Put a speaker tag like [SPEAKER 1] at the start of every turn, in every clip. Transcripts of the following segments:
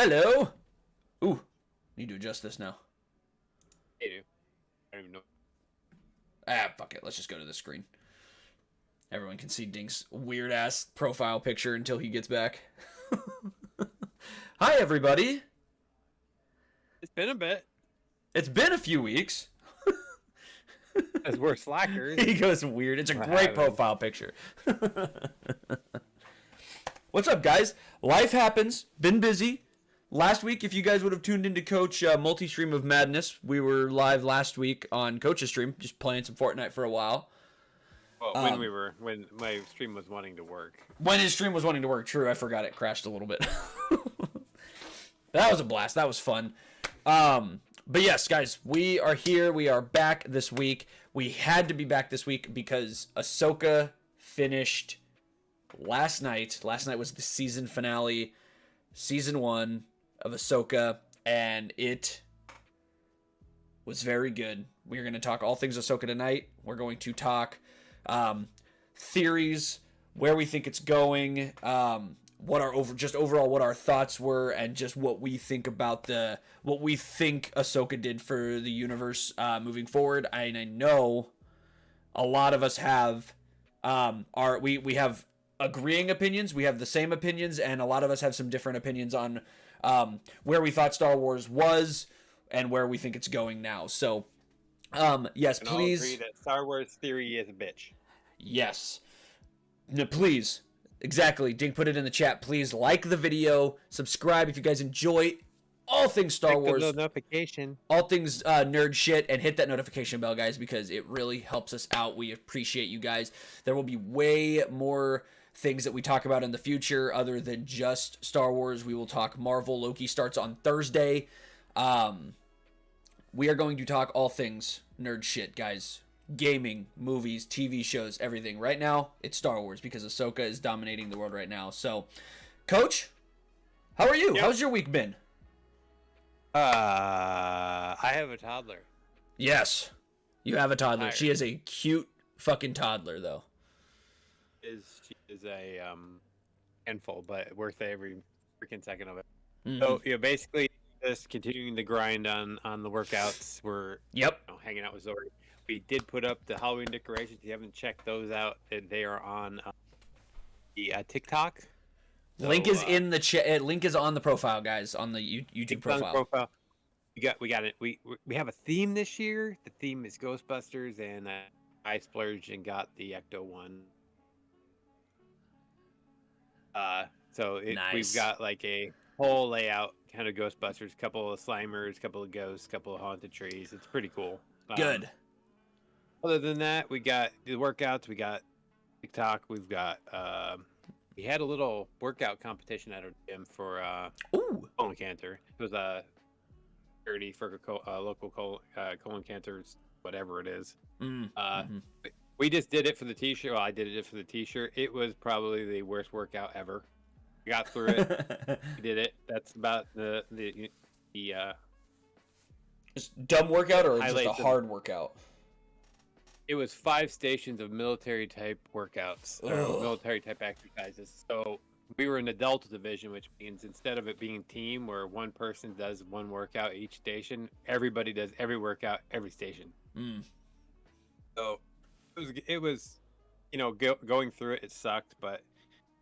[SPEAKER 1] Hello. Ooh, need to adjust this now.
[SPEAKER 2] Hey, dude. I don't even know.
[SPEAKER 1] Fuck it. Let's just go to the screen. Everyone can see Dink's weird ass profile picture until he gets back. Hi, everybody.
[SPEAKER 2] It's been a bit.
[SPEAKER 1] It's been a few weeks.
[SPEAKER 2] As we're slackers.
[SPEAKER 1] He goes weird. It's a great profile picture. What's up, guys? Life happens. Been busy. Last week, if you guys would have tuned into Coach Multi-Stream of Madness, we were live last week on Coach's stream, just playing some Fortnite for a while.
[SPEAKER 2] Well, when my stream was wanting to work.
[SPEAKER 1] When his stream was wanting to work, true. I forgot it crashed a little bit. That was a blast. That was fun. But yes, guys, we are here. We are back this week. We had to be back this week because Ahsoka finished last night. Last night was the season finale, season 1 of Ahsoka, and it was very good. We're going to talk all things Ahsoka tonight. We're going to talk theories, where we think it's going, what our thoughts were, and just what we think about what we think Ahsoka did for the universe moving forward. And I know a lot of us have we have agreeing opinions, we have the same opinions, and a lot of us have some different opinions on where we thought Star Wars was and where we think it's going now. So yes,
[SPEAKER 2] And
[SPEAKER 1] please.
[SPEAKER 2] I'll agree that Star Wars theory is a bitch.
[SPEAKER 1] Yes. No, please. Exactly. Dink put it in the chat. Please like the video. Subscribe if you guys enjoy all things Star Wars.
[SPEAKER 2] The notification.
[SPEAKER 1] All things nerd shit. And hit that notification bell, guys, because it really helps us out. We appreciate you guys. There will be way more things that we talk about in the future other than just Star Wars. We will talk Marvel. Loki starts on Thursday. We are going to talk all things nerd shit, guys. Gaming, movies, TV shows, everything. Right now, it's Star Wars because Ahsoka is dominating the world right now. So, Coach, how are you?
[SPEAKER 2] Yep.
[SPEAKER 1] How's your week been?
[SPEAKER 2] I have a toddler.
[SPEAKER 1] Yes, you have a toddler.
[SPEAKER 2] Tired.
[SPEAKER 1] She is a cute fucking toddler, though.
[SPEAKER 2] She is a handful, but worth every freaking second of it.
[SPEAKER 1] Mm-hmm.
[SPEAKER 2] So basically just continuing the grind on the workouts. We're hanging out with Zori. We did put up the Halloween decorations. If you haven't checked those out, they are on the TikTok. So,
[SPEAKER 1] link is in the chat. Link is on the profile, guys, on the YouTube profile.
[SPEAKER 2] We got it. We have a theme this year. The theme is Ghostbusters, and I splurged and got the Ecto one.
[SPEAKER 1] Nice.
[SPEAKER 2] We've got like a whole layout, kind of Ghostbusters, couple of Slimers, couple of ghosts, couple of haunted trees. It's pretty cool.
[SPEAKER 1] Good.
[SPEAKER 2] Other than that, we got the workouts. We got TikTok. We've got we had a little workout competition at our gym for colon cancer. It was a charity for local colon cancers, whatever it is. We just did it for the t-shirt. Well, I did it for the t-shirt. It was probably the worst workout ever. We got through it. We did it. That's about the
[SPEAKER 1] just dumb workout or just a
[SPEAKER 2] of-
[SPEAKER 1] hard workout?
[SPEAKER 2] It was 5 stations of military type workouts or military type exercises. So we were in adult division, which means instead of it being team where one person does one workout each station, everybody does every workout every station. So it was going through it sucked, but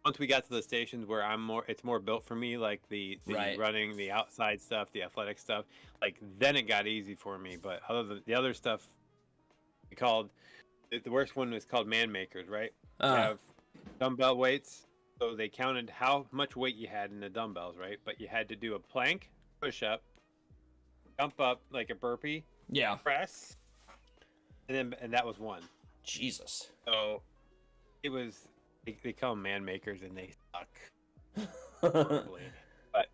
[SPEAKER 2] once we got to the stations where it's more built for me, like the running, the outside stuff, the athletic stuff, like then it got easy for me. But other than the other stuff, the worst one was called man makers, right? You have dumbbell weights, so they counted how much weight you had in the dumbbells, right? But you had to do a plank, push up, jump up like a burpee, press, and that was one.
[SPEAKER 1] Jesus.
[SPEAKER 2] So it was they call them man makers and they suck horribly. But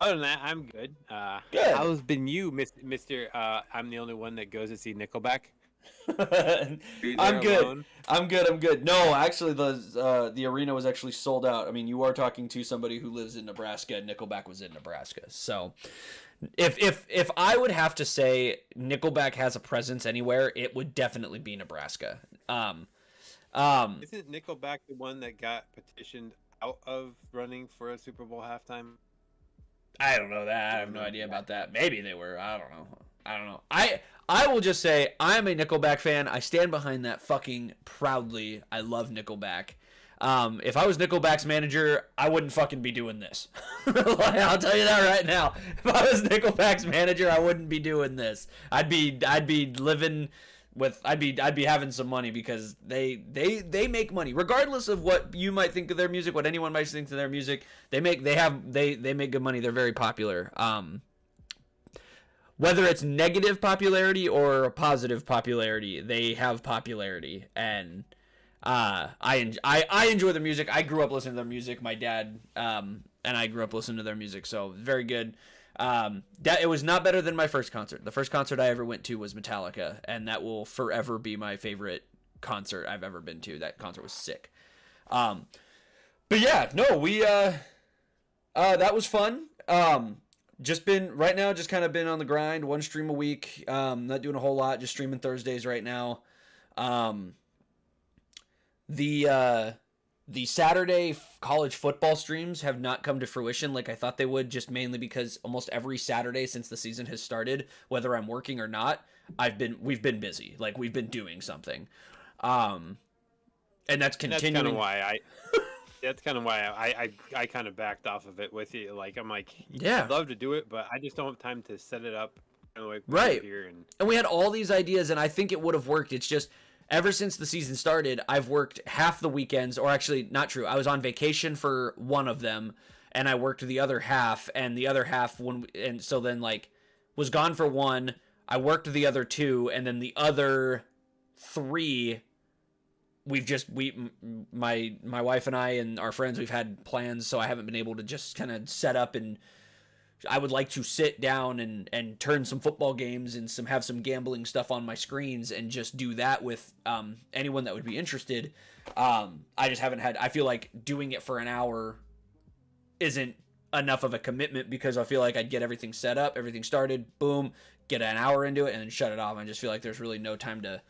[SPEAKER 2] other than that, I'm good.
[SPEAKER 1] Good.
[SPEAKER 2] How's been you, Mister? I'm the only one that goes to see Nickelback.
[SPEAKER 1] I'm good. Alone? I'm good. No, actually, the arena was actually sold out. I mean, you are talking to somebody who lives in Nebraska, and Nickelback was in Nebraska. So, if I would have to say Nickelback has a presence anywhere, it would definitely be Nebraska.
[SPEAKER 2] Isn't Nickelback the one that got petitioned out of running for a Super Bowl halftime?
[SPEAKER 1] I don't know that. I have no idea about that. Maybe they were. I don't know. I will just say I'm a Nickelback fan. I stand behind that fucking proudly. I love Nickelback. If I was Nickelback's manager, I wouldn't fucking be doing this. I'll tell you that right now. If I was Nickelback's manager, I wouldn't be doing this. I'd be living with I'd be having some money because they make money regardless of what you might think of their music, what anyone might think of their music. They make good money. They're very popular. Whether it's negative popularity or positive popularity, they have popularity, and I enjoy their music. I grew up listening to their music. My dad and I grew up listening to their music, so very good. It was not better than my first concert. The first concert I ever went to was Metallica, and that will forever be my favorite concert I've ever been to. That concert was sick. But yeah, no, we that was fun. Just kind of been on the grind, one stream a week. Not doing a whole lot, just streaming Thursdays right now. The Saturday college football streams have not come to fruition like I thought they would, just mainly because almost every Saturday since the season has started, whether I'm working or not, we've been busy. Like, we've been doing something. And that's continuing.
[SPEAKER 2] That's kind of why I kind of backed off of it with you. Like, I'm like,
[SPEAKER 1] yeah,
[SPEAKER 2] I'd love to do it, but I just don't have time to set it up.
[SPEAKER 1] Right.
[SPEAKER 2] Here
[SPEAKER 1] and we had all these ideas, and I think it would have worked. It's just, ever since the season started, I've worked half the weekends, or actually, not true. I was on vacation for one of them, and I worked the other half, and the other half, so then, like, was gone for one. I worked the other two, and then the other three, my wife and I and our friends, we've had plans, so I haven't been able to just kind of set up, and I would like to sit down and turn some football games and have some gambling stuff on my screens and just do that with anyone that would be interested. I just haven't had. I feel like doing it for an hour isn't enough of a commitment, because I feel like I'd get everything set up, everything started, boom, get an hour into it, and then shut it off. I just feel like there's really no time to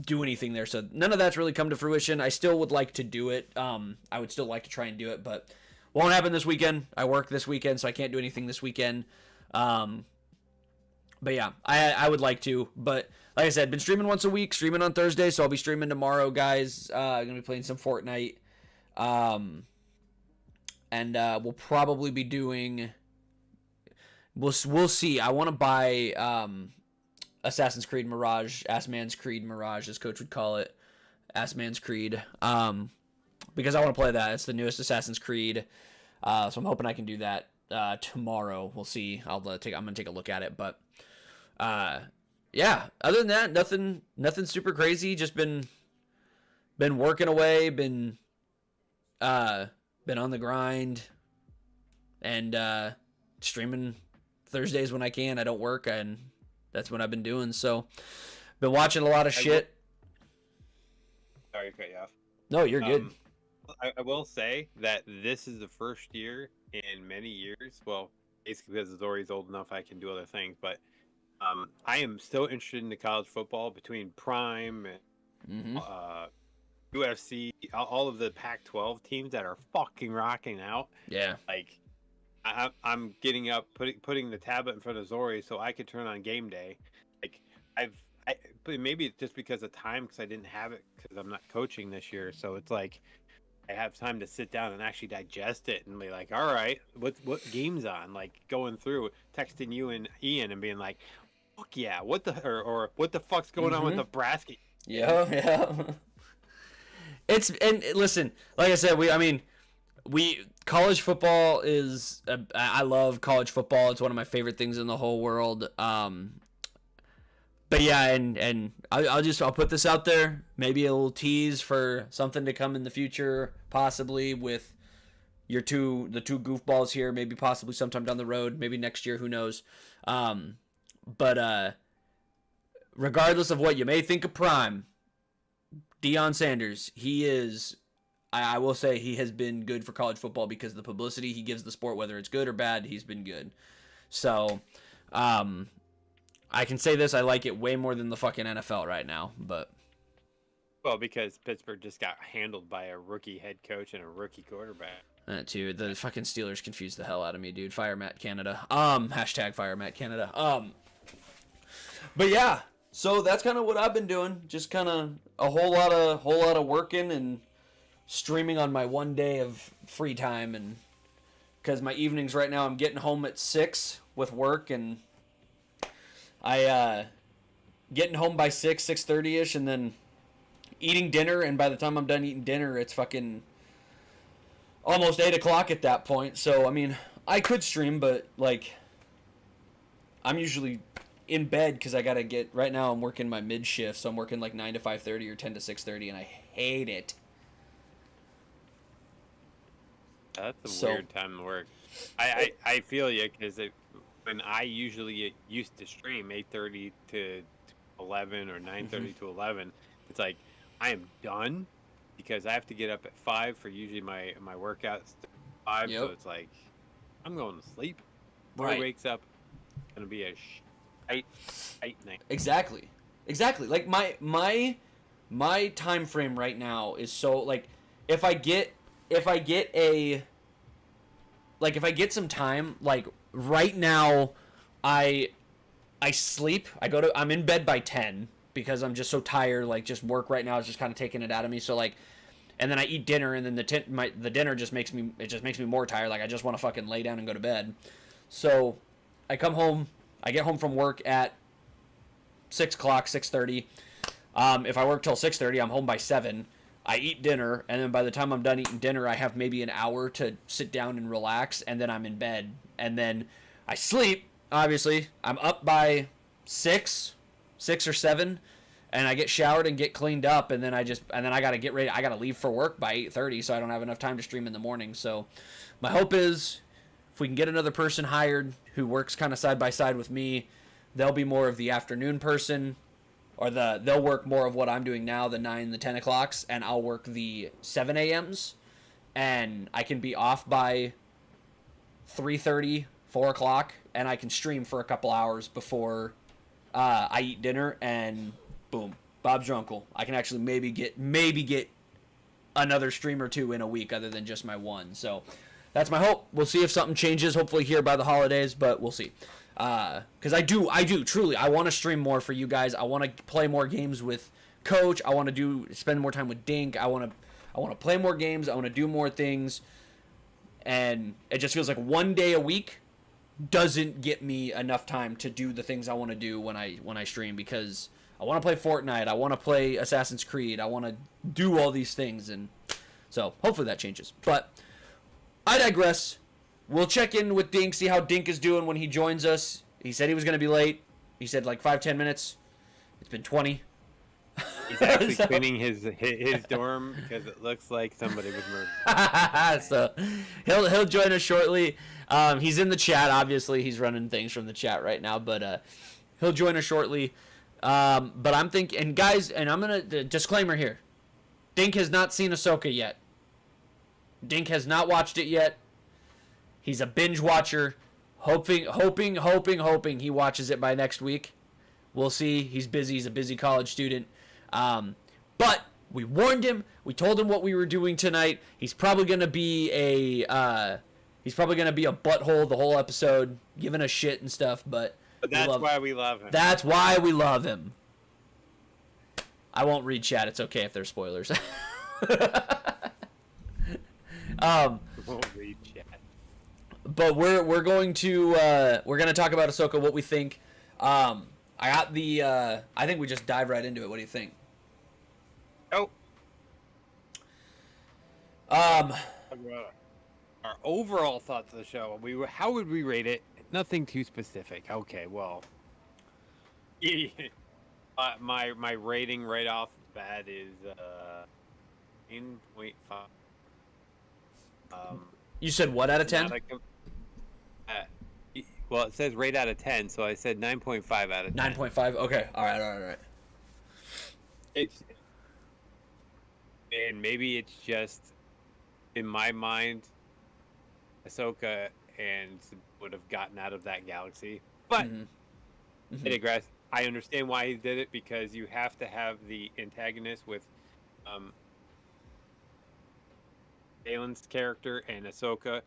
[SPEAKER 1] do anything there. So none of that's really come to fruition. I still would like to do it. I would still like to try and do it, but won't happen this weekend. I work this weekend, so I can't do anything this weekend. But yeah, I would like to. But like I said, been streaming once a week, streaming on Thursday, so I'll be streaming tomorrow, guys. Gonna be playing some Fortnite. And we'll probably be doing. We'll see. I want to buy Assassin's Creed Mirage, Assman's Creed Mirage, as Coach would call it, Assman's Creed. Because I want to play that. It's the newest Assassin's Creed. So I'm hoping I can do that tomorrow. We'll see. I'm gonna take a look at it. But yeah. Other than that, nothing super crazy. Just been working away. Been on the grind, and streaming Thursdays when I can. I don't work, and that's what I've been doing. So been watching a lot of shit.
[SPEAKER 2] Sorry to cut you off.
[SPEAKER 1] No, you're good.
[SPEAKER 2] I will say that this is the first year in many years. Well, basically because Zori's old enough, I can do other things. But I am still interested in the college football between Prime and UFC, all of the Pac-12 teams that are fucking rocking out.
[SPEAKER 1] Yeah.
[SPEAKER 2] Like, I'm getting up, putting the tablet in front of Zori so I could turn on game day. Like, but maybe it's just because of time, because I didn't have it because I'm not coaching this year. So it's like I have time to sit down and actually digest it and be like, all right, what game's on? Like, going through, texting you and Ian and being like, fuck yeah, what the fuck's going on with Nebraska?
[SPEAKER 1] Yeah. And listen, like I said, college football is, I love college football. It's one of my favorite things in the whole world. But yeah, and I'll put this out there, maybe a little tease for something to come in the future, possibly with the two goofballs here, maybe possibly sometime down the road, maybe next year, who knows. But regardless of what you may think of Prime, Deion Sanders, he is, I will say, he has been good for college football because of the publicity he gives the sport, whether it's good or bad, he's been good. So, I can say this, I like it way more than the fucking NFL right now, but.
[SPEAKER 2] Well, because Pittsburgh just got handled by a rookie head coach and a rookie quarterback.
[SPEAKER 1] That too. The fucking Steelers confused the hell out of me, dude. Fire Matt Canada. Hashtag fire Matt Canada. But yeah. So that's kind of what I've been doing. Just kind of a whole lot of working and streaming on my one day of free time, and because my evenings right now I'm getting home at 6 with work, and I getting home by 6:30 ish, and then eating dinner, and by the time I'm done eating dinner it's fucking almost 8 o'clock at that point. So I mean, I could stream, but like I'm usually in bed because I gotta get, right now I'm working my mid shift, so I'm working like 9 to 5:30 or 10 to 6:30, and I hate it.
[SPEAKER 2] That's a weird time to work. I feel you, because when I usually used to stream 8:30 to 11 or 9:30 to 11, it's like I am done because I have to get up at 5 for usually my workouts at 5.
[SPEAKER 1] Yep.
[SPEAKER 2] So it's like I'm going to sleep. Boy
[SPEAKER 1] Right.
[SPEAKER 2] wakes up, it's gonna be a tight night.
[SPEAKER 1] Exactly. Like my time frame right now is so, like, if I get some time, like right now I sleep. I'm in bed by 10 because I'm just so tired, like just work right now is just kind of taking it out of me. So like, and then I eat dinner, and then the dinner just makes me more tired. Like I just want to fucking lay down and go to bed. So I come home, I get home from work at 6 o'clock, 6:30. If I work till 6:30, I'm home by 7. I eat dinner, and then by the time I'm done eating dinner, I have maybe an hour to sit down and relax, and then I'm in bed. And then I sleep, obviously. I'm up by 6 or 7, and I get showered and get cleaned up, and then I gotta get ready. I gotta leave for work by 8:30, so I don't have enough time to stream in the morning. So my hope is, if we can get another person hired who works kind of side by side with me, they'll be more of the afternoon person, or they'll work more of what I'm doing now, the 9, the 10 o'clocks, and I'll work the 7 a.m.s, and I can be off by 3:30, 4 o'clock, and I can stream for a couple hours before I eat dinner, and boom, Bob's your uncle. I can actually maybe get another stream or two in a week other than just my one. So that's my hope. We'll see if something changes, hopefully here by the holidays, but we'll see. Because I do truly, I want to stream more for you guys. I want to play more games with Coach. I want to spend more time with Dink. I want to play more games. I want to do more things, and it just feels like one day a week doesn't get me enough time to do the things I want to do when I stream, because I want to play Fortnite. I want to play Assassin's Creed. I want to do all these things, and so hopefully that changes. But I digress. We'll check in with Dink, see how Dink is doing when he joins us. He said he was going to be late. He said like 5-10 minutes. It's been 20.
[SPEAKER 2] He's actually cleaning his dorm because it looks like somebody was murdered.
[SPEAKER 1] So he'll join us shortly. He's in the chat, obviously. He's running things from the chat right now, but he'll join us shortly. But I'm thinking, and guys, and I'm going to, disclaimer here. Dink has not seen Ahsoka yet. Dink has not watched it yet. He's a binge watcher, hoping he watches it by next week. We'll see. He's busy. He's a busy college student. But we warned him. We told him what we were doing tonight. He's probably gonna be a butthole the whole episode, giving us shit and stuff. But
[SPEAKER 2] that's why we love him.
[SPEAKER 1] That's why we love him. I won't read chat. It's okay if there's spoilers.
[SPEAKER 2] Won't read chat.
[SPEAKER 1] But we're going to talk about Ahsoka, what we think. I think we just dive right into it. What do you think?
[SPEAKER 2] Oh.
[SPEAKER 1] Um,
[SPEAKER 2] our overall thoughts of the show. How would we rate it? Nothing too specific. Okay, well, my rating right off the bat is 9.5.
[SPEAKER 1] You said what out of 10?
[SPEAKER 2] Well, it says rate out of 10, so I said 9.5 out of 10.
[SPEAKER 1] 9.5. Okay. All right.
[SPEAKER 2] And maybe it's just in my mind, Ahsoka and would have gotten out of that galaxy, but I digress. I understand why he did it, because you have to have the antagonist with um, Balin's character and Ahsoka.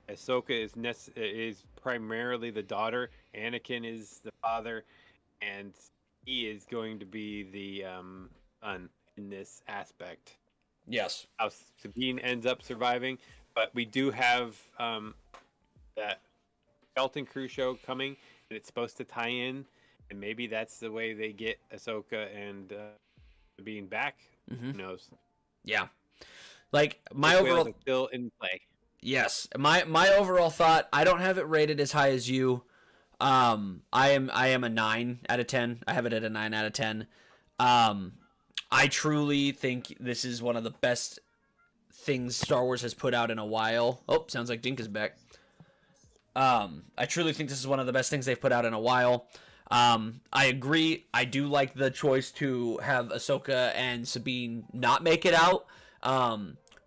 [SPEAKER 2] Ahsoka is primarily the daughter. Anakin is the father, and he is going to be the son in this aspect.
[SPEAKER 1] Yes.
[SPEAKER 2] How Sabine ends up surviving, but we do have that Skeleton Crew show coming, and it's supposed to tie in, and maybe that's the way they get Ahsoka and Sabine back.
[SPEAKER 1] Mm-hmm.
[SPEAKER 2] Who knows?
[SPEAKER 1] Yeah. Like my
[SPEAKER 2] Those whales
[SPEAKER 1] overall,
[SPEAKER 2] are still in play.
[SPEAKER 1] yes, my overall thought. I don't have it rated as high as you. I am a 9 out of 10. I have it at a 9 out of 10. I truly think this is one of the best things Star Wars has put out in a while. Oh, sounds like Dink is back. I truly think this is one of the best things they've put out in a while. I agree. I do like the choice to have Ahsoka and Sabine not make it out.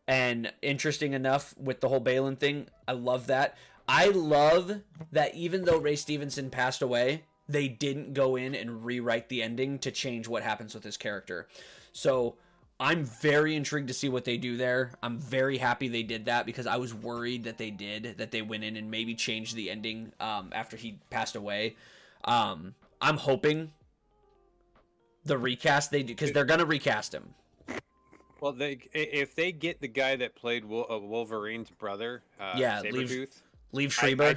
[SPEAKER 1] And interesting enough with the whole Balin thing, I love that. I love that even though Ray Stevenson passed away, they didn't go in and rewrite the ending to change what happens with his character. So I'm very intrigued to see what they do there. I'm very happy they did that because I was worried that they went in and maybe changed the ending after he passed away. I'm hoping the recast they do, because they're gonna recast him.
[SPEAKER 2] Well, if they get the guy that played Wolverine's brother, Sabretooth,
[SPEAKER 1] Leave Schreiber.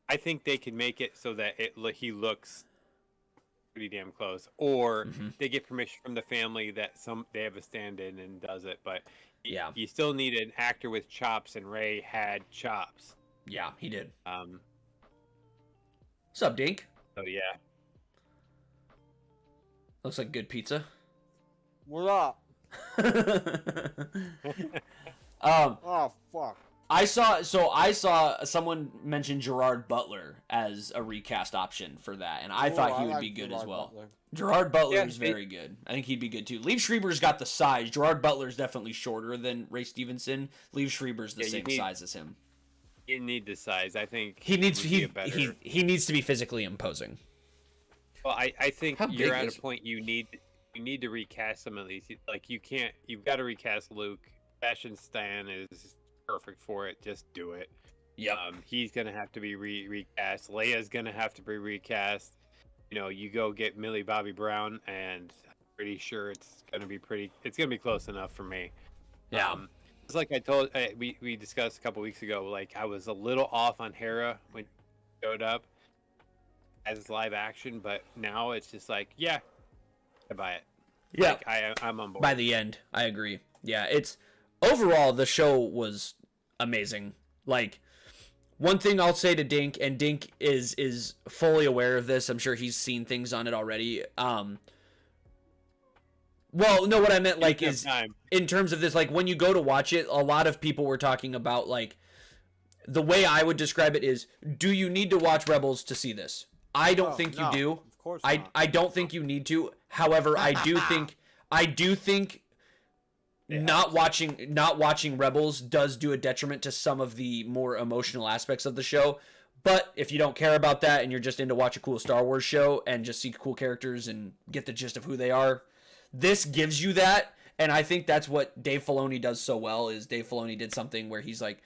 [SPEAKER 2] I think they can make it so that he looks pretty damn close, or they get permission from the family that they have a stand-in and does it. But
[SPEAKER 1] yeah,
[SPEAKER 2] you still need an actor with chops, and Ray had chops.
[SPEAKER 1] Yeah, he did. What's up, Dink?
[SPEAKER 2] So yeah,
[SPEAKER 1] looks like good pizza.
[SPEAKER 3] What up? Oh fuck.
[SPEAKER 1] I saw someone mention Gerard Butler as a recast option for that, and I thought he would be good as well. Gerard Butler is very good. I think he'd be good too. Liev Schreiber's got the size. Gerard Butler's definitely shorter than Ray Stevenson. Liev Schreiber's the same size as him.
[SPEAKER 2] You need the size. I think
[SPEAKER 1] he needs to be physically imposing.
[SPEAKER 2] Well, I think you're at a point you need to recast some of these. Like you've got to recast Luke. Sebastian Stan is perfect for it. Just do it.
[SPEAKER 1] Yeah.
[SPEAKER 2] He's gonna have to be recast. Leia's gonna have to be recast. You know, you go get Millie Bobby Brown, and I'm pretty sure it's gonna be close enough for me.
[SPEAKER 1] Yeah.
[SPEAKER 2] It's like I told we discussed a couple weeks ago. Like I was a little off on Hera when she showed up as live action, but now it's just like, yeah, I buy it.
[SPEAKER 1] Yeah,
[SPEAKER 2] like, I'm on board.
[SPEAKER 1] By the end, I agree. Yeah, it's overall the show was amazing. Like, one thing I'll say to Dink, and Dink is fully aware of this. I'm sure he's seen things on it already. Well, no, what I meant like is in terms of this, like when you go to watch it, a lot of people were talking about like the way I would describe it is, do you need to watch Rebels to see this? I don't think you do.
[SPEAKER 3] Of course not.
[SPEAKER 1] I don't think you need to. However, I do think not watching Rebels does do a detriment to some of the more emotional aspects of the show. But if you don't care about that and you're just into watch a cool Star Wars show and just see cool characters and get the gist of who they are, this gives you that. And I think that's what Dave Filoni does so well, is Dave Filoni did something where he's like,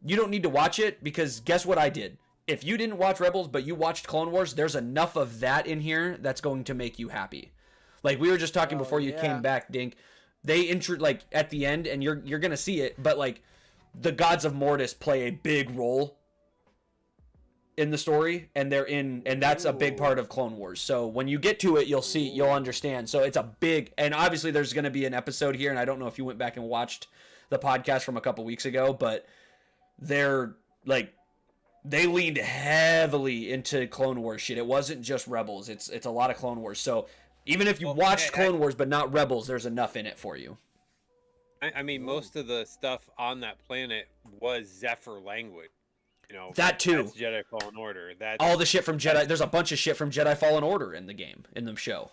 [SPEAKER 1] you don't need to watch it because guess what I did? If you didn't watch Rebels, but you watched Clone Wars, there's enough of that in here that's going to make you happy. Like we were just talking before you came back, Dink. They like at the end, and you're gonna see it, but like the gods of Mortis play a big role in the story, and that's a big part of Clone Wars. So when you get to it, you'll understand. So it's a big, and obviously there's gonna be an episode here, and I don't know if you went back and watched the podcast from a couple weeks ago, but they're like, they leaned heavily into Clone Wars shit. It wasn't just Rebels. It's a lot of Clone Wars. So even if you watched Clone Wars but not Rebels, there's enough in it for you.
[SPEAKER 2] I mean, most of the stuff on that planet was Zephyr language. You know,
[SPEAKER 1] that too.
[SPEAKER 2] That's Jedi Fallen Order. That's
[SPEAKER 1] all the shit from Jedi. There's a bunch of shit from Jedi Fallen Order in the game, in the show.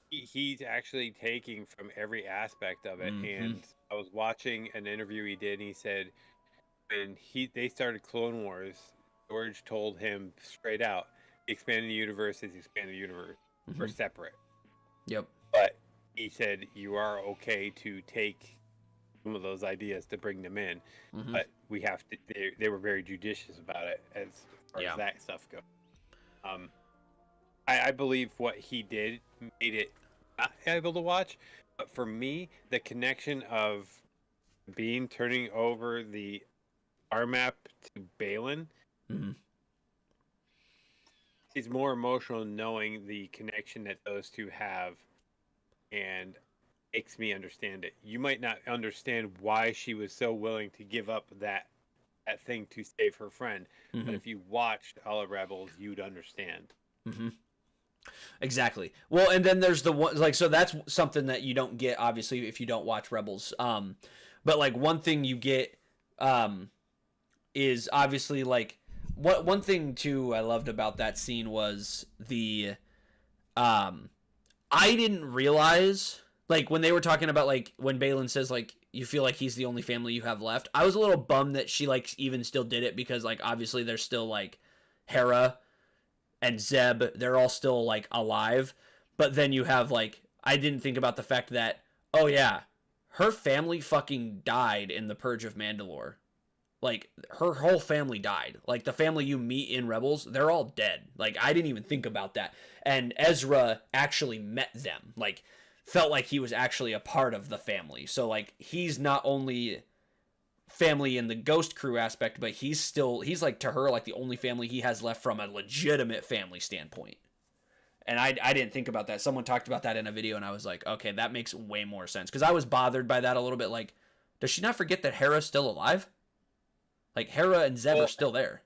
[SPEAKER 2] He's actually taking from every aspect of it. And I was watching an interview he did, and he said, when they started Clone Wars, George told him straight out, expanding the universe is expanding the universe. We're separate.
[SPEAKER 1] Yep.
[SPEAKER 2] But he said you are okay to take some of those ideas to bring them in, but we have to. They were very judicious about it as far as that stuff goes. I believe what he did made it not able to watch, but for me, the connection of Bean turning over the R map to Balin is more emotional knowing the connection that those two have, and makes me understand it. You might not understand why she was so willing to give up that thing to save her friend, but if you watched all of Rebels, you'd understand.
[SPEAKER 1] Exactly. Well, and then there's the one, like, so that's something that you don't get, obviously, if you don't watch Rebels. But like one thing you get is obviously like one thing too I loved about that scene was the I didn't realize, like, when they were talking about, like, when Balin says, like, you feel like he's the only family you have left, I was a little bummed that she, like, even still did it, because, like, obviously there's still, like, Hera and Zeb, they're all still, like, alive, but then you have, like, I didn't think about the fact that, oh yeah, her family fucking died in the Purge of Mandalore. Like, her whole family died. Like, the family you meet in Rebels, they're all dead. Like, I didn't even think about that. And Ezra actually met them. Like, felt like he was actually a part of the family. So, like, he's not only family in the Ghost Crew aspect, but he's like, to her, like, the only family he has left from a legitimate family standpoint. And I didn't think about that. Someone talked about that in a video, and I was like, okay, that makes way more sense. Because I was bothered by that a little bit. Like, does she not forget that Hera's still alive? Like, Hera and Zeb are still there.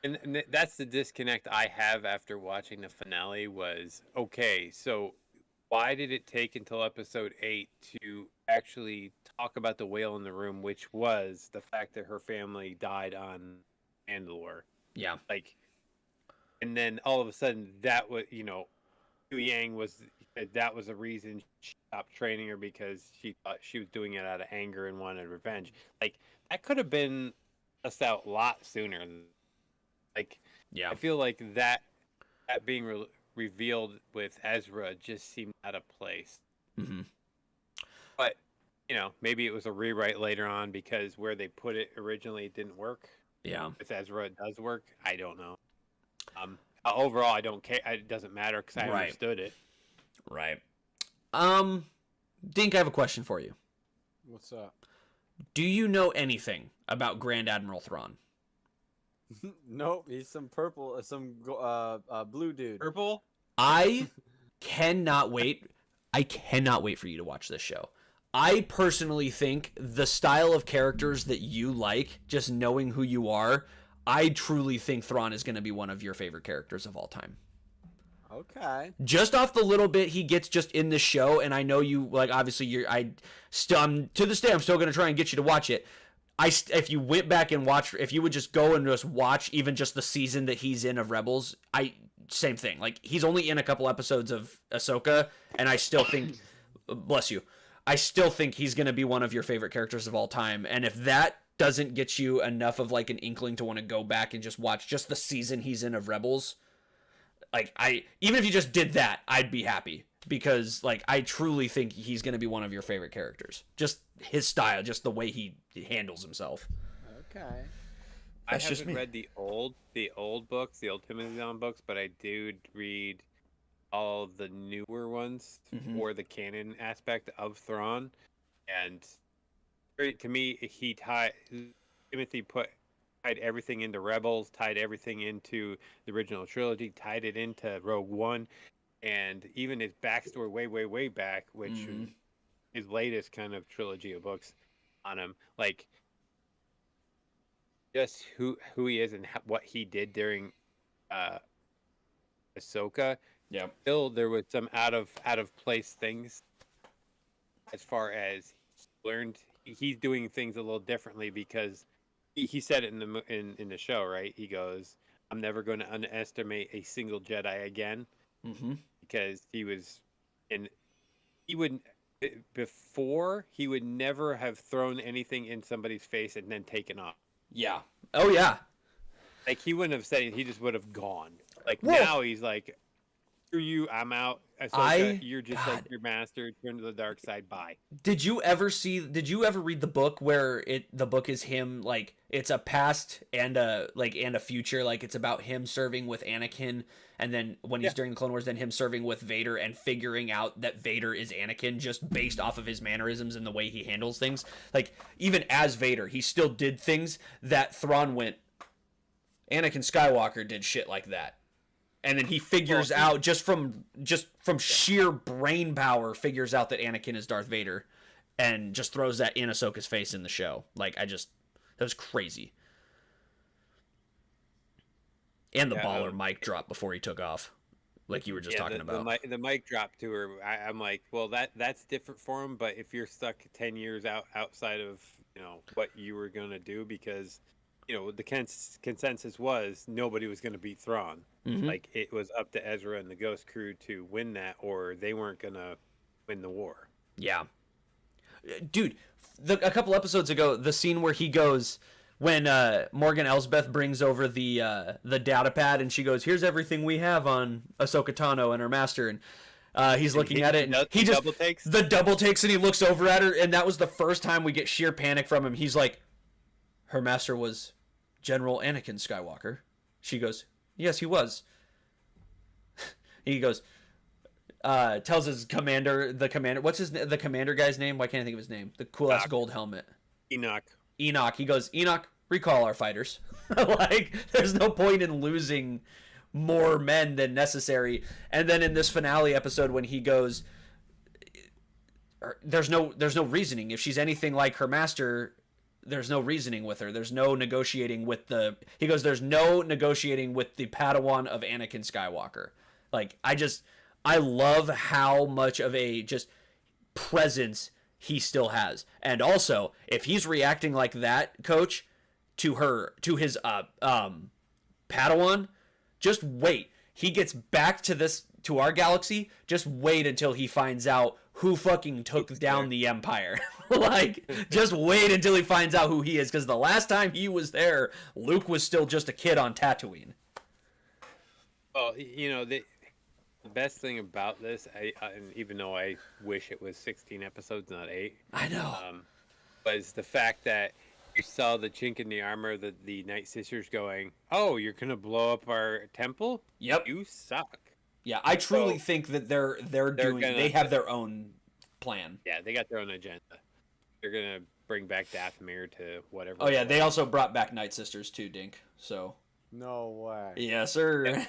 [SPEAKER 2] And that's the disconnect I have after watching the finale was, okay, so why did it take until episode 8 to actually talk about the whale in the room, which was the fact that her family died on Mandalore?
[SPEAKER 1] Yeah.
[SPEAKER 2] Like, and then all of a sudden that was, you know, Yu Yang that was the reason she stopped training her, because she thought she was doing it out of anger and wanted revenge. Like, that could have been us out a lot sooner. Like,
[SPEAKER 1] yeah,
[SPEAKER 2] I feel like that being revealed with Ezra just seemed out of place. But, you know, maybe it was a rewrite later on, because where they put it originally didn't work.
[SPEAKER 1] Yeah.
[SPEAKER 2] With Ezra, it does work. I don't know. Overall, I don't care. It doesn't matter, because I understood it.
[SPEAKER 1] Right. Dink, I have a question for you.
[SPEAKER 3] What's up?
[SPEAKER 1] Do you know anything about Grand Admiral Thrawn?
[SPEAKER 3] Nope, he's some purple, blue dude.
[SPEAKER 2] Purple?
[SPEAKER 1] I cannot wait. I cannot wait for you to watch this show. I personally think the style of characters that you like, just knowing who you are, I truly think Thrawn is going to be one of your favorite characters of all time.
[SPEAKER 3] Okay.
[SPEAKER 1] Just off the little bit he gets just in the show, and I know you, like, obviously to this day I'm still going to try and get you to watch it. If you went back and watched, if you would just go and just watch even just the season that he's in of Rebels, same thing. Like, he's only in a couple episodes of Ahsoka, and I still think, bless you, I still think he's going to be one of your favorite characters of all time. And if that doesn't get you enough of, like, an inkling to want to go back and just watch just the season he's in of Rebels, like, even if you just did that, I'd be happy, because, like, I truly think he's going to be one of your favorite characters. Just his style, just the way he handles himself.
[SPEAKER 3] Okay.
[SPEAKER 2] I haven't read the old books, the old Timothy Zahn books, but I do read all of the newer ones for the canon aspect of Thrawn. And to me, Timothy tied everything into Rebels, tied everything into the original trilogy, tied it into Rogue One, and even his backstory way back, which was his latest kind of trilogy of books on him, like, just who he is and what he did during Ahsoka.
[SPEAKER 1] Yeah.
[SPEAKER 2] Still, there was some out of place things, as far as he's doing things a little differently, because he said it in the show, right? He goes, "I'm never going to underestimate a single Jedi again," because he would before he would never have thrown anything in somebody's face and then taken off.
[SPEAKER 1] Yeah. Oh yeah.
[SPEAKER 2] Like, he wouldn't have said it, he just would have gone. Like, now he's like, Screw you, I'm out.
[SPEAKER 1] I-
[SPEAKER 2] Ahsoka, you're just
[SPEAKER 1] God.
[SPEAKER 2] like your master. Turn to the dark side. Bye.
[SPEAKER 1] Did you ever read the book where the book is him, like, it's a past and a future, like it's about him serving with Anakin, and then when he's
[SPEAKER 2] Yeah.
[SPEAKER 1] during the Clone Wars, then him serving with Vader and figuring out that Vader is Anakin just based off of his mannerisms and the way he handles things. Like, even as Vader, he still did things that Thrawn went, Anakin Skywalker did shit like that. And then he figures out just from sheer brain power, figures out that Anakin is Darth Vader, and just throws that in Ahsoka's face in the show. Like, that was crazy. And the baller mic drop before he took off, like you were just talking about.
[SPEAKER 2] The mic drop to her. I'm like, well, that's different for him. But if you're stuck 10 years outside of what you were gonna do, because the consensus was nobody was gonna beat Thrawn.
[SPEAKER 1] Mm-hmm.
[SPEAKER 2] Like, it was up to Ezra and the Ghost Crew to win that, or they weren't gonna win the war.
[SPEAKER 1] Yeah, dude. A couple episodes ago, the scene where he goes when Morgan Elsbeth brings over the data pad, and she goes, "Here's everything we have on Ahsoka Tano and her master," and he's looking at it, and he just double takes, and he looks over at her, and that was the first time we get sheer panic from him. He's like, "Her master was General Anakin Skywalker." She goes, "Yes, he was." He goes, tells his commander, what's the commander guy's name? Why can't I think of his name? The cool ass gold helmet.
[SPEAKER 2] Enoch.
[SPEAKER 1] He goes, "Enoch, recall our fighters." Like, there's no point in losing more men than necessary. And then in this finale episode, when he goes, there's no reasoning. If she's anything like her master, there's no reasoning with her. There's no negotiating with there's no negotiating with the Padawan of Anakin Skywalker. Like, I love how much of a just presence he still has. And also, if he's reacting like that, Coach, to his Padawan, just wait. He gets back to our galaxy, just wait until he finds out who fucking took down the Empire. Like, just wait until he finds out who he is, because the last time he was there, Luke was still just a kid on Tatooine.
[SPEAKER 2] Well, the best thing about this, and even though I wish it was 16 episodes, not 8,
[SPEAKER 1] I know,
[SPEAKER 2] was the fact that you saw the chink in the armor, the Night Sisters going, "Oh, you're gonna blow up our temple?
[SPEAKER 1] Yep,
[SPEAKER 2] you suck."
[SPEAKER 1] Yeah, I truly think that they have their own plan.
[SPEAKER 2] Yeah, they got their own agenda. They're gonna bring back Dathomir to whatever.
[SPEAKER 1] Oh yeah, they also brought back Night Sisters too, Dink. So.
[SPEAKER 3] No way.
[SPEAKER 1] Yes, sir.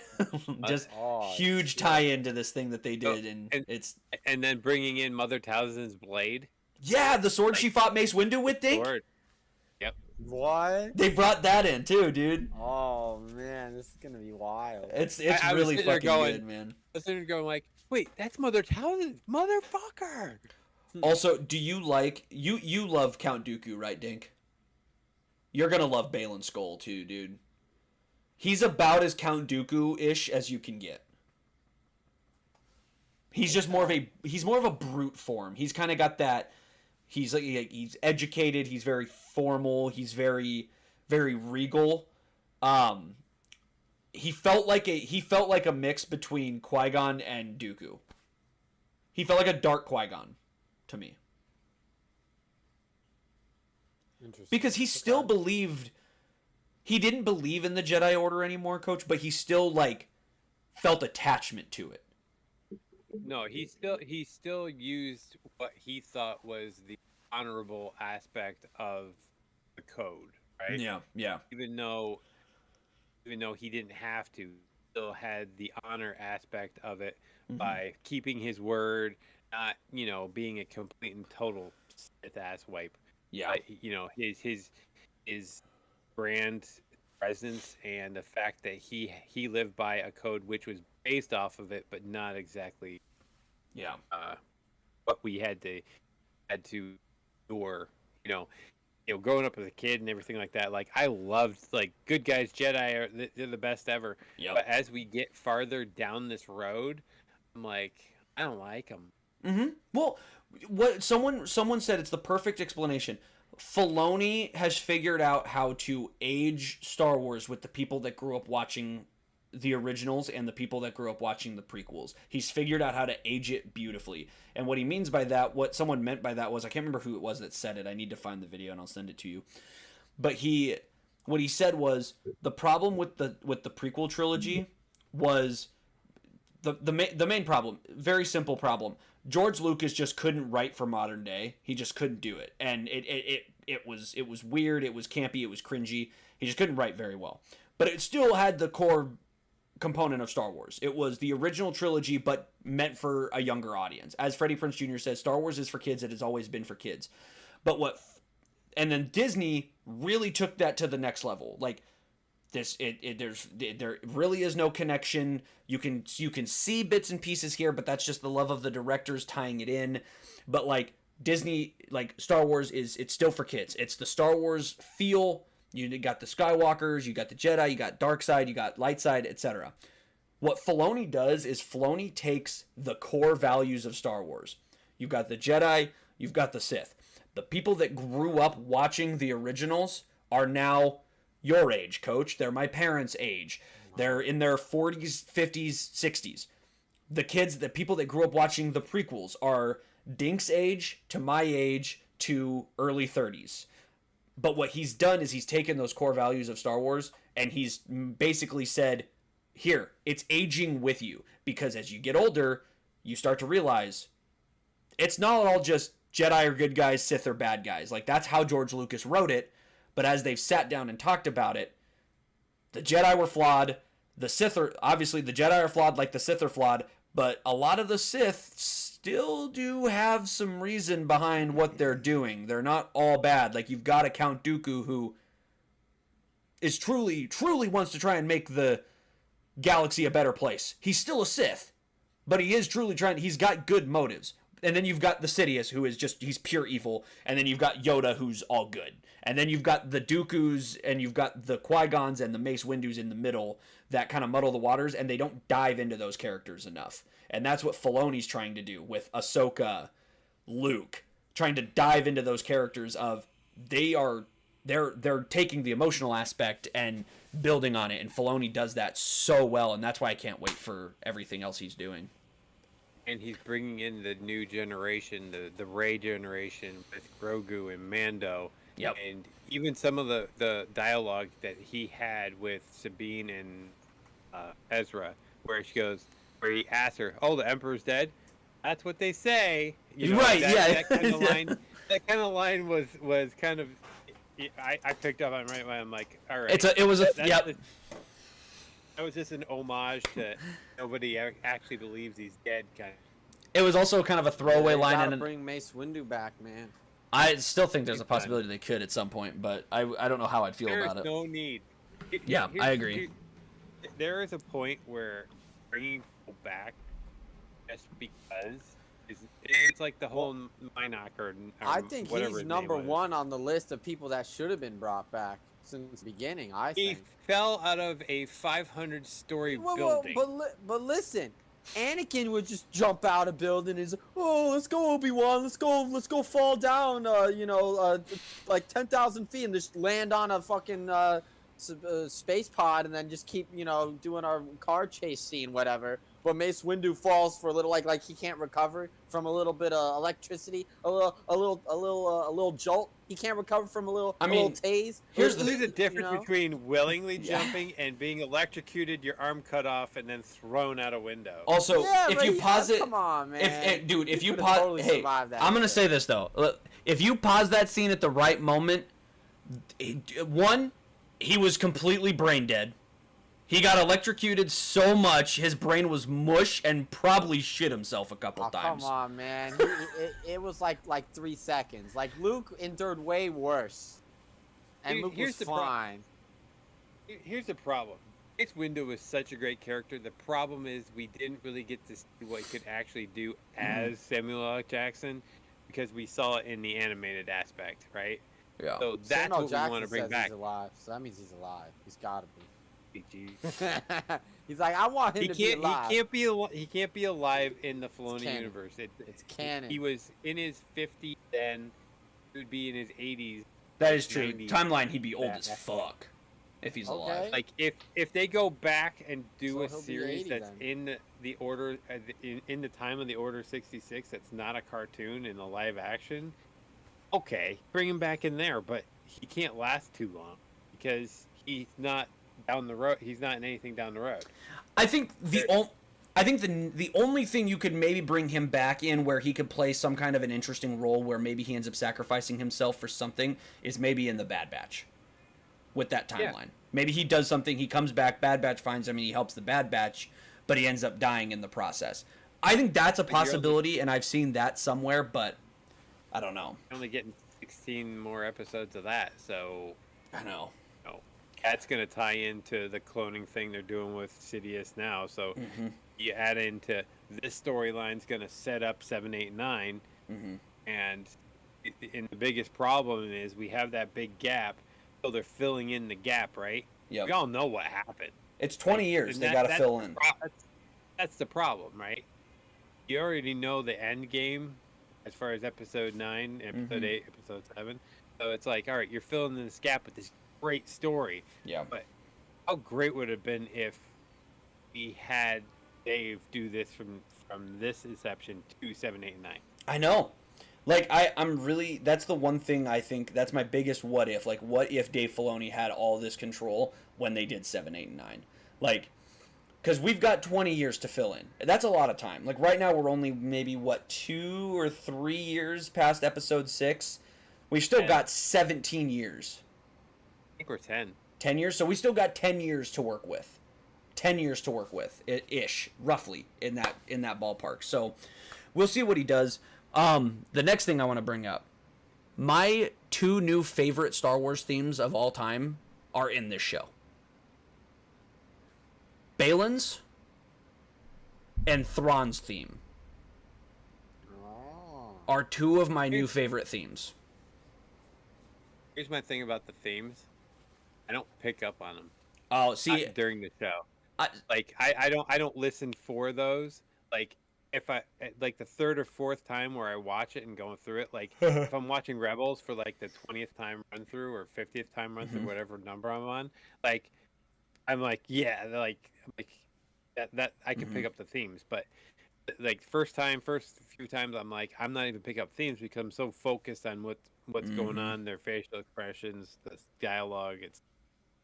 [SPEAKER 1] Just huge tie-in to this thing that they did,
[SPEAKER 2] and then bringing in Mother Talzin's blade.
[SPEAKER 1] Yeah, the sword she fought Mace Windu with, Dink.
[SPEAKER 2] Sword. Yep.
[SPEAKER 3] What?
[SPEAKER 1] They brought that in too, dude.
[SPEAKER 3] Oh man, this is gonna be wild.
[SPEAKER 1] It's really fucking good, man.
[SPEAKER 2] I was sitting there going like, wait, that's Mother Talzin, motherfucker.
[SPEAKER 1] Also, do you like you love Count Dooku, right, Dink? You're gonna love Baylan Skoll too, dude. He's about as Count Dooku-ish as you can get. He's just more of a brute form. He's kind of got that. He's educated. He's very formal. He's very, very regal. He felt like a mix between Qui-Gon and Dooku. He felt like a dark Qui-Gon to me.
[SPEAKER 3] Interesting.
[SPEAKER 1] Because he still believed. He didn't believe in the Jedi Order anymore, Coach, but he still felt attachment to it.
[SPEAKER 2] No, he still used what he thought was the honorable aspect of the code, right?
[SPEAKER 1] Yeah.
[SPEAKER 2] Even though he didn't have to, still had the honor aspect of it by keeping his word, not being a complete and total Sith ass wipe.
[SPEAKER 1] Yeah.
[SPEAKER 2] His brand presence and the fact that he lived by a code which was based off of it, but not exactly what we had to endure. Growing up as a kid and everything like that. Like, I loved good guys Jedi they're the best ever.
[SPEAKER 1] Yep.
[SPEAKER 2] But as we get farther down this road, I'm like, I don't like them.
[SPEAKER 1] Mm-hmm. Well, what someone said, it's the perfect explanation. Filoni has figured out how to age Star Wars with the people that grew up watching the originals and the people that grew up watching the prequels. He's figured out how to age it beautifully. And what he means by that, what someone meant by that was, I can't remember who it was that said it. I need to find the video and I'll send it to you. But what he said was the problem with the prequel trilogy was the main problem, very simple problem. George Lucas just couldn't write for modern day. He just couldn't do it. And it was weird, it was campy, it was cringy. He just couldn't write very well. But it still had the core component of Star Wars. It was the original trilogy, but meant for a younger audience. As Freddie Prinze Jr. says, Star Wars is for kids. It has always been for kids. And then Disney really took that to the next level. Like there really is no connection. You can see bits and pieces here, but that's just the love of the directors tying it in. But like Disney, like Star Wars it's still for kids. It's the Star Wars feel. You got the Skywalkers, you got the Jedi, you got dark side, you got light side, etc. What Filoni does is Filoni takes the core values of Star Wars. You've got the Jedi, you've got the Sith. The people that grew up watching the originals are now your age, Coach. They're my parents' age. They're in their 40s, 50s, 60s. The people that grew up watching the prequels are Dink's age to my age to early 30s. But what he's done is he's taken those core values of Star Wars and he's basically said, here, it's aging with you. Because as you get older, you start to realize it's not all just Jedi are good guys, Sith are bad guys. Like, that's how George Lucas wrote it. But as they've sat down and talked about it, the Jedi were flawed. Obviously the Jedi are flawed like the Sith are flawed. But a lot of the Sith still do have some reason behind what they're doing. They're not all bad. Like, you've got a Count Dooku who is truly wants to try and make the galaxy a better place. He's still a Sith, but he is truly trying. He's got good motives. And then you've got the Sidious, who is he's pure evil. And then you've got Yoda, who's all good. And then you've got the Dookus, and you've got the Qui-Gons and the Mace Windows in the middle that kind of muddle the waters, and they don't dive into those characters enough. And that's what Filoni's trying to do with Ahsoka, Luke, trying to dive into those characters of they're taking the emotional aspect and building on it, and Filoni does that so well, and that's why I can't wait for everything else he's doing.
[SPEAKER 2] And he's bringing in the new generation, the Rey generation with Grogu and Mando.
[SPEAKER 1] Yep.
[SPEAKER 2] And even some of the dialogue that he had with Sabine and Ezra, where he asks her, "Oh, the Emperor's dead." That's what they say. You know,
[SPEAKER 1] right?
[SPEAKER 2] That kind of line was kind of. I picked up on right away. I'm like, all right.
[SPEAKER 1] That
[SPEAKER 2] was just an homage to nobody actually believes he's dead kind of.
[SPEAKER 1] It was also kind of a throwaway line.
[SPEAKER 3] Gotta
[SPEAKER 1] And
[SPEAKER 3] bring Mace Windu back, man.
[SPEAKER 1] I still think there's a possibility they could at some point, but I don't know how I'd feel about it.
[SPEAKER 2] There's no need.
[SPEAKER 1] I agree.
[SPEAKER 2] There is a point where bringing people back just because it's like the whole Minoc or
[SPEAKER 3] I think he's number one on the list of people that should have been brought back since the beginning.
[SPEAKER 2] He fell out of a 500-story building.
[SPEAKER 3] But listen, Anakin would just jump out a building and let's go, Obi-Wan, let's go fall down, like 10,000 feet and just land on a fucking space pod and then just keep, doing our car chase scene, whatever. But Mace Windu falls for a little, like he can't recover from a little bit of electricity, a little jolt. He can't recover from a little tase.
[SPEAKER 2] There's a difference between willingly jumping and being electrocuted, your arm cut off, and then thrown out a window.
[SPEAKER 1] Also, if you pause it,
[SPEAKER 3] come on, man.
[SPEAKER 1] If you pause, totally I'm gonna say this though. If you pause that scene at the right moment, one, he was completely brain dead. He got electrocuted so much, his brain was mush and probably shit himself a couple times.
[SPEAKER 3] Come on, man. It was like 3 seconds. Like, Luke endured way worse. And Luke was fine.
[SPEAKER 2] Here's the problem. Mace Windu was such a great character. The problem is we didn't really get to see what he could actually do as Samuel L. Jackson because we saw it in the animated aspect, right?
[SPEAKER 1] Yeah.
[SPEAKER 2] So that's what we want to bring back.
[SPEAKER 3] He's alive, so that means he's alive. He's got to be. He's like, I want him to be alive.
[SPEAKER 2] He can't be alive in the Filoni universe.
[SPEAKER 3] It's canon.
[SPEAKER 2] He was in his 50s then. He would be in his 80s.
[SPEAKER 1] That is true. Timeline, he'd be old as fuck. if he's
[SPEAKER 3] Okay.
[SPEAKER 1] alive.
[SPEAKER 2] Like if they go back and do
[SPEAKER 3] So
[SPEAKER 2] a
[SPEAKER 3] he'll be
[SPEAKER 2] series
[SPEAKER 3] 80
[SPEAKER 2] that's
[SPEAKER 3] then.
[SPEAKER 2] in the order in the time of the Order 66, that's not a cartoon in a live action. Okay, bring him back in there, but he can't last too long because he's not down the road. He's not in anything down the road.
[SPEAKER 1] I think the only thing you could maybe bring him back in where he could play some kind of an interesting role where maybe he ends up sacrificing himself for something is maybe in the Bad Batch. With that timeline,
[SPEAKER 2] Yeah.
[SPEAKER 1] maybe he does something. He comes back. Bad Batch finds him, and he helps the Bad Batch, but he ends up dying in the process. I think that's a possibility, and I've seen that somewhere, but I don't know.
[SPEAKER 2] Only getting 16 more episodes of that, so
[SPEAKER 1] I know.
[SPEAKER 2] no. That's gonna tie into the cloning thing they're doing with Sidious now. So you add into this storyline's gonna set up 7, 8, 9, and the biggest problem is we have that big gap. So they're filling in the gap, right?
[SPEAKER 1] Yep.
[SPEAKER 2] We all know what happened.
[SPEAKER 1] It's 20 years
[SPEAKER 2] And
[SPEAKER 1] they got to fill in.
[SPEAKER 2] That's the problem, right? You already know the end game as far as episode 9, episode 8, episode 7. So it's like, all right, you're filling in this gap with this great story.
[SPEAKER 1] Yeah.
[SPEAKER 2] But how great would it have been if we had Dave do this from this inception to 7, 8, and 9?
[SPEAKER 1] I know. Like, I'm really... That's the one thing I think... That's my biggest what if. Like, what if Dave Filoni had all this control when they did 7, 8, and 9? Like, because we've got 20 years to fill in. That's a lot of time. Like, right now we're only maybe, 2 or 3 years past episode 6. We've still got 17 years.
[SPEAKER 2] I think we're 10.
[SPEAKER 1] 10 years? So we still got 10 years to work with. 10 years to work with, ish, roughly, in that ballpark. So we'll see what he does. The next thing I want to bring up, my 2 new favorite Star Wars themes of all time are in this show. Balin's and Thrawn's theme are 2 of my new favorite themes.
[SPEAKER 2] Here's my thing about the themes. I don't pick up on them.
[SPEAKER 1] Oh, see,
[SPEAKER 2] during the show.
[SPEAKER 1] I
[SPEAKER 2] I don't listen for those. Like if I like the 3rd or 4th time where I watch it and going through it, like if I'm watching Rebels for like the 20th time run through or 50th time run through, whatever number I'm on, like I'm like, yeah, like that I can pick up the themes, but like first few times I'm like, I'm not even picking up themes because I'm so focused on what's going on, their facial expressions, the dialogue.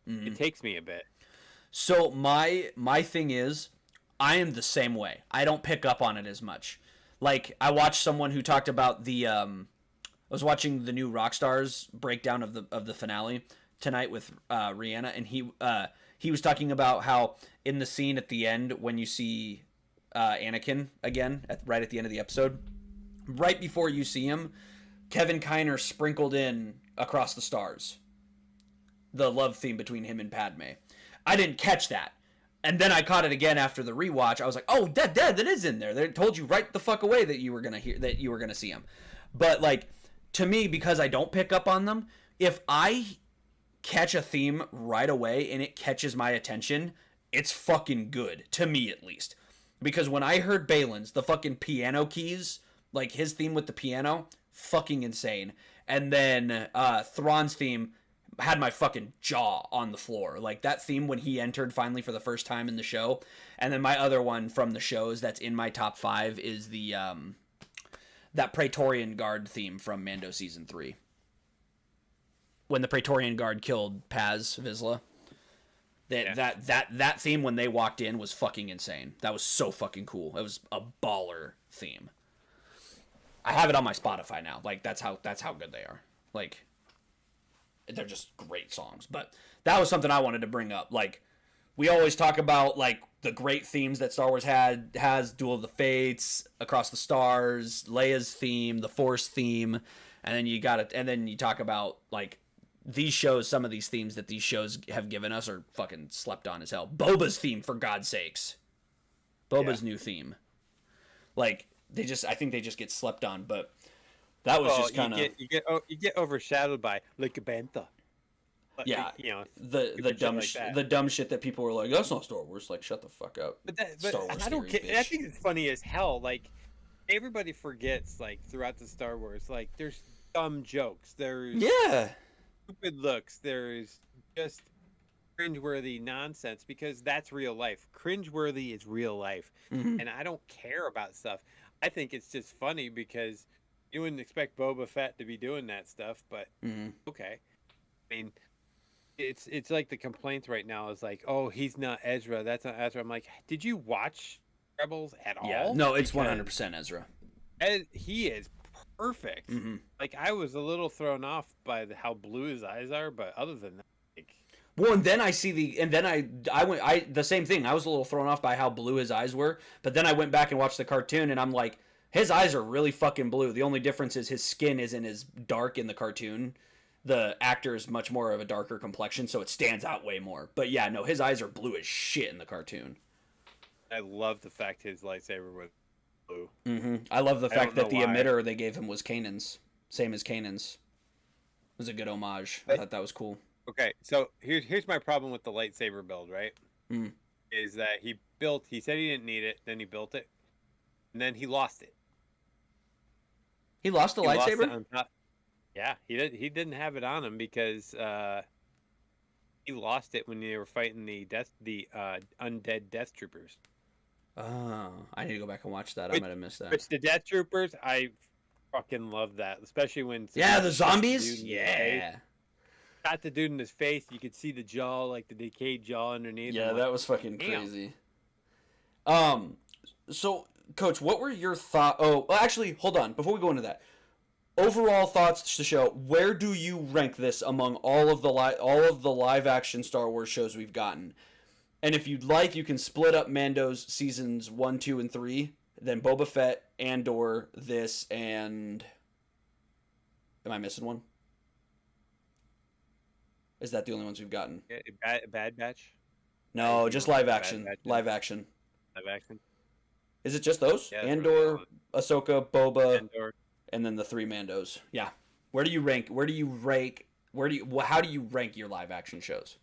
[SPEAKER 2] It takes me a bit.
[SPEAKER 1] So my thing is, I am the same way. I don't pick up on it as much. Like, I watched someone who talked about the I was watching the new Rockstars breakdown of the finale tonight with Rihanna, and he was talking about how in the scene at the end when you see Anakin again right at the end of the episode, right before you see him, Kevin Kiner sprinkled in Across the Stars, the love theme between him and Padme. I didn't catch that. And then I caught it again after the rewatch. I was like, "Oh, that is in there. They told you right the fuck away that you were gonna see him." But like, to me, because I don't pick up on them, if I catch a theme right away and it catches my attention, it's fucking good to me at least. Because when I heard Balin's, the fucking piano keys, like his theme with the piano, fucking insane. And then Thrawn's theme had my fucking jaw on the floor. Like that theme when he entered finally for the first time in the show. And then my other one from the shows that's in my top 5 is the that Praetorian Guard theme from Mando season 3. When the Praetorian Guard killed Paz Vizsla. That theme when they walked in was fucking insane. That was so fucking cool. It was a baller theme. I have it on my Spotify now. Like that's how good they are. Like they're just great songs. But that was something I wanted to bring up. Like we always talk about like the great themes that Star Wars has Duel of the Fates, Across the Stars, Leia's theme, the Force theme, and then you talk about like these shows, some of these themes that these shows have given us are fucking slept on as hell. Boba's theme, for God's sakes. Boba's new theme. Like I think they just get slept on, but that was just kind of
[SPEAKER 2] you get overshadowed by like a bantha.
[SPEAKER 1] Yeah,
[SPEAKER 2] you know,
[SPEAKER 1] the dumb shit that people were like, that's not Star Wars. Like, shut the fuck up.
[SPEAKER 2] But
[SPEAKER 1] Star Wars
[SPEAKER 2] I don't
[SPEAKER 1] theory,
[SPEAKER 2] care. I
[SPEAKER 1] bitch.
[SPEAKER 2] think it's funny as hell. Like everybody forgets, like throughout the Star Wars, like there's dumb jokes. There's
[SPEAKER 1] Yeah.
[SPEAKER 2] stupid looks. There's just cringeworthy nonsense because that's real life. Cringeworthy is real life,
[SPEAKER 1] Mhm.
[SPEAKER 2] and I don't care about stuff. I think it's just funny because you wouldn't expect Boba Fett to be doing that stuff, but
[SPEAKER 1] Mhm.
[SPEAKER 2] okay. I mean, it's like the complaints right now is like, oh, he's not Ezra. That's not Ezra. I'm like, did you watch Rebels at
[SPEAKER 1] Yeah.
[SPEAKER 2] all?
[SPEAKER 1] No, it's
[SPEAKER 2] Because
[SPEAKER 1] 100% Ezra.
[SPEAKER 2] He is perfect.
[SPEAKER 1] Mhm.
[SPEAKER 2] Like I was a little thrown off by how blue his eyes are, but other than that, like,
[SPEAKER 1] Well, and then I the same thing. I was a little thrown off by how blue his eyes were, but then I went back and watched the cartoon, and I'm like, his eyes are really fucking blue. The only difference is his skin isn't as dark in the cartoon. The actor is much more of a darker complexion, so it stands out way more. But yeah, no, his eyes are blue as shit in the cartoon.
[SPEAKER 2] I love the fact his lightsaber was blue.
[SPEAKER 1] I love the
[SPEAKER 2] I
[SPEAKER 1] fact
[SPEAKER 2] don't
[SPEAKER 1] that the
[SPEAKER 2] know why.
[SPEAKER 1] emitter they gave him was Kanan's, same as Kanan's. It was a good homage. I thought that was cool.
[SPEAKER 2] Okay, so here's my problem with the lightsaber build, right?
[SPEAKER 1] Mm.
[SPEAKER 2] Is that he said he didn't need it, then he built it, and then he lost it.
[SPEAKER 1] He lost the
[SPEAKER 2] He lost it
[SPEAKER 1] lightsaber?
[SPEAKER 2] on top. Yeah, he didn't have it on him because he lost it when they were fighting the undead Death Troopers.
[SPEAKER 1] Oh, I need to go back and watch that. I
[SPEAKER 2] Which-
[SPEAKER 1] might have missed that.
[SPEAKER 2] Which the Death Troopers, I fucking love that, especially when
[SPEAKER 1] Yeah, the
[SPEAKER 2] shot dude
[SPEAKER 1] zombies?
[SPEAKER 2] in the face.
[SPEAKER 1] Yeah.
[SPEAKER 2] Shot the dude in his face, you could see the jaw, like the decayed jaw underneath.
[SPEAKER 1] Yeah,
[SPEAKER 2] I'm
[SPEAKER 1] that
[SPEAKER 2] like,
[SPEAKER 1] was fucking
[SPEAKER 2] damn.
[SPEAKER 1] crazy. So, Coach, what were your thoughts? Oh, well, actually, hold on. Before we go into that, overall thoughts to the show. Where do you rank this among all of the live action Star Wars shows we've gotten? And if you'd like, you can split up Mando's seasons 1, 2, and 3. Then Boba Fett, Andor, this, and am I missing one? Is that the only ones we've gotten?
[SPEAKER 2] Bad Batch.
[SPEAKER 1] No,
[SPEAKER 2] you
[SPEAKER 1] just
[SPEAKER 2] know,
[SPEAKER 1] live
[SPEAKER 2] Bad
[SPEAKER 1] action.
[SPEAKER 2] Batch.
[SPEAKER 1] Live action.
[SPEAKER 2] Live action.
[SPEAKER 1] Is it just those?
[SPEAKER 2] Yeah, that's
[SPEAKER 1] Andor,
[SPEAKER 2] really
[SPEAKER 1] Ahsoka, Boba,
[SPEAKER 2] Andor.
[SPEAKER 1] and then the 3 Mandos. Yeah. Where do you rank? How do you rank your live action shows?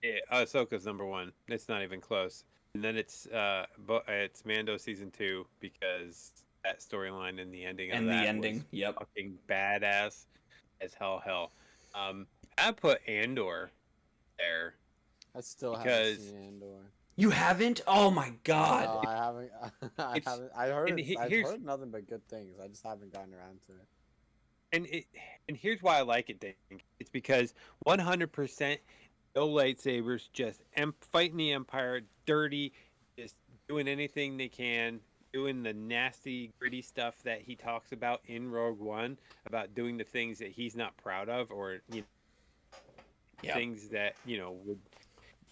[SPEAKER 2] Yeah, Ahsoka's number 1. It's not even close. And then it's Mando season 2 because that storyline and the ending of
[SPEAKER 1] And the
[SPEAKER 2] that
[SPEAKER 1] ending.
[SPEAKER 2] was
[SPEAKER 1] Yep.
[SPEAKER 2] fucking badass as hell. I put Andor there.
[SPEAKER 3] I still haven't
[SPEAKER 2] Because-
[SPEAKER 3] seen Andor.
[SPEAKER 1] You haven't? Oh my god.
[SPEAKER 3] No, I haven't. I
[SPEAKER 2] It's-
[SPEAKER 3] haven't. I heard.
[SPEAKER 2] and
[SPEAKER 3] I've
[SPEAKER 2] here's-
[SPEAKER 3] heard nothing but good things. I just haven't gotten around to it.
[SPEAKER 2] And here's why I like it, Dink. It's because 100% no lightsabers, just fighting the Empire, dirty, just doing anything they can, doing the nasty, gritty stuff that he talks about in Rogue One, about doing the things that he's not proud of, or
[SPEAKER 1] Yep.
[SPEAKER 2] things that would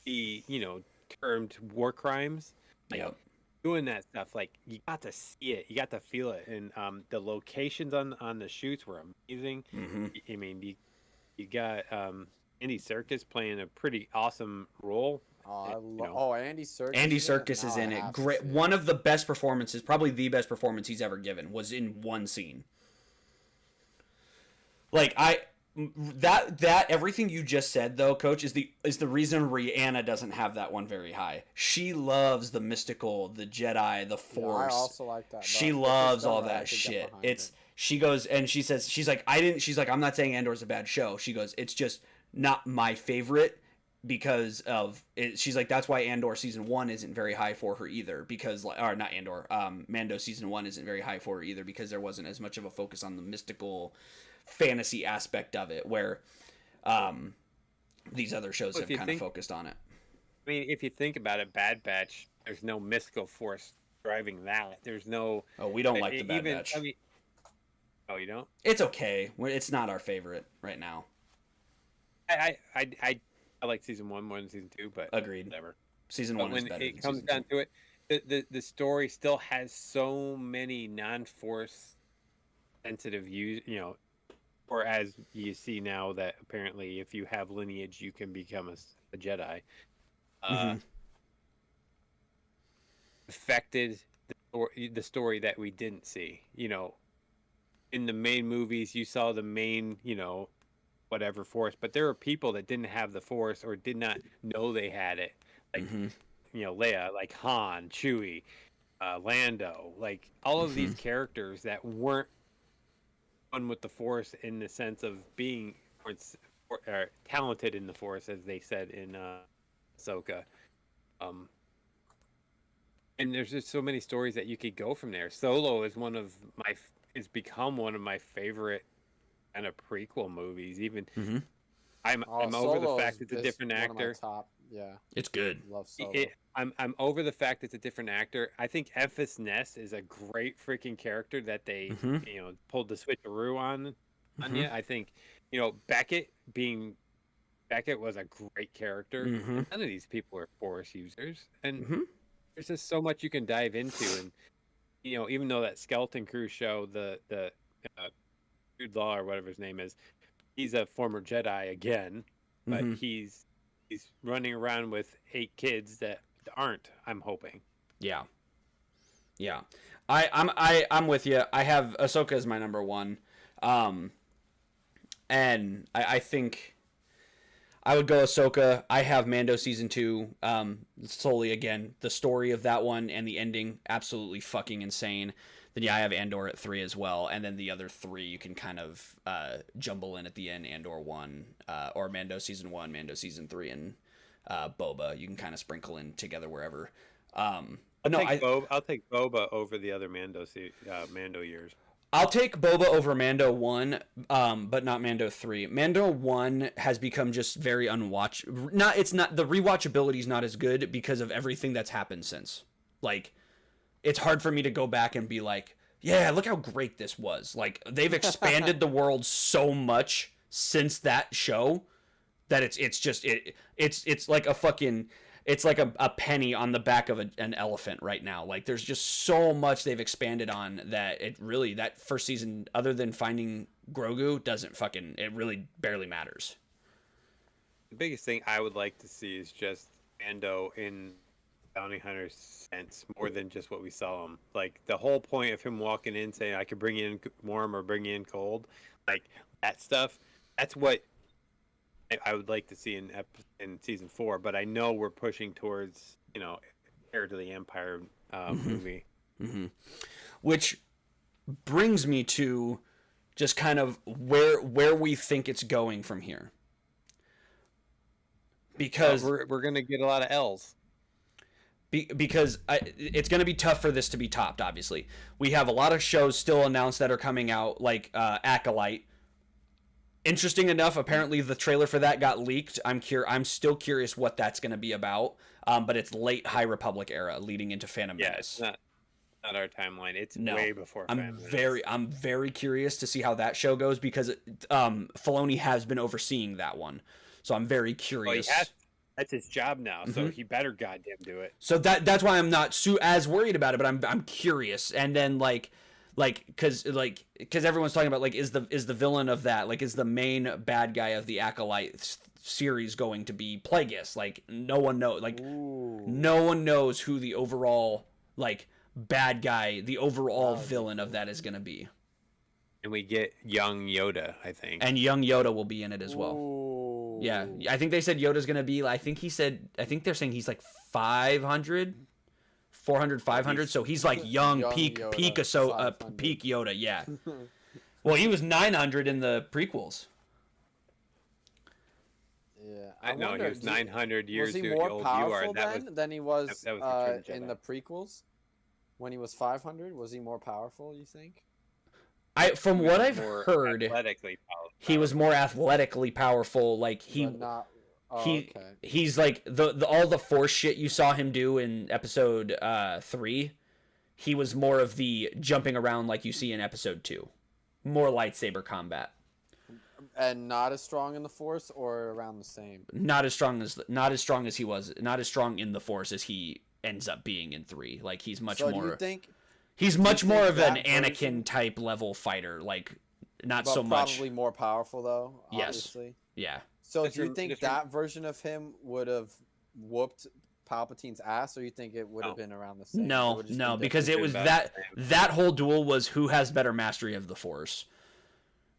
[SPEAKER 2] be termed war crimes. Like,
[SPEAKER 1] Yep.
[SPEAKER 2] doing that stuff, like, you got to see it, you got to feel it, and the locations on the shoots were amazing.
[SPEAKER 1] Mm-hmm.
[SPEAKER 2] I mean, you got Andy Serkis playing a pretty awesome role.
[SPEAKER 3] Oh,
[SPEAKER 2] you know.
[SPEAKER 3] oh, Andy Serkis.
[SPEAKER 1] Andy
[SPEAKER 3] is in it?
[SPEAKER 1] Serkis is
[SPEAKER 3] Now
[SPEAKER 1] in
[SPEAKER 3] I
[SPEAKER 1] it.
[SPEAKER 3] have to
[SPEAKER 1] Great.
[SPEAKER 3] see it.
[SPEAKER 1] One of the best performances, probably the best performance he's ever given, was in one scene. Like that everything you just said though, Coach, is the reason Rihanna doesn't have that one very high. She loves the mystical, the Jedi, the
[SPEAKER 3] Yeah,
[SPEAKER 1] Force.
[SPEAKER 3] I also like that.
[SPEAKER 1] She
[SPEAKER 3] but if
[SPEAKER 1] loves
[SPEAKER 3] it's done
[SPEAKER 1] all
[SPEAKER 3] right, I
[SPEAKER 1] that
[SPEAKER 3] could get
[SPEAKER 1] shit.
[SPEAKER 3] behind
[SPEAKER 1] It's
[SPEAKER 3] it.
[SPEAKER 1] she goes and she says she's like I'm not saying Andor's a bad show. She goes, it's just not my favorite because of it. She's like, that's why Andor season 1 isn't very high for her either, because or not Andor, Mando season 1 isn't very high for her either because there wasn't as much of a focus on the mystical fantasy aspect of it where these other shows
[SPEAKER 2] Well,
[SPEAKER 1] have
[SPEAKER 2] if you
[SPEAKER 1] kind of
[SPEAKER 2] think-
[SPEAKER 1] focused on it.
[SPEAKER 2] I mean, if you think about it, Bad Batch, there's no mystical force driving that. There's no.
[SPEAKER 1] Oh, we don't like the Bad
[SPEAKER 2] even,
[SPEAKER 1] Batch.
[SPEAKER 2] I mean, oh, you don't?
[SPEAKER 1] It's okay. It's not our favorite right now.
[SPEAKER 2] I like season 1 more than season 2, but
[SPEAKER 1] Agreed.
[SPEAKER 2] whatever.
[SPEAKER 1] Season
[SPEAKER 2] But
[SPEAKER 1] 1 is
[SPEAKER 2] when
[SPEAKER 1] better
[SPEAKER 2] it
[SPEAKER 1] than
[SPEAKER 2] comes
[SPEAKER 1] season
[SPEAKER 2] down
[SPEAKER 1] 2.
[SPEAKER 2] to it, the story still has so many non-force sensitive or as you see now that apparently if you have lineage you can become a Jedi.
[SPEAKER 1] Mhm.
[SPEAKER 2] Affected the story that we didn't see. In the main movies you saw the main whatever force, but there were people that didn't have the force or did not know they had it, like
[SPEAKER 1] Mhm.
[SPEAKER 2] Leia, like Han, Chewie, Lando, like all of these characters that weren't one with the force in the sense of being talented in the Force, as they said in Ahsoka. And there's just so many stories that you could go from there. Solo is it's become one of my favorite kind of prequel movies. Even I'm over the fact it's a different actor.
[SPEAKER 3] Yeah,
[SPEAKER 1] it's good.
[SPEAKER 3] Love Solo.
[SPEAKER 2] I'm over the fact it's a different actor. I think Emphas Nest is a great freaking character that they pulled the switcheroo on you. I think Beckett was a great character. None of these people are Force users, and there's just so much you can dive into. And even though that Skeleton Crew show, the Jude Law or whatever his name is, he's a former Jedi again, but he's running around with 8 kids that aren't. I'm hoping.
[SPEAKER 1] Yeah. I'm with you. I have Ahsoka as my number 1, and I think I would go Ahsoka. I have Mando season 2. Solely again the story of that one and the ending, absolutely fucking insane. Then I have Andor at 3 as well, and then the other 3 you can kind of jumble in at the end. Andor 1, or Mando season 1, Mando season 3, and Boba. You can kind of sprinkle in together wherever.
[SPEAKER 2] I'll take Boba over the other Mando years.
[SPEAKER 1] I'll take Boba over Mando 1, but not Mando 3. Mando 1 has become just very unwatch. It's not the rewatchability is not as good because of everything that's happened since. Like, it's hard for me to go back and be like, yeah, look how great this was. Like, they've expanded the world so much since that show that it's like a fucking. It's like a penny on the back of an elephant right now. Like, there's just so much they've expanded on that that first season, other than finding Grogu, it really barely matters.
[SPEAKER 2] The biggest thing I would like to see is just Mando in Bounty Hunter's sense, more than just what we saw him. Like, the whole point of him walking in saying, I could bring you in warm or bring you in cold, like, that stuff, that's what I would like to see in season 4, but I know we're pushing towards, Heir to the Empire movie.
[SPEAKER 1] Which brings me to just kind of where we think it's going from here. Because
[SPEAKER 2] we're going to get a lot of L's.
[SPEAKER 1] Because it's going to be tough for this to be topped, obviously. We have a lot of shows still announced that are coming out, like Acolyte. Interesting enough, apparently the trailer for that got leaked. I'm still curious what that's going to be about. But it's late High Republic era, leading into Phantom Menace.
[SPEAKER 2] It's not our timeline. It's way before.
[SPEAKER 1] I'm very curious to see how that show goes because Filoni has been overseeing that one, so I'm very curious.
[SPEAKER 2] That's his job now, so he better goddamn do it.
[SPEAKER 1] So that's why I'm not as worried about it, but I'm curious. And then because everyone's talking about is the villain of that, is the main bad guy of the Acolyte series going to be Plagueis? No one knows. No one knows who the overall bad guy, the overall villain of that is going to be.
[SPEAKER 2] And we get young Yoda, I think.
[SPEAKER 1] And young Yoda will be in it as well.
[SPEAKER 3] Ooh.
[SPEAKER 1] Yeah, I think they said Yoda's going to be. I think they're saying he's 500. 400, 500, so he's young peak Yoda, peak Yoda, yeah. Well, he was 900 in the prequels.
[SPEAKER 3] Yeah,
[SPEAKER 2] I know he was 900 years
[SPEAKER 3] old. Was he more powerful than he was in the prequels? When he was 500, was he more powerful? You think?
[SPEAKER 1] From what I've heard, he was more athletically powerful. He's all the Force shit you saw him do in episode 3. He was more of the jumping around like you see in episode 2, more lightsaber combat.
[SPEAKER 3] And not as strong in the Force, or around the same.
[SPEAKER 1] Not as strong as he was. Not as strong in the Force as he ends up being in 3. He's much more.
[SPEAKER 3] Do you think?
[SPEAKER 1] He's much more of an Anakin type level fighter. Not so much.
[SPEAKER 3] Probably more powerful though. Obviously.
[SPEAKER 1] Yes. Yeah.
[SPEAKER 3] So do you think that version of him would have whooped Palpatine's ass, or you think it would have been around the same?
[SPEAKER 1] No, because it was that whole duel was who has better mastery of the Force.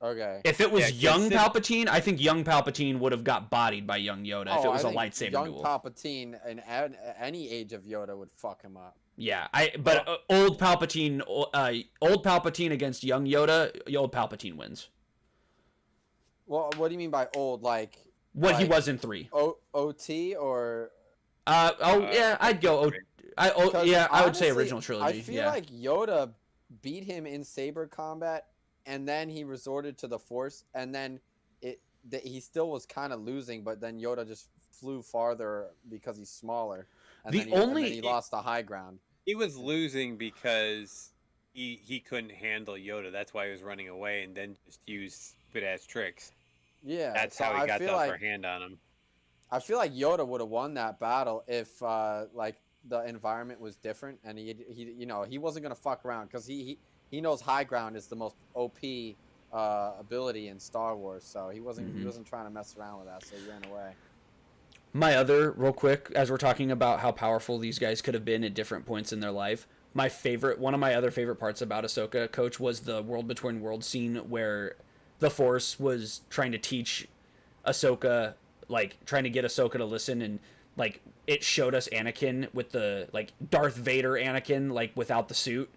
[SPEAKER 3] Okay.
[SPEAKER 1] If it was young Palpatine, I think young Palpatine would have got bodied by young Yoda if it was a lightsaber duel.
[SPEAKER 3] Young Palpatine in any age of Yoda would fuck him up.
[SPEAKER 1] Yeah, old Palpatine against young Yoda, old Palpatine wins.
[SPEAKER 3] Well, what do you mean by old? Like
[SPEAKER 1] What he
[SPEAKER 3] like
[SPEAKER 1] was in 3.
[SPEAKER 3] OT or?
[SPEAKER 1] Yeah, I'd go.
[SPEAKER 3] Because
[SPEAKER 1] Yeah, I would say
[SPEAKER 3] honestly,
[SPEAKER 1] original trilogy.
[SPEAKER 3] I feel
[SPEAKER 1] Yeah.
[SPEAKER 3] like Yoda beat him in saber combat, and then he resorted to the Force, and then he still was kind of losing, but then Yoda just flew farther because he's smaller, and
[SPEAKER 1] The
[SPEAKER 3] then and
[SPEAKER 1] only-
[SPEAKER 3] then he lost the high ground.
[SPEAKER 2] He was losing because he couldn't handle Yoda. That's why he was running away and then just used stupid ass tricks.
[SPEAKER 3] Yeah,
[SPEAKER 2] That's
[SPEAKER 3] so
[SPEAKER 2] how he
[SPEAKER 3] I
[SPEAKER 2] got the
[SPEAKER 3] feel
[SPEAKER 2] upper
[SPEAKER 3] like
[SPEAKER 2] hand on him.
[SPEAKER 3] I feel like Yoda would have won that battle if like the environment was different, and he wasn't gonna fuck around because he knows high ground is the most OP ability in Star Wars, so he wasn't trying to mess around with that, so he ran away.
[SPEAKER 1] My other, real quick, as we're talking about how powerful these guys could have been at different points in their life, one of my other favorite parts about Ahsoka, Coach, was the World Between Worlds scene where the Force was trying to teach Ahsoka, like, trying to get Ahsoka to listen, and, like, it showed us Anakin with the, like, Darth Vader Anakin, like, without the suit.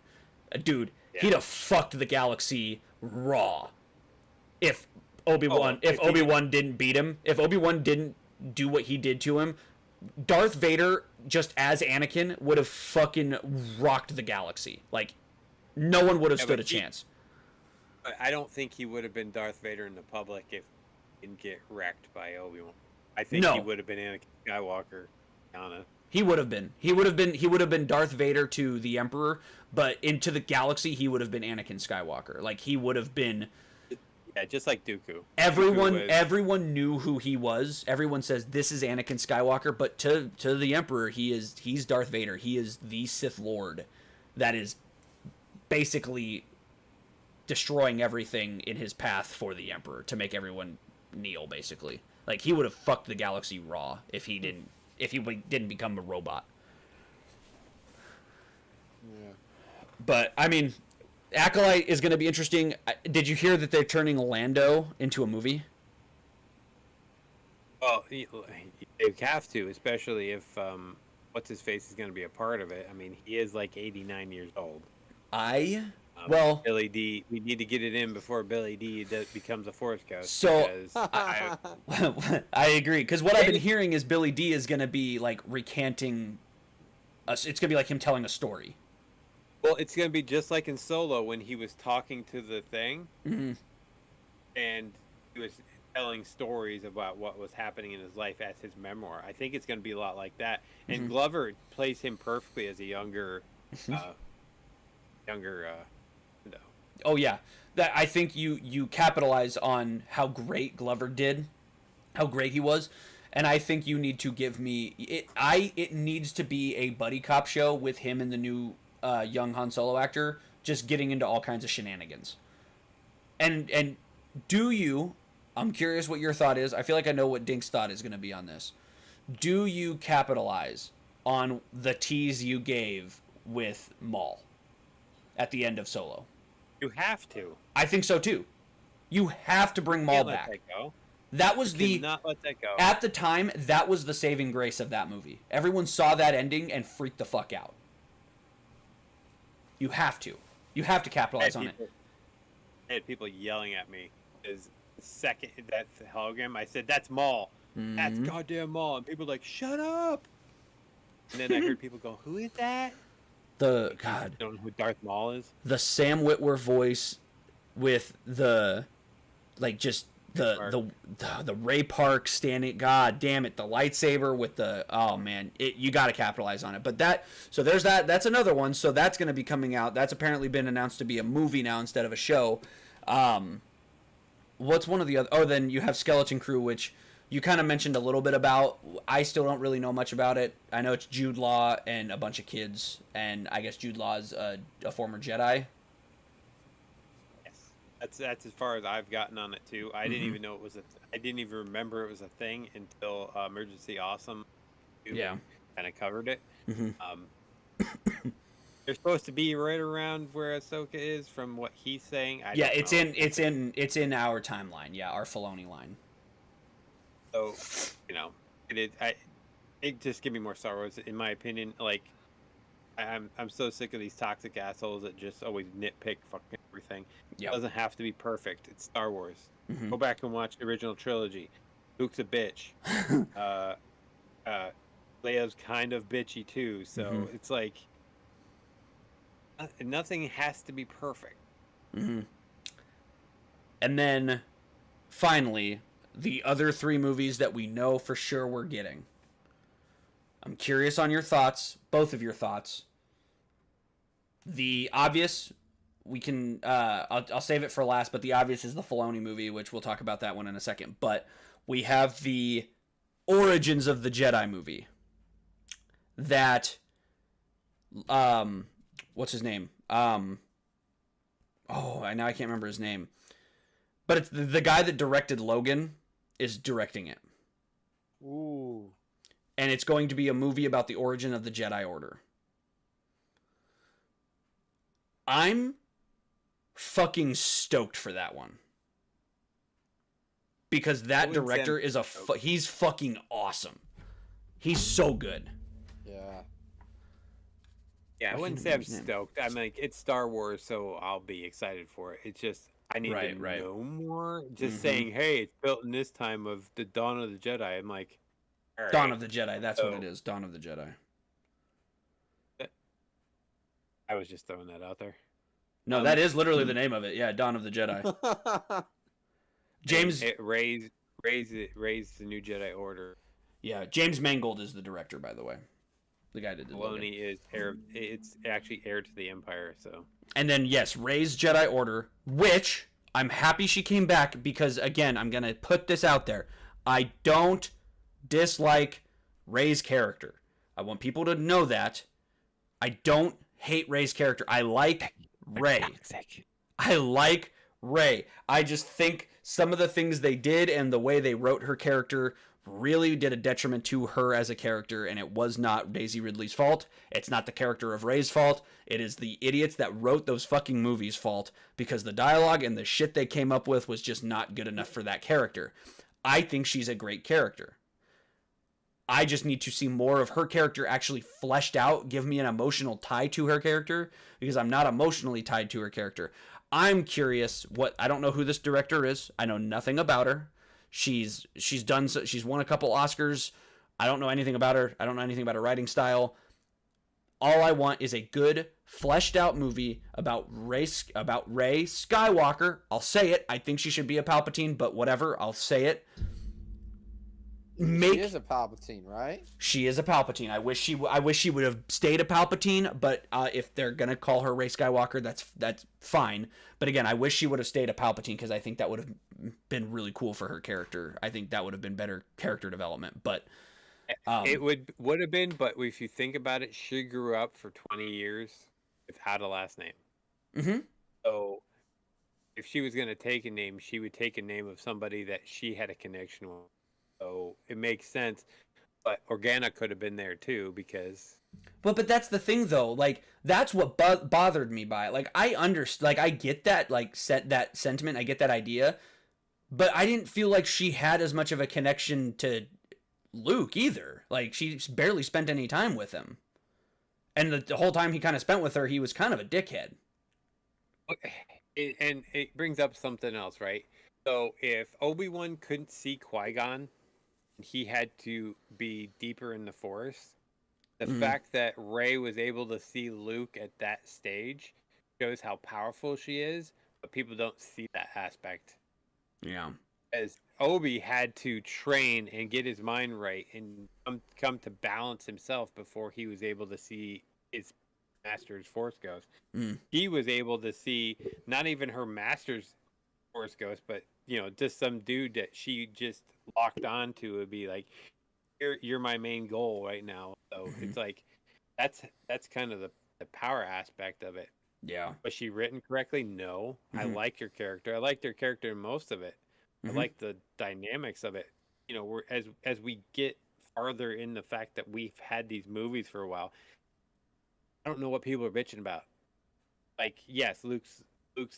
[SPEAKER 1] Dude, he'd have fucked the galaxy raw if Obi-Wan didn't beat him. If Obi-Wan didn't do what he did to him, Darth Vader, just as Anakin, would have fucking rocked the galaxy. Like, no one would have stood a chance.
[SPEAKER 2] I don't think he would have been Darth Vader in the public if he didn't get wrecked by Obi-Wan. I think he would have been Anakin Skywalker. Anna.
[SPEAKER 1] He would have been. He would have been Darth Vader to the Emperor, but into the galaxy, he would have been Anakin Skywalker. Like, he would have been.
[SPEAKER 2] Yeah, just like Dooku.
[SPEAKER 1] Everyone knew who he was. Everyone says this is Anakin Skywalker, but to the Emperor, he's Darth Vader. He is the Sith Lord that is basically destroying everything in his path for the Emperor to make everyone kneel, basically. Like, he would have fucked the galaxy raw if he didn't become a robot.
[SPEAKER 3] Yeah.
[SPEAKER 1] But I mean, Acolyte is going to be interesting. Did you hear that they're turning Lando into a movie?
[SPEAKER 2] Well, you have to, especially if what's his face is going to be a part of it. I mean, he is like 89 years old. Billy D. We need to get it in before Billy D. becomes a Force Ghost.
[SPEAKER 1] So I agree, because what I've been hearing is Billy D. is going to be like recanting us. It's going to be like him telling a story.
[SPEAKER 2] Well, it's going to be just like in Solo when he was talking to the thing,
[SPEAKER 1] mm-hmm.
[SPEAKER 2] and he was telling stories about what was happening in his life as his memoir. I think it's going to be a lot like that. And
[SPEAKER 1] Mm-hmm.
[SPEAKER 2] Glover plays him perfectly as a younger.
[SPEAKER 1] Oh yeah, that I think you capitalize on how great Glover did, how great he was, and I think you need to give me it. It needs to be a buddy cop show with him and the new young Han Solo actor just getting into all kinds of shenanigans. And do you? I'm curious what your thought is. I feel like I know what Dink's thought is going to be on this. Do you capitalize on the tease you gave with Maul at the end of Solo?
[SPEAKER 2] You have to.
[SPEAKER 1] I think so too. You have to bring Maul back.
[SPEAKER 2] Let that go.
[SPEAKER 1] That was
[SPEAKER 2] Not let that go.
[SPEAKER 1] At the time, that was the saving grace of that movie. Everyone saw that ending and freaked the fuck out. You have to. You have to capitalize on it.
[SPEAKER 2] I had people yelling at me. Is the second that hologram, I said, "That's Maul.
[SPEAKER 1] Mm-hmm.
[SPEAKER 2] That's goddamn Maul," and people were like, "Shut up!" And then I heard people go, "Who is that?"
[SPEAKER 1] God,
[SPEAKER 2] Don't know who Darth Maul is.
[SPEAKER 1] the Sam Witwer voice with the, like, just the Ray Park standing. God damn it, the lightsaber with the, oh man, you got to capitalize on it. But there's that. That's another one. So that's going to be coming out. That's apparently been announced to be a movie now instead of a show. What's one of the other? Oh, then you have Skeleton Crew, which you kind of mentioned a little bit about. I still don't really know much about it. I know it's Jude Law and a bunch of kids, and I guess Jude Law is a former Jedi.
[SPEAKER 2] Yes, that's as far as I've gotten on it too. I didn't even know it was I didn't even remember it was a thing until Emergency Awesome. Kind of covered it.
[SPEAKER 1] Mm-hmm.
[SPEAKER 2] They're supposed to be right around where Ahsoka is, from what he's saying.
[SPEAKER 1] It's in our timeline. Yeah, our Filoni line.
[SPEAKER 2] So, it just give me more Star Wars, in my opinion. Like, I'm so sick of these toxic assholes that just always nitpick fucking everything.
[SPEAKER 1] Yep.
[SPEAKER 2] It doesn't have to be perfect. It's Star Wars.
[SPEAKER 1] Mhm.
[SPEAKER 2] Go back and watch the original trilogy. Luke's a bitch. Leia's kind of bitchy too. So it's like nothing has to be perfect.
[SPEAKER 1] And then, finally, the other 3 movies that we know for sure we're getting. I'm curious on your thoughts, both of your thoughts. The obvious, we can, I'll save it for last, but the obvious is the Filoni movie, which we'll talk about that one in a second. But we have the Origins of the Jedi movie. That, what's his name? Now I can't remember his name. But it's the guy that directed Logan is directing it.
[SPEAKER 3] Ooh.
[SPEAKER 1] And it's going to be a movie about the origin of the Jedi Order. I'm fucking stoked for that one. Because that director is he's fucking awesome. He's so good.
[SPEAKER 2] Yeah, I wouldn't say I'm stoked. I'm like, it's Star Wars, so I'll be excited for it. It's just, I need to know more. Just saying, hey, it's built in this time of the Dawn of the Jedi. I'm like, all right.
[SPEAKER 1] Dawn of the Jedi, that's what it is. Dawn of the Jedi.
[SPEAKER 2] I was just throwing that out there.
[SPEAKER 1] No, that is literally the name of it. Yeah, Dawn of the Jedi. James
[SPEAKER 2] raise the new Jedi Order.
[SPEAKER 1] Yeah, James Mangold is the director, by the way. The guy that did
[SPEAKER 2] Filoni is heir. It's actually heir to the Empire. So. And
[SPEAKER 1] then yes, Rey's Jedi Order, which I'm happy she came back because again, I'm gonna put this out there. I don't dislike Rey's character. I want people to know that. I don't hate Rey's character. I like Rey. I like Rey. I just think some of the things they did and the way they wrote her character really did a detriment to her as a character, and it was not Daisy Ridley's fault. It's not the character of Rey's fault. It is the idiots that wrote those fucking movies' fault, because the dialogue and the shit they came up with was just not good enough for that character. I think she's a great character. I just need to see more of her character actually fleshed out, give me an emotional tie to her character, because I'm not emotionally tied to her character. I'm curious I don't know who this director is. I know nothing about her. She's won a couple Oscars. I don't know anything about her. I don't know anything about her writing style. All I want is a good, fleshed out movie about Rey Skywalker. I'll say it. I think she should be a Palpatine, but whatever. I'll say it.
[SPEAKER 3] She is a Palpatine, right?
[SPEAKER 1] She is a Palpatine. I wish she would have stayed a Palpatine, but if they're gonna call her Rey Skywalker, that's fine. But again, I wish she would have stayed a Palpatine because I think that would have been really cool for her character. I think that would have been better character development. But
[SPEAKER 2] it would have been. But if you think about it, she grew up for 20 years without a last name.
[SPEAKER 1] Mm-hmm.
[SPEAKER 2] So if she was gonna take a name, she would take a name of somebody that she had a connection with. So it makes sense, but Organa could have been there too because.
[SPEAKER 1] But that's the thing though. Like that's what bothered me by it. Like I get that that sentiment. I get that idea, but I didn't feel like she had as much of a connection to Luke either. Like she barely spent any time with him, and the whole time he kind of spent with her, he was kind of a dickhead.
[SPEAKER 2] And it brings up something else, right? So if Obi-Wan couldn't see Qui-Gon, he had to be deeper in the forest. The fact that Rey was able to see Luke at that stage shows how powerful she is, but people don't see that aspect.
[SPEAKER 1] Yeah.
[SPEAKER 2] As Obi had to train and get his mind right and come to balance himself before he was able to see his master's Force Ghost. He was able to see not even her master's Force Ghost, but just some dude that she just locked on to would be like, you're my main goal right now. So it's like that's kind of the power aspect of it.
[SPEAKER 1] Yeah.
[SPEAKER 2] Was she written correctly? No. I like your character. I liked her character in most of it. I like the dynamics of it. We're as we get farther in the fact that we've had these movies for a while, I don't know what people are bitching about. Like, yes, Luke's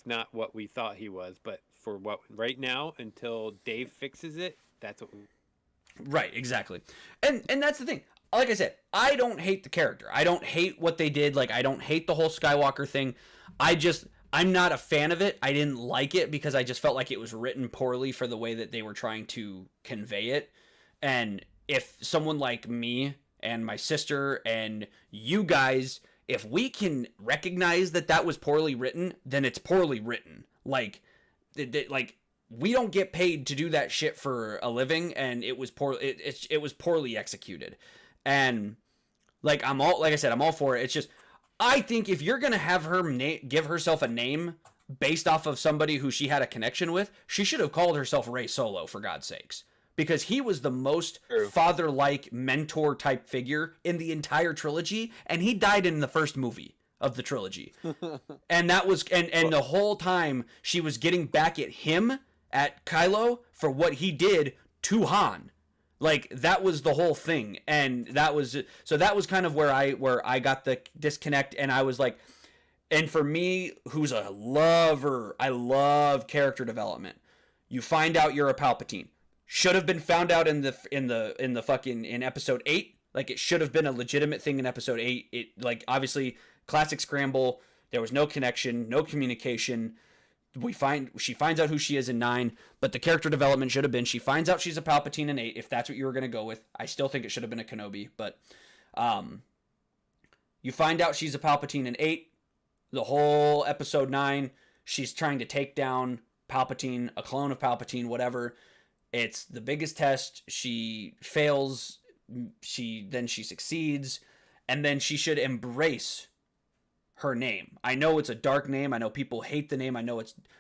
[SPEAKER 2] not what we thought he was, but for what right now until Dave fixes it, that's what
[SPEAKER 1] Right, exactly. And that's the thing. Like I said, I don't hate the character. I don't hate what they did. Like I don't hate the whole Skywalker thing. I I'm not a fan of it. I didn't like it because I just felt like it was written poorly for the way that they were trying to convey it. And if someone like me and my sister and you guys, if we can recognize that that was poorly written, then it's poorly written. Like we don't get paid to do that shit for a living, and it was it was poorly executed. And like I'm all for it. It's just I think if you're gonna have her give herself a name based off of somebody who she had a connection with, she should have called herself Rey Solo, for God's sakes, because he was the most father-like mentor type figure in the entire trilogy, and he died in the first movie of the trilogy. And that was and the whole time she was getting back at him, at Kylo, for what he did to Han. Like, that was the whole thing. And that was kind of where I got the disconnect. And I was like, and for me, who's a lover, I love character development. You find out you're a Palpatine. Should have been found out in episode 8. Like, it should have been a legitimate thing in episode 8. It, like, obviously, classic scramble. There was no connection, no communication. She finds out who she is in 9, but the character development should have been she finds out she's a Palpatine in 8, if that's what you were going to go with. I still think it should have been a Kenobi, but you find out she's a Palpatine in 8. The whole episode 9, she's trying to take down Palpatine, a clone of Palpatine, whatever. It's the biggest test. She fails. She succeeds, and then she should embrace her name. I know it's a dark name. I know people hate the name.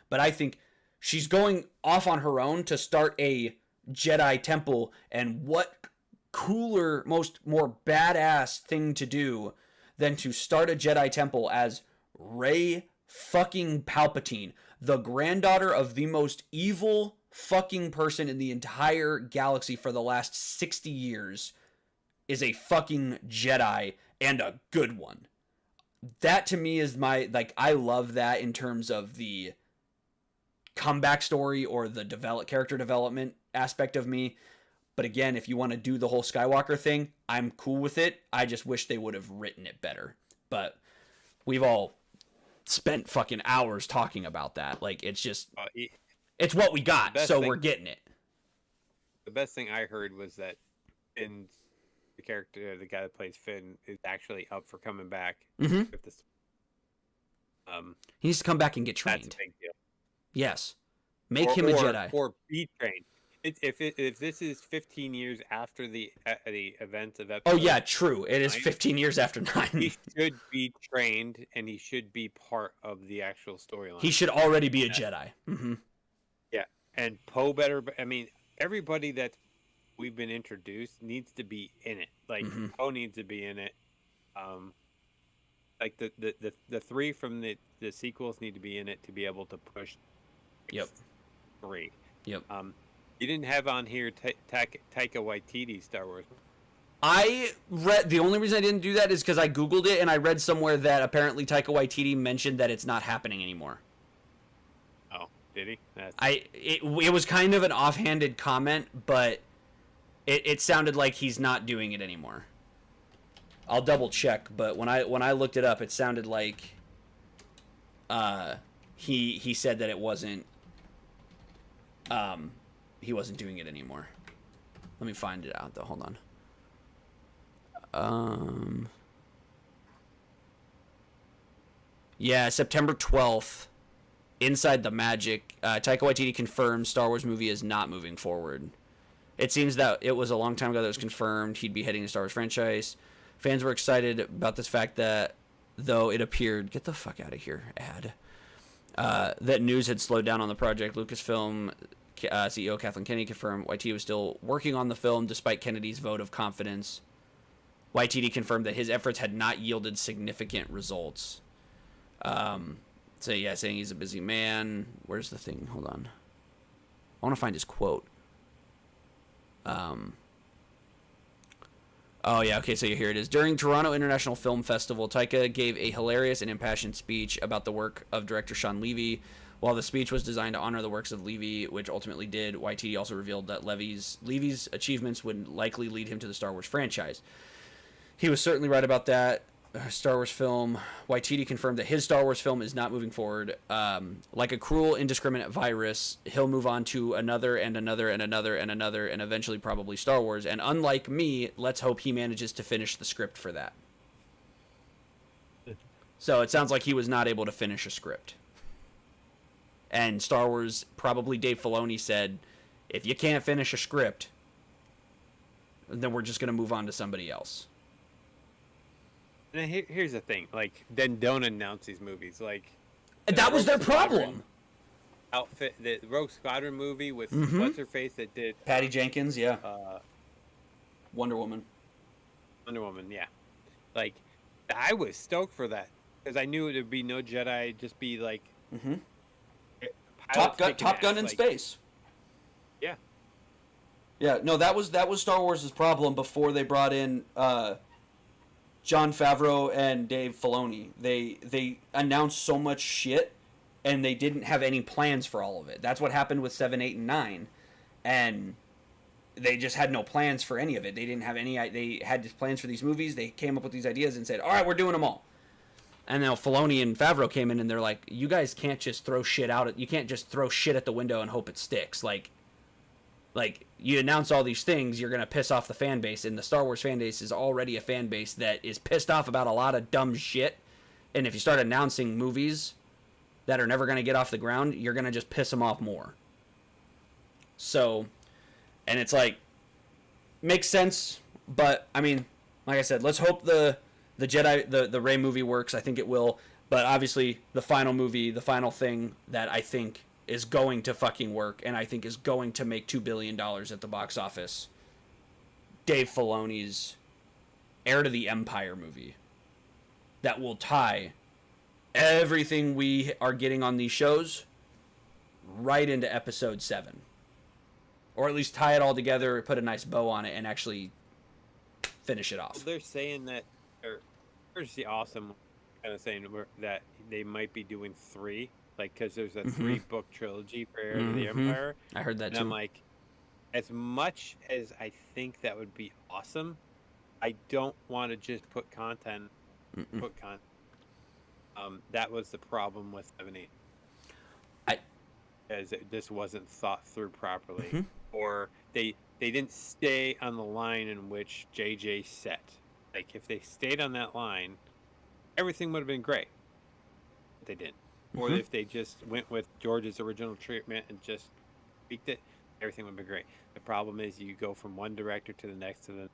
[SPEAKER 1] But I think she's going off on her own to start a Jedi temple, and what cooler, more badass thing to do than to start a Jedi temple as Rey fucking Palpatine, the granddaughter of the most evil fucking person in the entire galaxy for the last 60 years, is a fucking Jedi, and a good one. That to me is I love that in terms of the comeback story or the character development aspect of me. But again, if you want to do the whole Skywalker thing, I'm cool with it. I just wish they would have written it better. But we've all spent fucking hours talking about that. Like, it's just, it's what we got, so we're getting it.
[SPEAKER 2] The best thing I heard was that in the character, the guy that plays Finn, is actually up for coming back.
[SPEAKER 1] Mm-hmm.
[SPEAKER 2] With this,
[SPEAKER 1] he needs to come back and get trained.
[SPEAKER 2] That's a big deal.
[SPEAKER 1] Yes, make him a Jedi,
[SPEAKER 2] or be trained. If this is 15 years after the events of episode,
[SPEAKER 1] oh yeah, true. It is 15 years after 9.
[SPEAKER 2] He should be trained, and he should be part of the actual storyline.
[SPEAKER 1] He should already be a Jedi. Mm-hmm.
[SPEAKER 2] Yeah, and Poe better. I mean, everybody that we've been introduced needs to be in it. Like, Poe needs to be in it. Like the 3 from the sequels need to be in it to be able to push.
[SPEAKER 1] Yep.
[SPEAKER 2] 3.
[SPEAKER 1] Yep.
[SPEAKER 2] You didn't have on here Taika Waititi Star Wars.
[SPEAKER 1] I read, the only reason I didn't do that is because I Googled it and I read somewhere that apparently Taika Waititi mentioned that it's not happening anymore.
[SPEAKER 2] Oh, did he?
[SPEAKER 1] It was kind of an offhanded comment, but it sounded like he's not doing it anymore. I'll double check, but when I looked it up, it sounded like he said that it wasn't he wasn't doing it anymore. Let me find it out though. Hold on. Yeah, September 12th. Inside the Magic, Taika Waititi confirmed Star Wars movie is not moving forward. It seems that it was a long time ago that it was confirmed he'd be heading to Star Wars franchise. Fans were excited about this fact that, though it appeared, get the fuck out of here, ad. That news had slowed down on the project. Lucasfilm CEO Kathleen Kennedy confirmed Waititi was still working on the film despite Kennedy's vote of confidence. Waititi confirmed that his efforts had not yielded significant results. So yeah, saying he's a busy man. Where's the thing? Hold on. I want to find his quote. Oh yeah, okay, so here it is. During Toronto International Film Festival, Taika gave a hilarious and impassioned speech about the work of director Sean Levy. While the speech was designed to honor the works of Levy, which ultimately did, Waititi also revealed that Levy's achievements would likely lead him to the Star Wars franchise. He was certainly right about that. Star Wars film. Waititi confirmed that his Star Wars film is not moving forward. Like a cruel, indiscriminate virus, he'll move on to another and another and another and another, and eventually probably Star Wars. And unlike me, let's hope he manages to finish the script for that. So it sounds like he was not able to finish a script. And Star Wars, probably Dave Filoni said, if you can't finish a script, then we're just going to move on to somebody else.
[SPEAKER 2] And here's the thing, like, then don't announce these movies. Like,
[SPEAKER 1] That was their problem.
[SPEAKER 2] Outfit, the Rogue Squadron movie with
[SPEAKER 1] Mhm.
[SPEAKER 2] what's her face that did
[SPEAKER 1] Patty Jenkins, yeah.
[SPEAKER 2] Wonder Woman, yeah. Like, I was stoked for that because I knew it would be no Jedi, just be like
[SPEAKER 1] Top
[SPEAKER 2] pilots
[SPEAKER 1] Gun
[SPEAKER 2] kicking
[SPEAKER 1] in
[SPEAKER 2] ass, like,
[SPEAKER 1] space.
[SPEAKER 2] Yeah.
[SPEAKER 1] Yeah, no, that was Star Wars' problem before they brought in Jon Favreau and Dave Filoni. They announced so much shit, and they didn't have any plans for all of it. That's what happened with 7, 8, and 9, and they just had no plans for any of it. They didn't have any. They had just plans for these movies. They came up with these ideas and said, "All right, we're doing them all." And now Filoni and Favreau came in, and they're like, "You guys can't just throw shit out. You can't just throw shit at the window and hope it sticks. Like you announce all these things, you're gonna piss off the fan base, and the Star Wars fan base is already a fan base that is pissed off about a lot of dumb shit. And if you start announcing movies that are never gonna get off the ground, you're gonna just piss them off more." So, and it's like, makes sense, but I mean, like I said, let's hope the Jedi, the Rey movie works. I think it will, but obviously the final movie, the final thing that I think is going to fucking work, and I think is going to make $2 billion at the box office, Dave Filoni's Heir to the Empire movie that will tie everything we are getting on these shows right into episode 7. Or at least tie it all together, put a nice bow on it, and actually finish it off.
[SPEAKER 2] They're saying that, or here's the awesome kind of saying that they might be doing 3, like, because there's a 3-book trilogy for Heir to the Empire.
[SPEAKER 1] I heard that
[SPEAKER 2] and
[SPEAKER 1] too.
[SPEAKER 2] I'm like, as much as I think that would be awesome, I don't want to just put content. That was the problem with 7, 8. As this wasn't thought through properly, or they didn't stay on the line in which JJ set. Like, if they stayed on that line, everything would have been great. But they didn't. Or if they just went with George's original treatment and just tweaked it, everything would be great. The problem is you go from one director to the next, or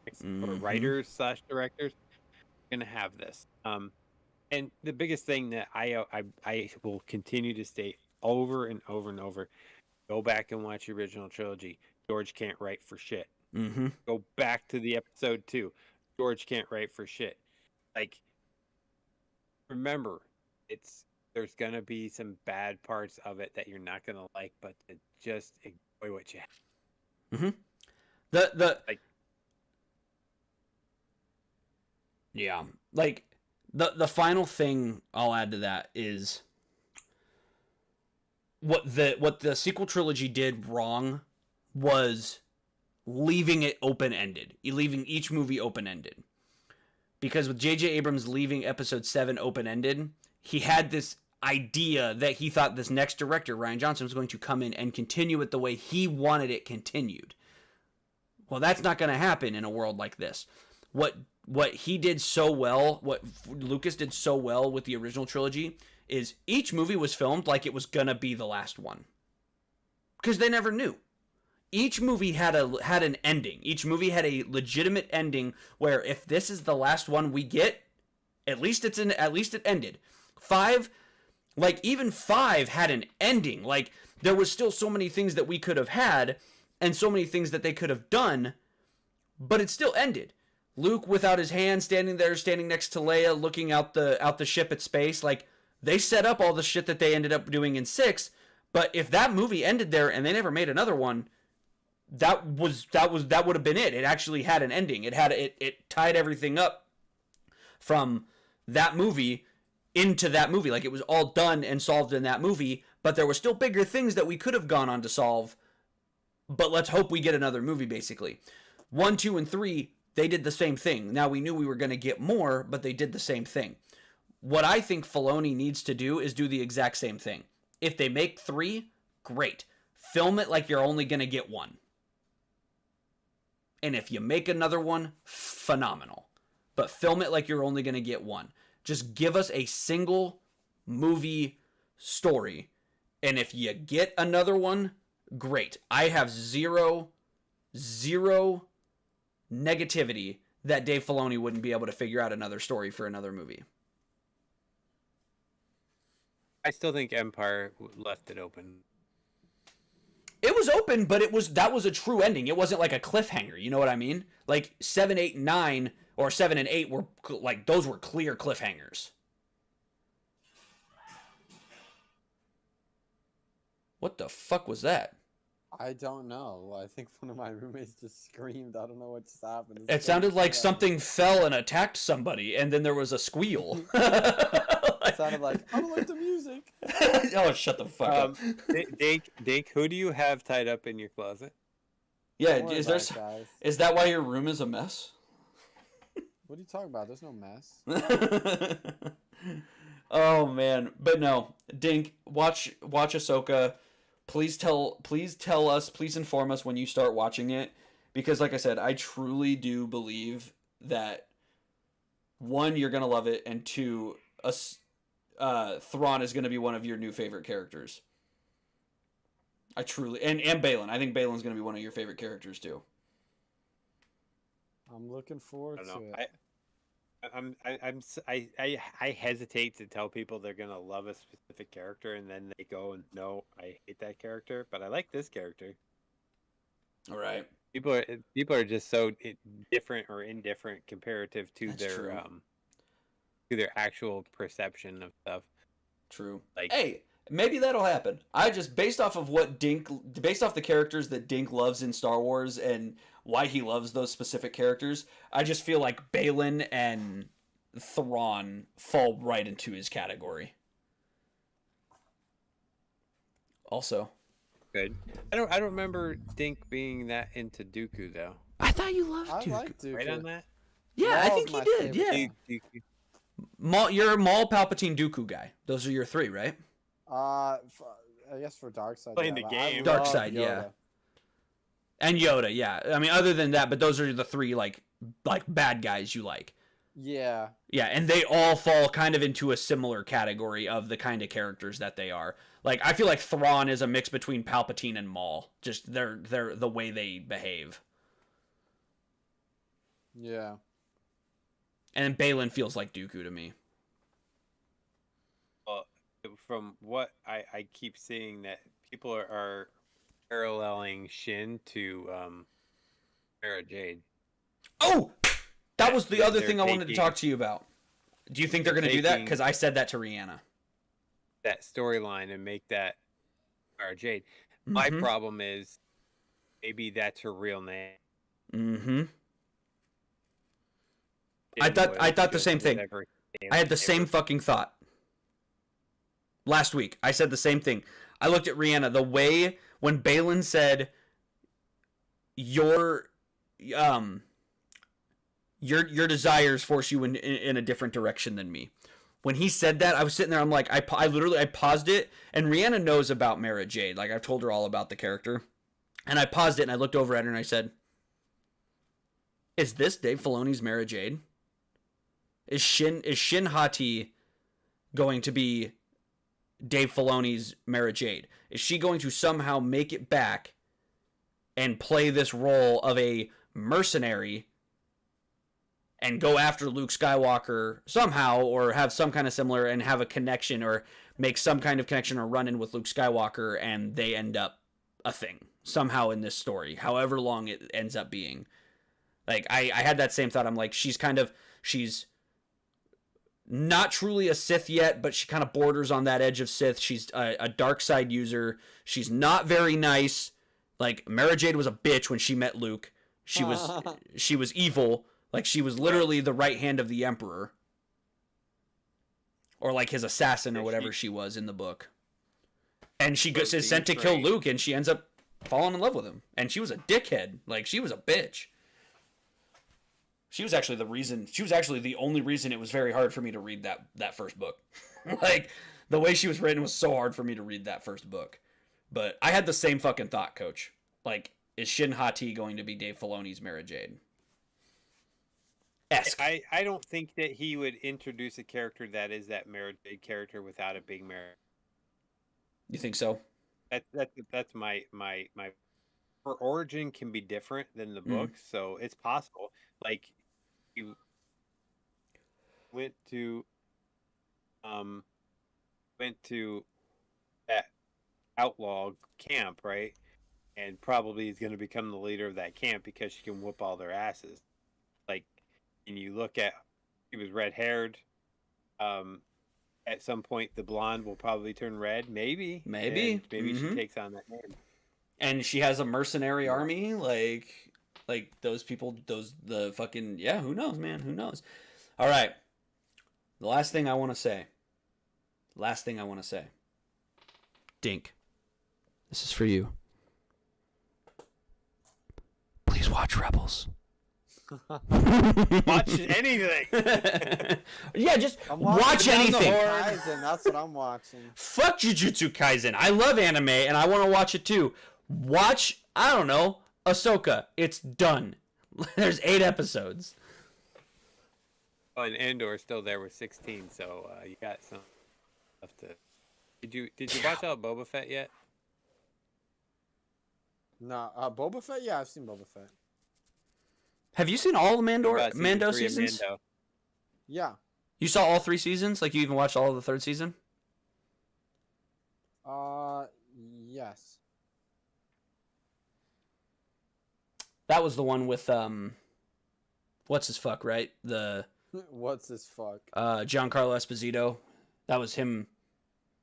[SPEAKER 2] writers / directors, you're gonna have this. And the biggest thing that I will continue to state over and over and over, go back and watch the original trilogy. George can't write for shit. Go back to the episode 2. George can't write for shit. Like, remember, there's gonna be some bad parts of it that you're not gonna like, but just enjoy what you have.
[SPEAKER 1] The final thing I'll add to that is what the sequel trilogy did wrong was leaving it open-ended, leaving each movie open-ended. Because with J.J. Abrams leaving episode 7 open-ended, he had this idea that he thought this next director, Rian Johnson, was going to come in and continue it the way he wanted it continued. Well, that's not going to happen in a world like this. What he did so well, what Lucas did so well with the original trilogy, is each movie was filmed like it was going to be the last one. Because they never knew. Each movie had an ending. Each movie had a legitimate ending where if this is the last one we get, at least it ended. 5, like even 5 had an ending. Like there was still so many things that we could have had and so many things that they could have done, but it still ended. Luke without his hand standing next to Leia looking out the ship at space. Like they set up all the shit that they ended up doing in 6, but if that movie ended there and they never made another one, that would have been it. It actually had an ending. It tied everything up from that movie into that movie. Like it was all done and solved in that movie, but there were still bigger things that we could have gone on to solve. But let's hope we get another movie, basically. 1, 2, and 3 they did the same thing. Now, we knew we were going to get more, but they did the same thing. What I think Filoni needs to do is do the exact same thing. If they make 3, great. Film it like you're only going to get 1. And if you make another one, phenomenal. But film it like you're only going to get 1. Just give us a single movie story. And if you get another one, great. I have zero negativity that Dave Filoni wouldn't be able to figure out another story for another movie.
[SPEAKER 2] I still think Empire left it open.
[SPEAKER 1] It was open, but that was a true ending. It wasn't like a cliffhanger. You know what I mean? Like 7, 8, and 9, or 7 and 8 were like, those were clear cliffhangers. What the fuck was that?
[SPEAKER 3] I don't know. I think one of my roommates just screamed. I don't know what just happened.
[SPEAKER 1] It sounded like something fell and attacked somebody, and then there was a squeal.
[SPEAKER 3] It sounded like, I don't like the music.
[SPEAKER 1] Oh, shut the fuck up.
[SPEAKER 2] Dink, who do you have tied up in your closet?
[SPEAKER 1] Yeah,
[SPEAKER 3] Don't worry
[SPEAKER 1] is there?
[SPEAKER 3] about it, guys.
[SPEAKER 1] Is that why your room is a mess?
[SPEAKER 3] What are you talking about? There's no mess.
[SPEAKER 1] Oh man, but no, Dink, watch Ahsoka. Please tell us, please inform us when you start watching it, because like I said, I truly do believe that 1, you're gonna love it, and 2, Thrawn is gonna be one of your new favorite characters. I truly, and Baylan. I think Baylan's gonna be one of your favorite characters too.
[SPEAKER 3] I'm looking forward
[SPEAKER 2] I don't know.
[SPEAKER 3] to it.
[SPEAKER 2] I hesitate to tell people they're gonna love a specific character and then they go and no, I hate that character, but I like this character.
[SPEAKER 1] All right.
[SPEAKER 2] People are just so different or indifferent comparative to
[SPEAKER 1] That's true.
[SPEAKER 2] to their actual perception of stuff.
[SPEAKER 1] True.
[SPEAKER 2] Like,
[SPEAKER 1] hey, maybe that'll happen. I just based off the characters that Dink loves in Star Wars and why he loves those specific characters, I just feel like Baylan and Thrawn fall right into his category. Also,
[SPEAKER 2] good. I don't remember Dink being that into Dooku though.
[SPEAKER 1] I thought you loved
[SPEAKER 3] I
[SPEAKER 1] Dooku.
[SPEAKER 3] like Dooku.
[SPEAKER 2] Right on that?
[SPEAKER 1] Yeah, I
[SPEAKER 3] Maul's
[SPEAKER 1] think he
[SPEAKER 3] my
[SPEAKER 1] did.
[SPEAKER 3] favorite.
[SPEAKER 1] Yeah,
[SPEAKER 2] Dooku.
[SPEAKER 1] Maul, you're a Maul, Palpatine, Dooku guy. Those are your 3, right?
[SPEAKER 3] I guess for Darkseid.
[SPEAKER 2] Playing the
[SPEAKER 3] but
[SPEAKER 2] game.
[SPEAKER 3] I love
[SPEAKER 1] Darkseid, yeah.
[SPEAKER 3] Yoda.
[SPEAKER 1] And Yoda, yeah. I mean, other than that, but those are the 3 like bad guys you like.
[SPEAKER 3] Yeah.
[SPEAKER 1] Yeah, and they all fall kind of into a similar category of the kind of characters that they are. Like, I feel like Thrawn is a mix between Palpatine and Maul. Just they're the way they behave.
[SPEAKER 3] Yeah.
[SPEAKER 1] And Baylan feels like Dooku to me.
[SPEAKER 2] Well, from what I keep seeing that people are paralleling Shin to Mara Jade.
[SPEAKER 1] Oh! That was the other
[SPEAKER 2] They're
[SPEAKER 1] thing I wanted to
[SPEAKER 2] taking-
[SPEAKER 1] talk to you about. Do you think they're going to do that?
[SPEAKER 2] taking-
[SPEAKER 1] Because I said that to Rihanna.
[SPEAKER 2] That storyline and make that Mara Jade. My
[SPEAKER 1] Mhm.
[SPEAKER 2] problem is maybe that's her real name.
[SPEAKER 1] Mm-hmm. I thought the same thing. I had the same fucking thought. Last week, I said the same thing. I looked at Rihanna, the way when Baylan said, your desires force you in a different direction than me. When he said that, I was sitting there, I'm like, I literally paused it, and Rihanna knows about Mara Jade. Like, I've told her all about the character. And I paused it, and I looked over at her, and I said, is this Dave Filoni's Mara Jade? Is Shin Hati going to be Dave Filoni's Mara Jade? Is she going to somehow make it back and play this role of a mercenary and go after Luke Skywalker somehow, or have some kind of similar and have a connection, or make some kind of connection or run in with Luke Skywalker, and they end up a thing somehow in this story, however long it ends up being. Like, I had that same thought. I'm like, she's not truly a Sith yet, but she kind of borders on that edge of Sith. She's a dark side user. She's not very nice. Like, Mara Jade was a bitch when she met Luke. She was evil. Like, she was literally the right hand of the Emperor. Or like his assassin or whatever she was in the book. And she is sent to kill Luke, and she ends up falling in love with him. And she was a dickhead. Like, she was a bitch. She was actually the reason. She was actually the only reason it was very hard for me to read that first book. Like, the way she was written was so hard for me to read that first book. But I had the same fucking thought, Coach. Like, is Shin Hati going to be Dave Filoni's Mara Jade?
[SPEAKER 2] I don't think that he would introduce a character that is that Mara Jade character without it being Mara.
[SPEAKER 1] You think so?
[SPEAKER 2] That's my. Her origin can be different than the book, so it's possible. Like, you went to that outlaw camp, right? And probably is going to become the leader of that camp because she can whoop all their asses. Like, and you look at, he was red-haired. At some point, the blonde will probably turn red. Maybe she takes on that name.
[SPEAKER 1] And she has a mercenary army, like those people, the fucking, yeah, who knows, man, who knows? All right, the last thing I want to say. Dink, this is for you. Please watch Rebels.
[SPEAKER 2] Watch anything.
[SPEAKER 1] Yeah, just watch anything.
[SPEAKER 3] Kaisen, that's what I'm watching.
[SPEAKER 1] Fuck Jujutsu Kaisen. I love anime and I want to watch it too. Watch, I don't know, Ahsoka. It's done. There's 8 episodes.
[SPEAKER 2] Oh, and Andor's still there with 16, so you got some stuff to. Did you watch out Boba Fett yet?
[SPEAKER 3] No, Boba Fett. Yeah, I've seen Boba Fett.
[SPEAKER 1] Have you seen all the Mando
[SPEAKER 2] Season 3 of
[SPEAKER 1] seasons?
[SPEAKER 2] Mando.
[SPEAKER 3] Yeah.
[SPEAKER 1] You saw all 3 seasons? Like, you even watched all of the 3rd season?
[SPEAKER 3] Yes.
[SPEAKER 1] That was the one with what's his fuck, right?
[SPEAKER 3] What's his fuck?
[SPEAKER 1] Giancarlo Esposito. That was him.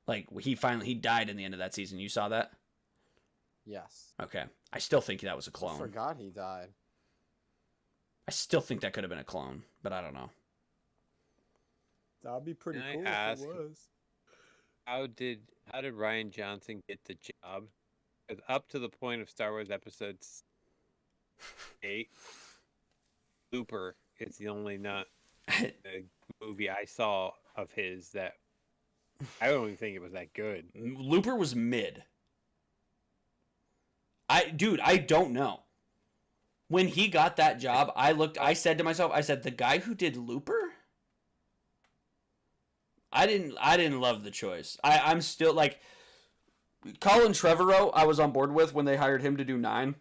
[SPEAKER 1] Like, he died in the end of that season. You saw that?
[SPEAKER 3] Yes.
[SPEAKER 1] Okay. I still think that was a
[SPEAKER 3] I
[SPEAKER 1] clone.
[SPEAKER 3] forgot he died.
[SPEAKER 1] I still think that could have been a clone, but I don't know.
[SPEAKER 3] That'd be pretty
[SPEAKER 2] Can
[SPEAKER 3] cool
[SPEAKER 2] I
[SPEAKER 3] if
[SPEAKER 2] ask,
[SPEAKER 3] it was.
[SPEAKER 2] How did Rian Johnson get the job? 'Cause up to the point of Star Wars Episode 8, Looper is the only the movie I saw of his that I don't even think it was that good.
[SPEAKER 1] Looper was mid. I don't know. When he got that job, I said to myself, the guy who did Looper? I didn't love the choice. I'm still, like, Colin Trevorrow, I was on board with when they hired him to do 9.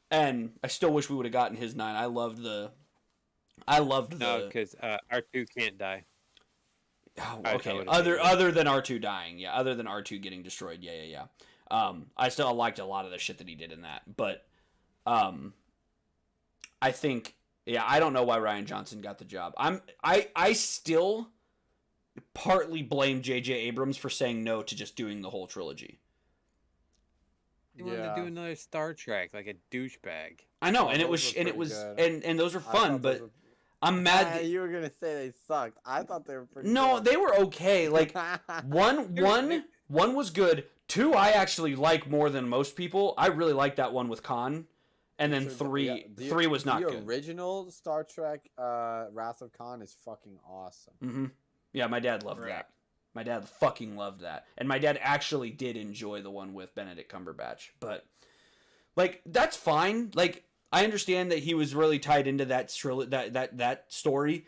[SPEAKER 1] And I still wish we would have gotten his 9. I loved the
[SPEAKER 2] No, because R2 can't die.
[SPEAKER 1] Oh, okay. Other than R2 dying, yeah. Other than R2 getting destroyed, yeah. I still liked a lot of the shit that he did in that, but I think, yeah, I don't know why Rian Johnson got the job. I still partly blame J.J. Abrams for saying no to just doing the whole trilogy.
[SPEAKER 2] He wanted to do another Star Trek, like a douchebag.
[SPEAKER 1] I know, and it was and those were fun, but I'm mad that
[SPEAKER 3] you were gonna say they sucked. I thought they were pretty
[SPEAKER 1] good. They were okay. Like one was good. 2 I actually like more than most people. I really like that one with Khan. And then 3 was not good.
[SPEAKER 3] The original Star Trek Wrath of Khan is fucking awesome.
[SPEAKER 1] Mm-hmm. Yeah, my dad loved that. My dad fucking loved that. And my dad actually did enjoy the one with Benedict Cumberbatch. But, like, that's fine. Like, I understand that he was really tied into that story.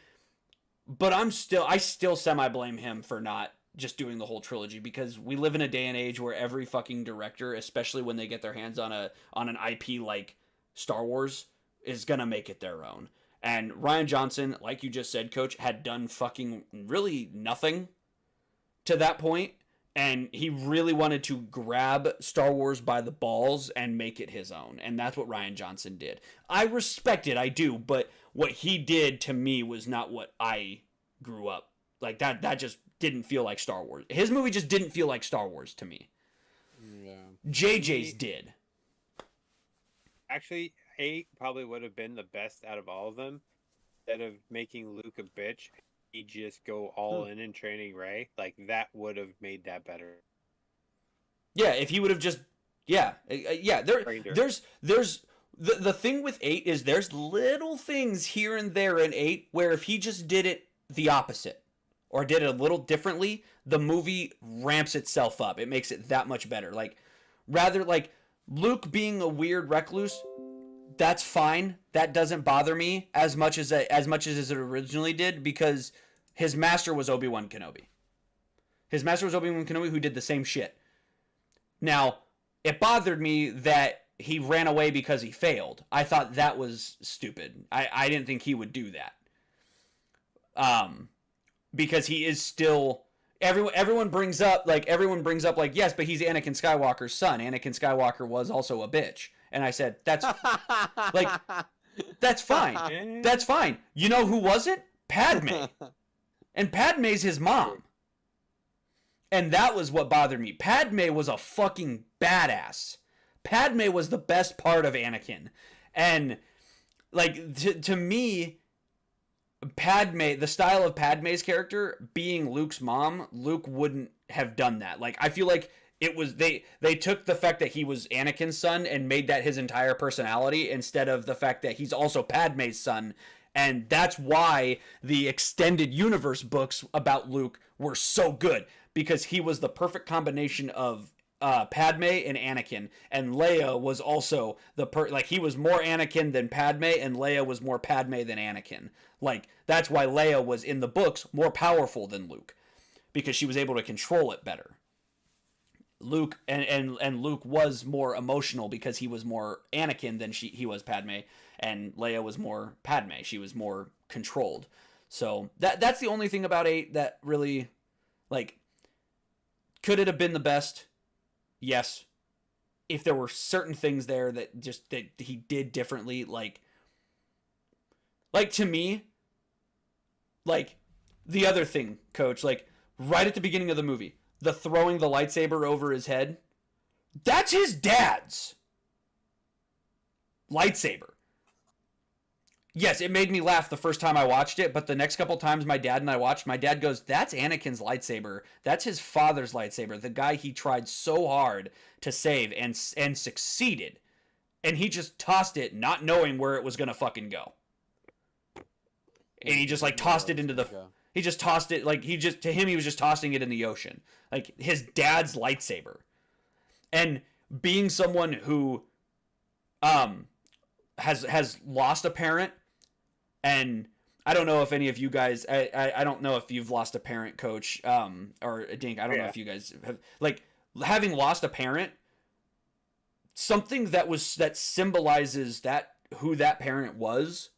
[SPEAKER 1] But I still semi-blame him for not just doing the whole trilogy, because we live in a day and age where every fucking director, especially when they get their hands on an IP like Star Wars, is gonna make it their own. And Rian Johnson, like you just said, Coach, had done fucking really nothing to that point, and he really wanted to grab Star Wars by the balls and make it his own, and that's what Rian Johnson did. I respect it, I do, but what he did to me was not what I grew up like. That just didn't feel like Star Wars. His movie just didn't feel like Star Wars to me.
[SPEAKER 3] Yeah.
[SPEAKER 1] JJ's did.
[SPEAKER 2] Actually, 8 probably would have been the best out of all of them. Instead of making Luke a bitch, he just go all in training Rey. Like, that would have made that better.
[SPEAKER 1] Yeah, if he would have just, there's the thing with 8 is there's little things here and there in 8 where if he just did it the opposite or did it a little differently, the movie ramps itself up. It makes it that much better. Like, rather, like, Luke being a weird recluse, that's fine. That doesn't bother me as much as it originally did, because his master was Obi-Wan Kenobi. His master was Obi-Wan Kenobi, who did the same shit. Now, it bothered me that he ran away because he failed. I thought that was stupid. I didn't think he would do that. Because he is still... Everyone brings up, like, yes, but he's Anakin Skywalker's son. Anakin Skywalker was also a bitch. And I said, that's fine. That's fine. You know who wasn't? Padme. And Padme's his mom. And that was what bothered me. Padme was a fucking badass. Padme was the best part of Anakin. And, like, to me, Padme, the style of Padme's character, being Luke's mom, Luke wouldn't have done that. Like, I feel like it was, they took the fact that he was Anakin's son and made that his entire personality, instead of the fact that he's also Padme's son. And that's why the extended universe books about Luke were so good, because he was the perfect combination of Padme and Anakin, and Leia was also he was more Anakin than Padme, and Leia was more Padme than Anakin. Like, that's why Leia was in the books more powerful than Luke, because she was able to control it better. Luke and Luke was more emotional because he was more Anakin than he was Padme, and Leia was more Padme. She was more controlled. So that's the only thing about 8 that really, like, could it have been the best? Yes. If there were certain things there that he did differently, like to me, like, the other thing, Coach, like, right at the beginning of the movie, the throwing the lightsaber over his head, that's his dad's lightsaber. Yes, it made me laugh the first time I watched it, but the next couple times my dad and I watched, my dad goes, that's Anakin's lightsaber. That's his father's lightsaber, the guy he tried so hard to save and succeeded. And he just tossed it, not knowing where it was going to fucking go. And he just, like, tossed it into the... He just tossed it, like, to him, he was just tossing it in the ocean. Like, his dad's lightsaber. And being someone who has lost a parent, and I don't know if any of you guys, I don't know if you've lost a parent, Coach, or Dink, I don't know if you guys have, like, having lost a parent, something that symbolizes that, who that parent was,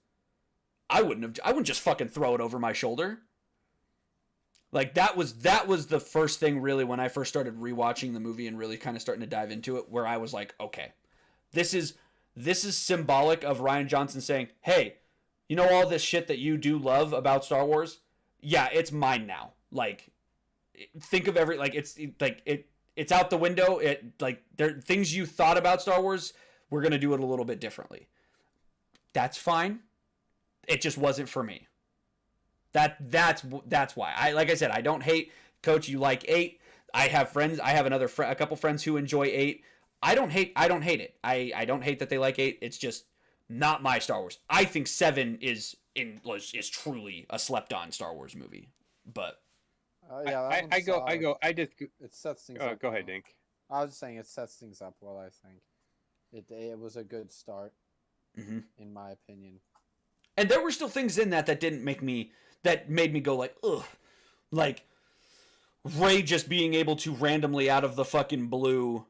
[SPEAKER 1] I wouldn't just fucking throw it over my shoulder. Like, that was the first thing, really, when I first started rewatching the movie and really kind of starting to dive into it, where I was like, okay, this is symbolic of Rian Johnson saying, hey, you know all this shit that you do love about Star Wars? Yeah, it's mine now. Like, think of it's out the window. There are things you thought about Star Wars, we're going to do it a little bit differently. That's fine. It just wasn't for me. That's why. Like I said, I don't hate, Coach, you like 8. I have a couple friends who enjoy 8. I don't hate it. I don't hate that they like 8. It's just not my Star Wars. I think 7 is truly a slept-on Star Wars movie. But
[SPEAKER 3] it sets things up.
[SPEAKER 2] Go ahead, Dink.
[SPEAKER 3] I was just saying it sets things up well. I think it was a good start, in my opinion.
[SPEAKER 1] And there were still things in that made me go like, ugh, like Rey just being able to randomly out of the fucking blue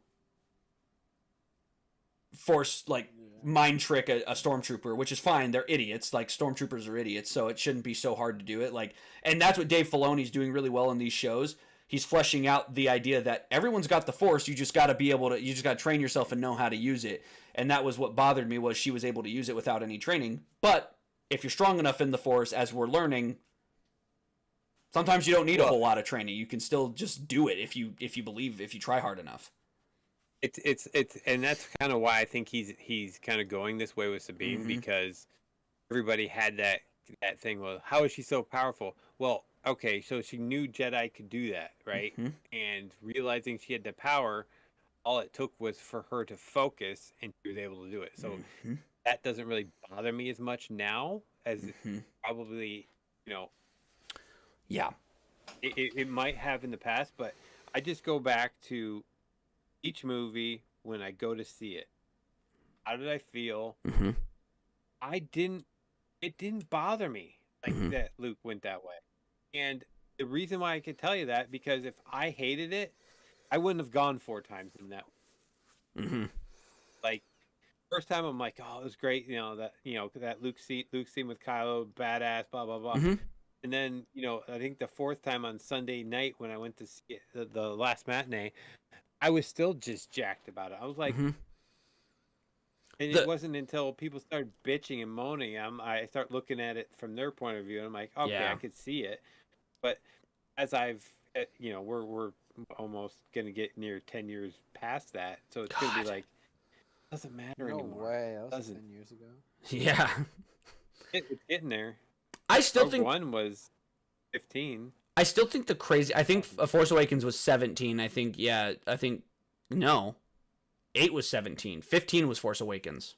[SPEAKER 1] force, like, mind trick a stormtrooper, which is fine. They're idiots. Like, stormtroopers are idiots, so it shouldn't be so hard to do it. Like, and that's what Dave Filoni's doing really well in these shows. He's fleshing out the idea that everyone's got the Force. You just got to train yourself and know how to use it. And that was what bothered me, was she was able to use it without any training. But if you're strong enough in the Force, as we're learning, sometimes you don't need a whole lot of training. You can still just do it if you try hard enough.
[SPEAKER 2] It's and that's kind of why I think he's kind of going this way with Sabine, because everybody had that thing. Well, how is she so powerful? Well, okay, so she knew Jedi could do that, right? And realizing she had the power, all it took was for her to focus, and she was able to do it. So that doesn't really bother me as much now as probably,
[SPEAKER 1] Yeah.
[SPEAKER 2] it might have in the past. But I just go back to each movie when I go to see it. How did I feel? It didn't bother me that Luke went that way. And the reason why I can tell you that, because if I hated it, I wouldn't have gone 4 times in that. Like, first time I'm like, oh, it was great, that Luke scene with Kylo, badass, blah blah blah. And then, I think the 4th time on Sunday night when I went to see it, the last matinee, I was still just jacked about it. I was like, and it wasn't until people started bitching and moaning, I start looking at it from their point of view, and I'm like, okay, I could see it. But as I've, we're almost gonna get near 10 years past that, so it's gonna be like, doesn't matter anymore.
[SPEAKER 3] No way, that was 10 years ago.
[SPEAKER 1] Yeah.
[SPEAKER 2] It's getting there.
[SPEAKER 1] I still think
[SPEAKER 2] one was 15.
[SPEAKER 1] I still think I think Force Awakens was 17. I think no. 8 was 17. 15 was Force Awakens.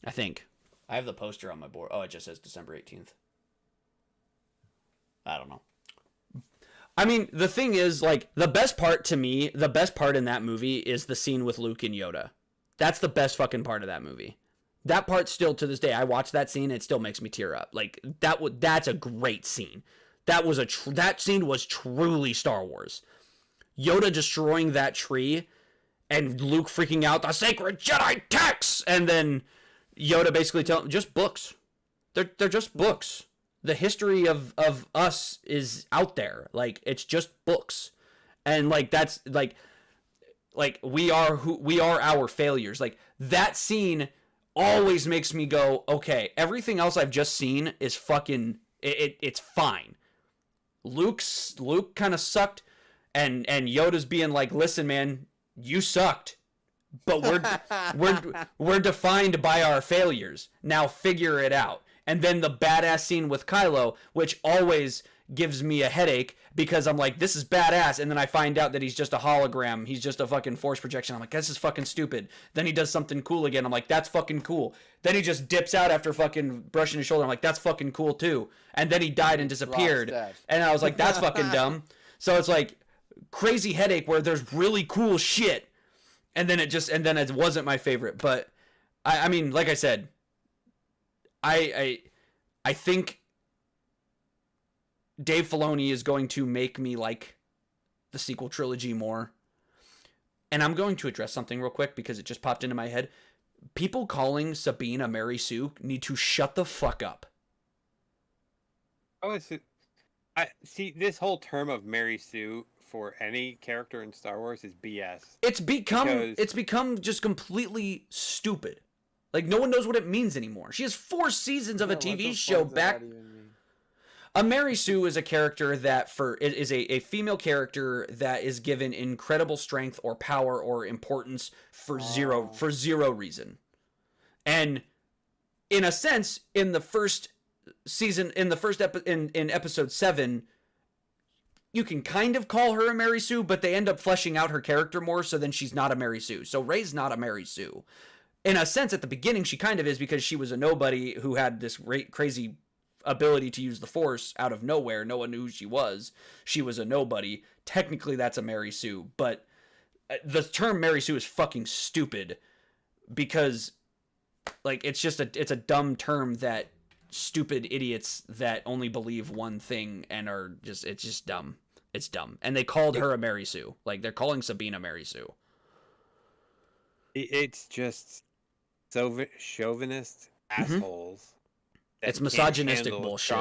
[SPEAKER 1] I think. I have the poster on my board. Oh, it just says December 18th. I don't know. I mean, the thing is, like, the best part in that movie is the scene with Luke and Yoda. That's the best fucking part of that movie. That part still, to this day, I watch that scene, it still makes me tear up. Like, that's a great scene. That scene was truly Star Wars. Yoda destroying that tree and Luke freaking out, the sacred Jedi texts, and then Yoda basically telling just books. They're just books. The history of us is out there. Like, it's just books. And like that's like we are our failures. Like, that scene always makes me go, okay, everything else I've just seen is fucking it's fine. Luke kind of sucked, and Yoda's being like, listen, man, you sucked, but we're defined by our failures. Now figure it out. And then the badass scene with Kylo, which always gives me a headache because I'm like, this is badass, and then I find out that he's just a hologram. He's just a fucking force projection. I'm like, this is fucking stupid. Then he does something cool again. I'm like, that's fucking cool. Then he just dips out after fucking brushing his shoulder. I'm like, that's fucking cool too. And then he died and disappeared. And I was like, that's fucking dumb. So it's like crazy headache where there's really cool shit, and then it wasn't my favorite. But I mean, like I said, I think Dave Filoni is going to make me like the sequel trilogy more. And I'm going to address something real quick because it just popped into my head. People calling Sabine a Mary Sue need to shut the fuck up.
[SPEAKER 2] Oh, I see, this whole term of Mary Sue for any character in Star Wars is BS.
[SPEAKER 1] It's become just completely stupid. Like, no one knows what it means anymore. She has 4 seasons of a TV show back. A Mary Sue is a character that is a female character that is given incredible strength or power or importance for zero reason. And in a sense, in the first season, in episode 7, you can kind of call her a Mary Sue, but they end up fleshing out her character more, so then she's not a Mary Sue. So Rey's not a Mary Sue. In a sense, at the beginning, she kind of is because she was a nobody who had this crazy ability to use the Force out of nowhere. No one knew who she was. She was a nobody. Technically, that's a Mary Sue, but the term Mary Sue is fucking stupid because, like, it's a dumb term that stupid idiots that only believe one thing and it's just dumb. It's dumb. And they called her a Mary Sue. Like, they're calling Sabine a Mary Sue.
[SPEAKER 2] It's just so chauvinist assholes.
[SPEAKER 1] It's misogynistic bullshit.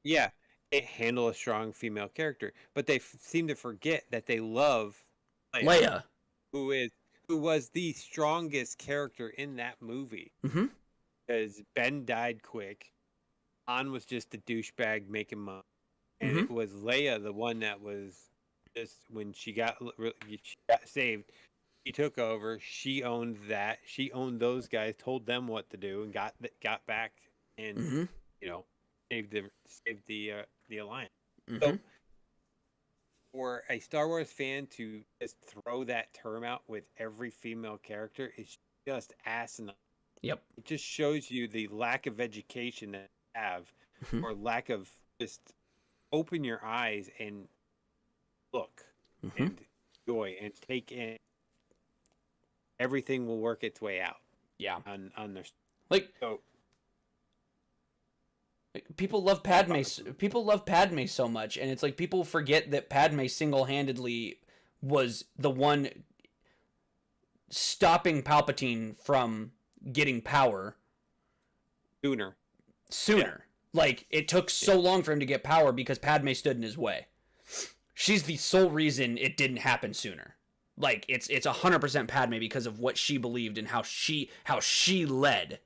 [SPEAKER 2] Yeah, it handle a strong female character, but they seem to forget that they love
[SPEAKER 1] Leia,
[SPEAKER 2] who was the strongest character in that movie. Because Ben died quick, Han was just a douchebag making money, and it was Leia, the one that was just when she got saved. She took over. She owned that. She owned those guys. Told them what to do, and got back and saved the alliance. So for a Star Wars fan to just throw that term out with every female character is just asinine.
[SPEAKER 1] Yep.
[SPEAKER 2] It just shows you the lack of education that you have,
[SPEAKER 1] Mhm.
[SPEAKER 2] or lack of just open your eyes and look
[SPEAKER 1] Mhm.
[SPEAKER 2] and enjoy and take in. Everything will work its way out
[SPEAKER 1] Yeah.
[SPEAKER 2] on their.
[SPEAKER 1] Like,
[SPEAKER 2] So
[SPEAKER 1] people love Padme. People love Padme so much, and it's like people forget that Padme single-handedly was the one stopping Palpatine from getting power
[SPEAKER 2] sooner.
[SPEAKER 1] Like, it took so long for him to get power because Padme stood in his way. She's the sole reason it didn't happen sooner. Like, it's 100% Padme because of what she believed and how she led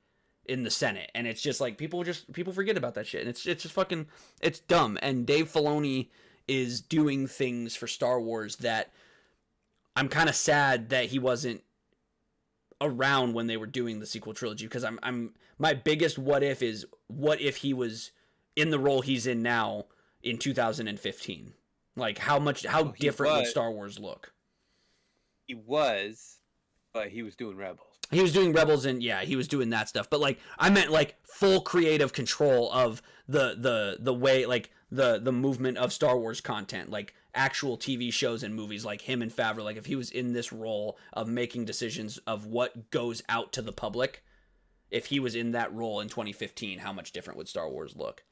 [SPEAKER 1] in the Senate. And it's just like people forget about that shit. And it's just fucking, it's dumb. And Dave Filoni is doing things for Star Wars that I'm kind of sad that he wasn't around when they were doing the sequel trilogy, because I'm my biggest what if is, what if he was in the role he's in now in 2015? Like, how different would Star Wars look?
[SPEAKER 2] He was, but he was doing Rebels.
[SPEAKER 1] He was doing Rebels, and yeah, he was doing that stuff. But like, I meant like full creative control of the way, like the movement of Star Wars content, like actual TV shows and movies, like him and Favreau. Like, if he was in this role of making decisions of what goes out to the public, if he was in that role in 2015, how much different would Star Wars look?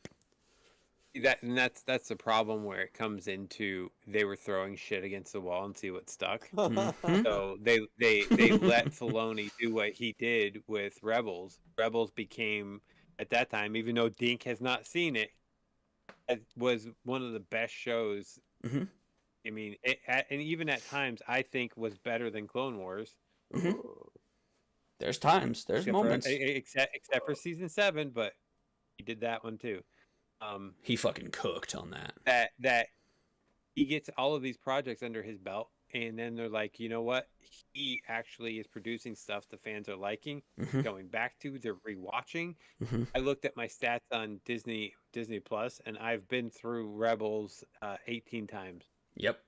[SPEAKER 2] That's the problem where it comes into they were throwing shit against the wall and see what stuck.
[SPEAKER 1] Mhm.
[SPEAKER 2] So they let Filoni do what he did with Rebels. Rebels became, at that time, even though Dink has not seen it, it was one of the best shows.
[SPEAKER 1] Mhm.
[SPEAKER 2] I mean, and even at times, I think was better than Clone Wars.
[SPEAKER 1] Mhm. There's times, there's moments.
[SPEAKER 2] Except for season 7, but he did that one too.
[SPEAKER 1] He fucking cooked on that.
[SPEAKER 2] That he gets all of these projects under his belt, and then they're like, you know what? He actually is producing stuff the fans are liking,
[SPEAKER 1] Mhm.
[SPEAKER 2] going back to, they're rewatching.
[SPEAKER 1] Mhm.
[SPEAKER 2] I looked at my stats on Disney Plus, and I've been through Rebels 18 times.
[SPEAKER 1] Yep.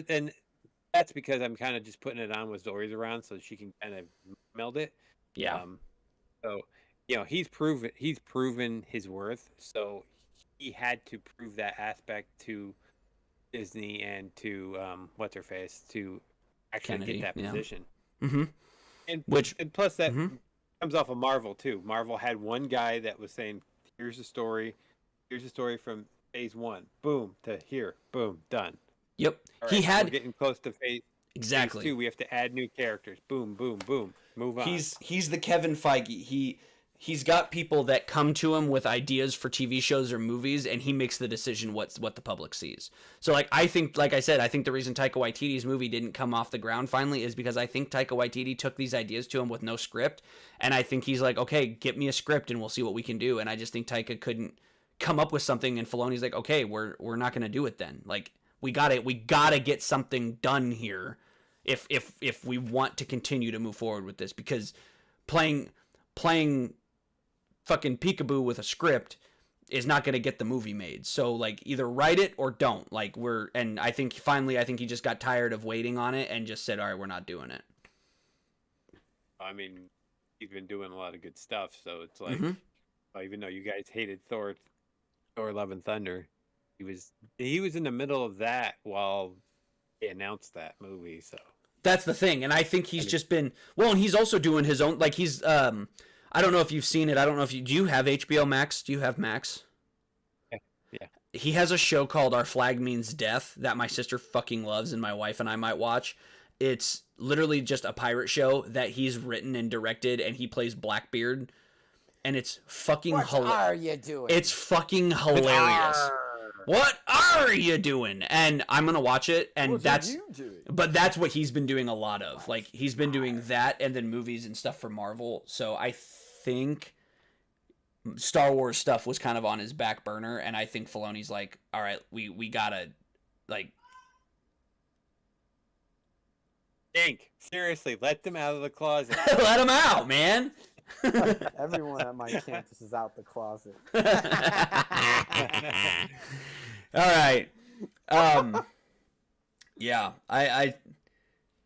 [SPEAKER 2] And that's because I'm kind of just putting it on with Zoe's around so she can kind of meld it.
[SPEAKER 1] Yeah.
[SPEAKER 2] So, you know, he's proven his worth. So he had to prove that aspect to Disney and to what's her face to actually
[SPEAKER 1] Kennedy,
[SPEAKER 2] get that
[SPEAKER 1] yeah.
[SPEAKER 2] position.
[SPEAKER 1] Mm-hmm.
[SPEAKER 2] And
[SPEAKER 1] Which,
[SPEAKER 2] and plus that
[SPEAKER 1] Mhm.
[SPEAKER 2] comes off of Marvel too. Marvel had one guy that was saying, here's a story from phase 1, boom, to here, boom, done.
[SPEAKER 1] yep.
[SPEAKER 2] All
[SPEAKER 1] He
[SPEAKER 2] right,
[SPEAKER 1] had
[SPEAKER 2] we're getting close to phase
[SPEAKER 1] exactly.
[SPEAKER 2] 2. We have to add new characters. Boom, boom, boom. Move on.
[SPEAKER 1] He's the Kevin Feige. He's got people that come to him with ideas for TV shows or movies, and he makes the decision what the public sees. So like, I think, like I said, I think the reason Taika Waititi's movie didn't come off the ground finally is because I think Taika Waititi took these ideas to him with no script, and I think he's like, okay, get me a script and we'll see what we can do. And I just think Taika couldn't come up with something, and Filoni's like, okay, we're not gonna do it then. Like, we gotta get something done here if we want to continue to move forward with this, because playing fucking peekaboo with a script is not going to get the movie made. So like, either write it or don't. Like, and I think finally he just got tired of waiting on it and just said, all right, we're not doing it.
[SPEAKER 2] I mean, he's been doing a lot of good stuff, so it's like,
[SPEAKER 1] Mhm.
[SPEAKER 2] even though you guys hated Thor Love and Thunder, he was in the middle of that while they announced that movie. So
[SPEAKER 1] That's the thing. And I think he's just been, well, and he's also doing his own, like, he's, I don't know if you've seen it. I don't know if do you have HBO Max? Do you have Max?
[SPEAKER 2] Yeah.
[SPEAKER 1] He has a show called Our Flag Means Death that my sister fucking loves and my wife and I might watch. It's literally just a pirate show that he's written and directed, and he plays Blackbeard. And it's fucking
[SPEAKER 3] What are you doing?
[SPEAKER 1] It's fucking hilarious. What are you doing? And I'm gonna watch it, and but that's what he's been doing a lot of. Like, he's been doing that and then movies and stuff for Marvel. So I think Star Wars stuff was kind of on his back burner, and I think Filoni's like, all right, we gotta, like,
[SPEAKER 2] Dink, seriously, let them out of the closet.
[SPEAKER 1] let him out, man.
[SPEAKER 3] Everyone at my campus is out the closet.
[SPEAKER 1] All right. Yeah,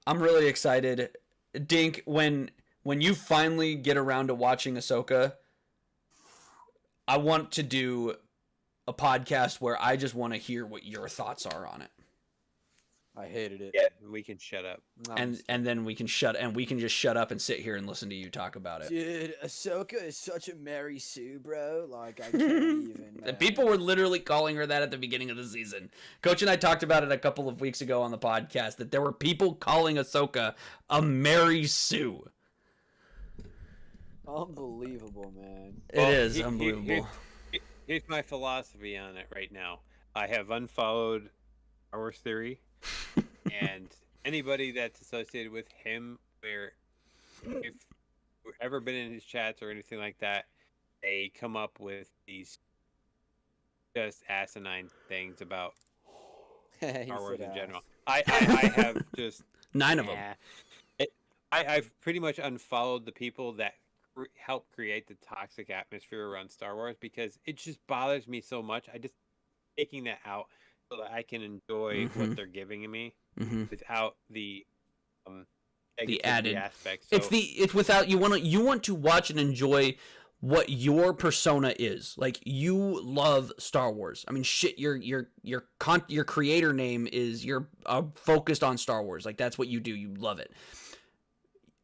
[SPEAKER 1] I'm really excited. Dink, when you finally get around to watching Ahsoka, I want to do a podcast where I just want to hear what your thoughts are on it.
[SPEAKER 3] I hated it.
[SPEAKER 2] Yeah, we can shut up.
[SPEAKER 3] No,
[SPEAKER 1] And then we can just shut up and sit here and listen to you talk about it.
[SPEAKER 3] dude, Ahsoka is such a Mary Sue, bro. Like, I can't even.
[SPEAKER 1] People were literally calling her that at the beginning of the season. Coach and I talked about it a couple of weeks ago on the podcast that there were people calling Ahsoka a Mary Sue.
[SPEAKER 3] Unbelievable, man.
[SPEAKER 1] It is unbelievable.
[SPEAKER 2] Here's my philosophy on it right now. I have unfollowed Our Theory, and anybody that's associated with him, where if we've ever been in his chats or anything like that, they come up with these just asinine things about Star Wars in general. I have just
[SPEAKER 1] 9 of them.
[SPEAKER 2] I've pretty much unfollowed the people that help create the toxic atmosphere around Star Wars because it just bothers me so much. I just taking that out so that I can enjoy what they're giving me without the
[SPEAKER 1] added
[SPEAKER 2] aspects. So,
[SPEAKER 1] it's without you want to watch and enjoy what your persona is. Like, you love Star Wars. I mean, shit, your creator name is you're focused on Star Wars. Like, that's what you do. You love it.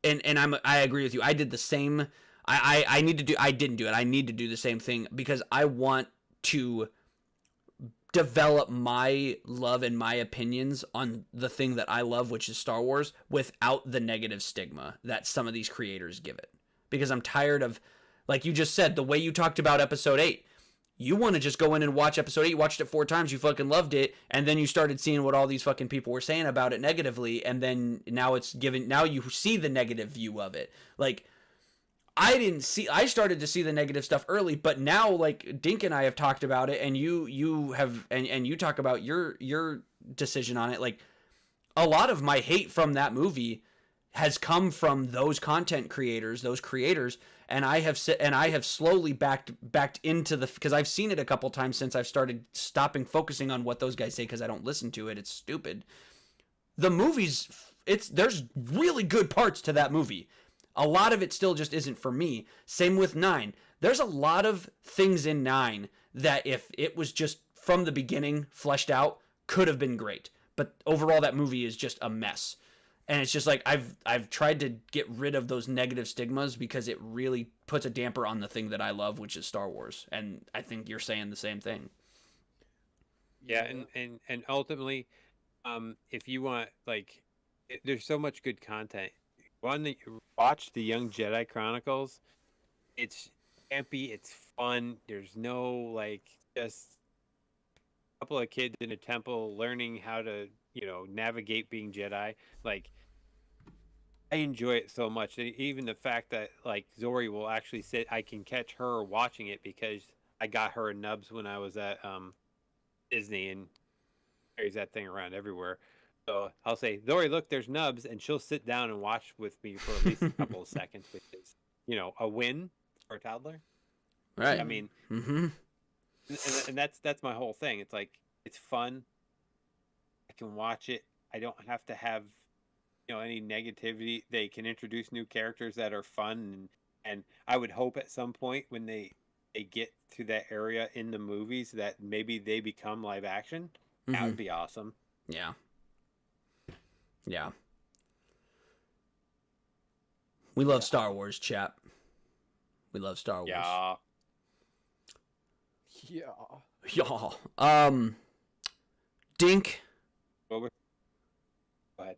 [SPEAKER 1] And I agree with you. I did the same. I didn't do it. I need to do the same thing because I want to develop my love and my opinions on the thing that I love, which is Star Wars, without the negative stigma that some of these creators give it. Because I'm tired of, like you just said, the way you talked about episode 8. You want to just go in and watch episode 8. You watched it 4 times. You fucking loved it. And then you started seeing what all these fucking people were saying about it negatively. And then now you see the negative view of it. Like, I started to see the negative stuff early, but now, like, Dink and I have talked about it, and you have, and you talk about your decision on it. Like, a lot of my hate from that movie has come from those content creators, those creators, and I have slowly backed into because I've seen it a couple times since I've started stopping focusing on what those guys say because I don't listen to it. It's stupid. The movies, there's really good parts to that movie. A lot of it still just isn't for me. Same with 9. There's a lot of things in 9 that if it was just from the beginning fleshed out could have been great. But overall, that movie is just a mess. And it's just like I've tried to get rid of those negative stigmas because it really puts a damper on the thing that I love, which is Star Wars. And I think you're saying the same thing.
[SPEAKER 2] Yeah, and ultimately, if you want, like, there's so much good content. Watch the Young Jedi Chronicles. It's campy. It's fun. There's no, like, just a couple of kids in a temple learning how to, navigate being Jedi. Like, I enjoy it so much. And even the fact that, like, Zori will actually sit, I can catch her watching it because I got her a nubs when I was at Disney and carries that thing around everywhere. So I'll say, Zori, look, there's nubs, and she'll sit down and watch with me for at least a couple of seconds, which is, a win for a toddler.
[SPEAKER 1] Right.
[SPEAKER 2] I mean, and that's my whole thing. It's like, it's fun. I can watch it. I don't have to have, any negativity. They can introduce new characters that are fun, and I would hope at some point when they get to that area in the movies that maybe they become live action. That would be awesome.
[SPEAKER 1] Yeah. Yeah. We love Star Wars, chap. We love Star Wars.
[SPEAKER 2] Yeah.
[SPEAKER 1] Yeah. Dink.
[SPEAKER 2] Go ahead.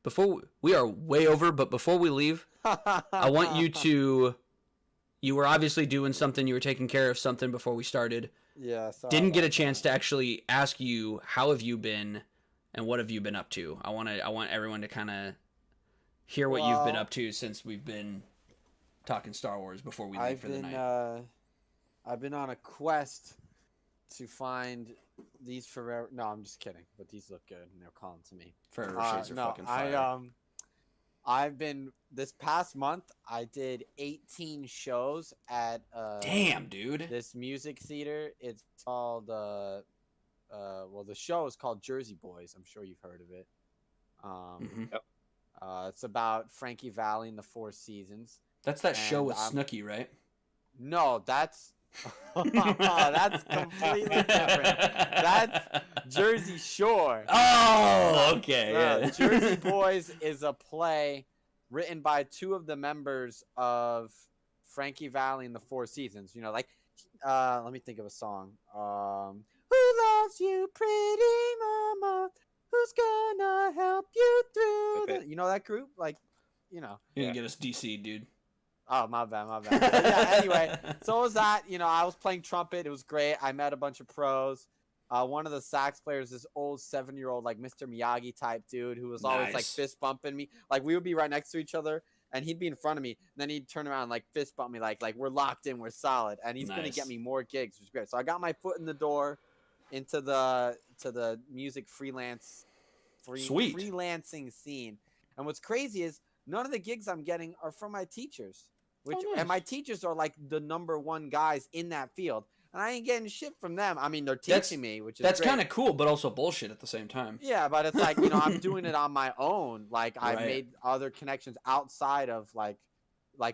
[SPEAKER 1] Before we are way over, but before we leave, I want you were obviously doing something, you were taking care of something before we started.
[SPEAKER 3] Yeah.
[SPEAKER 1] Didn't get a chance to actually ask you, how have you been and what have you been up to? I want everyone to kind of hear what you've been up to since we've been talking Star Wars before we leave for the night.
[SPEAKER 3] I've been on a quest to find these Ferrero. No, I'm just kidding. But these look good, and they're calling to me.
[SPEAKER 1] Ferrero shades are fucking fire.
[SPEAKER 3] I've been this past month. I did 18 shows at
[SPEAKER 1] damn, dude.
[SPEAKER 3] This music theater. It's called well, the show is called Jersey Boys. I'm sure you've heard of it.
[SPEAKER 1] Mhm.
[SPEAKER 3] It's about Frankie Valli and the Four Seasons.
[SPEAKER 1] That's that show
[SPEAKER 3] And
[SPEAKER 1] with Snooki, right?
[SPEAKER 3] No, that's that's completely different. That's Jersey Shore.
[SPEAKER 1] Oh, okay. Yeah.
[SPEAKER 3] Jersey Boys is a play written by two of the members of Frankie Valli and the Four Seasons. You know, like, let me think of a song. Who loves you, pretty mama? Who's gonna help you through you know that group? Like, you know.
[SPEAKER 1] You didn't get us DC, dude.
[SPEAKER 3] Oh, my bad. But yeah, anyway, so it was that. You know, I was playing trumpet. It was great. I met a bunch of pros. One of the sax players, this old 7-year-old, like Mr. Miyagi type dude who was always like fist bumping me. Like, we would be right next to each other and he'd be in front of me. And then he'd turn around and like fist bump me like we're locked in, we're solid. And he's going to get me more gigs, which is great. So I got my foot in the door into the music freelancing scene. And what's crazy is none of the gigs I'm getting are from my teachers. And my teachers are like the #1 guys in that field, and I ain't getting shit from them. I mean, they're teaching me, which is
[SPEAKER 1] kind of cool, but also bullshit at the same time.
[SPEAKER 3] Yeah, but it's like, you know, I'm doing it on my own. Like, I made other connections outside of like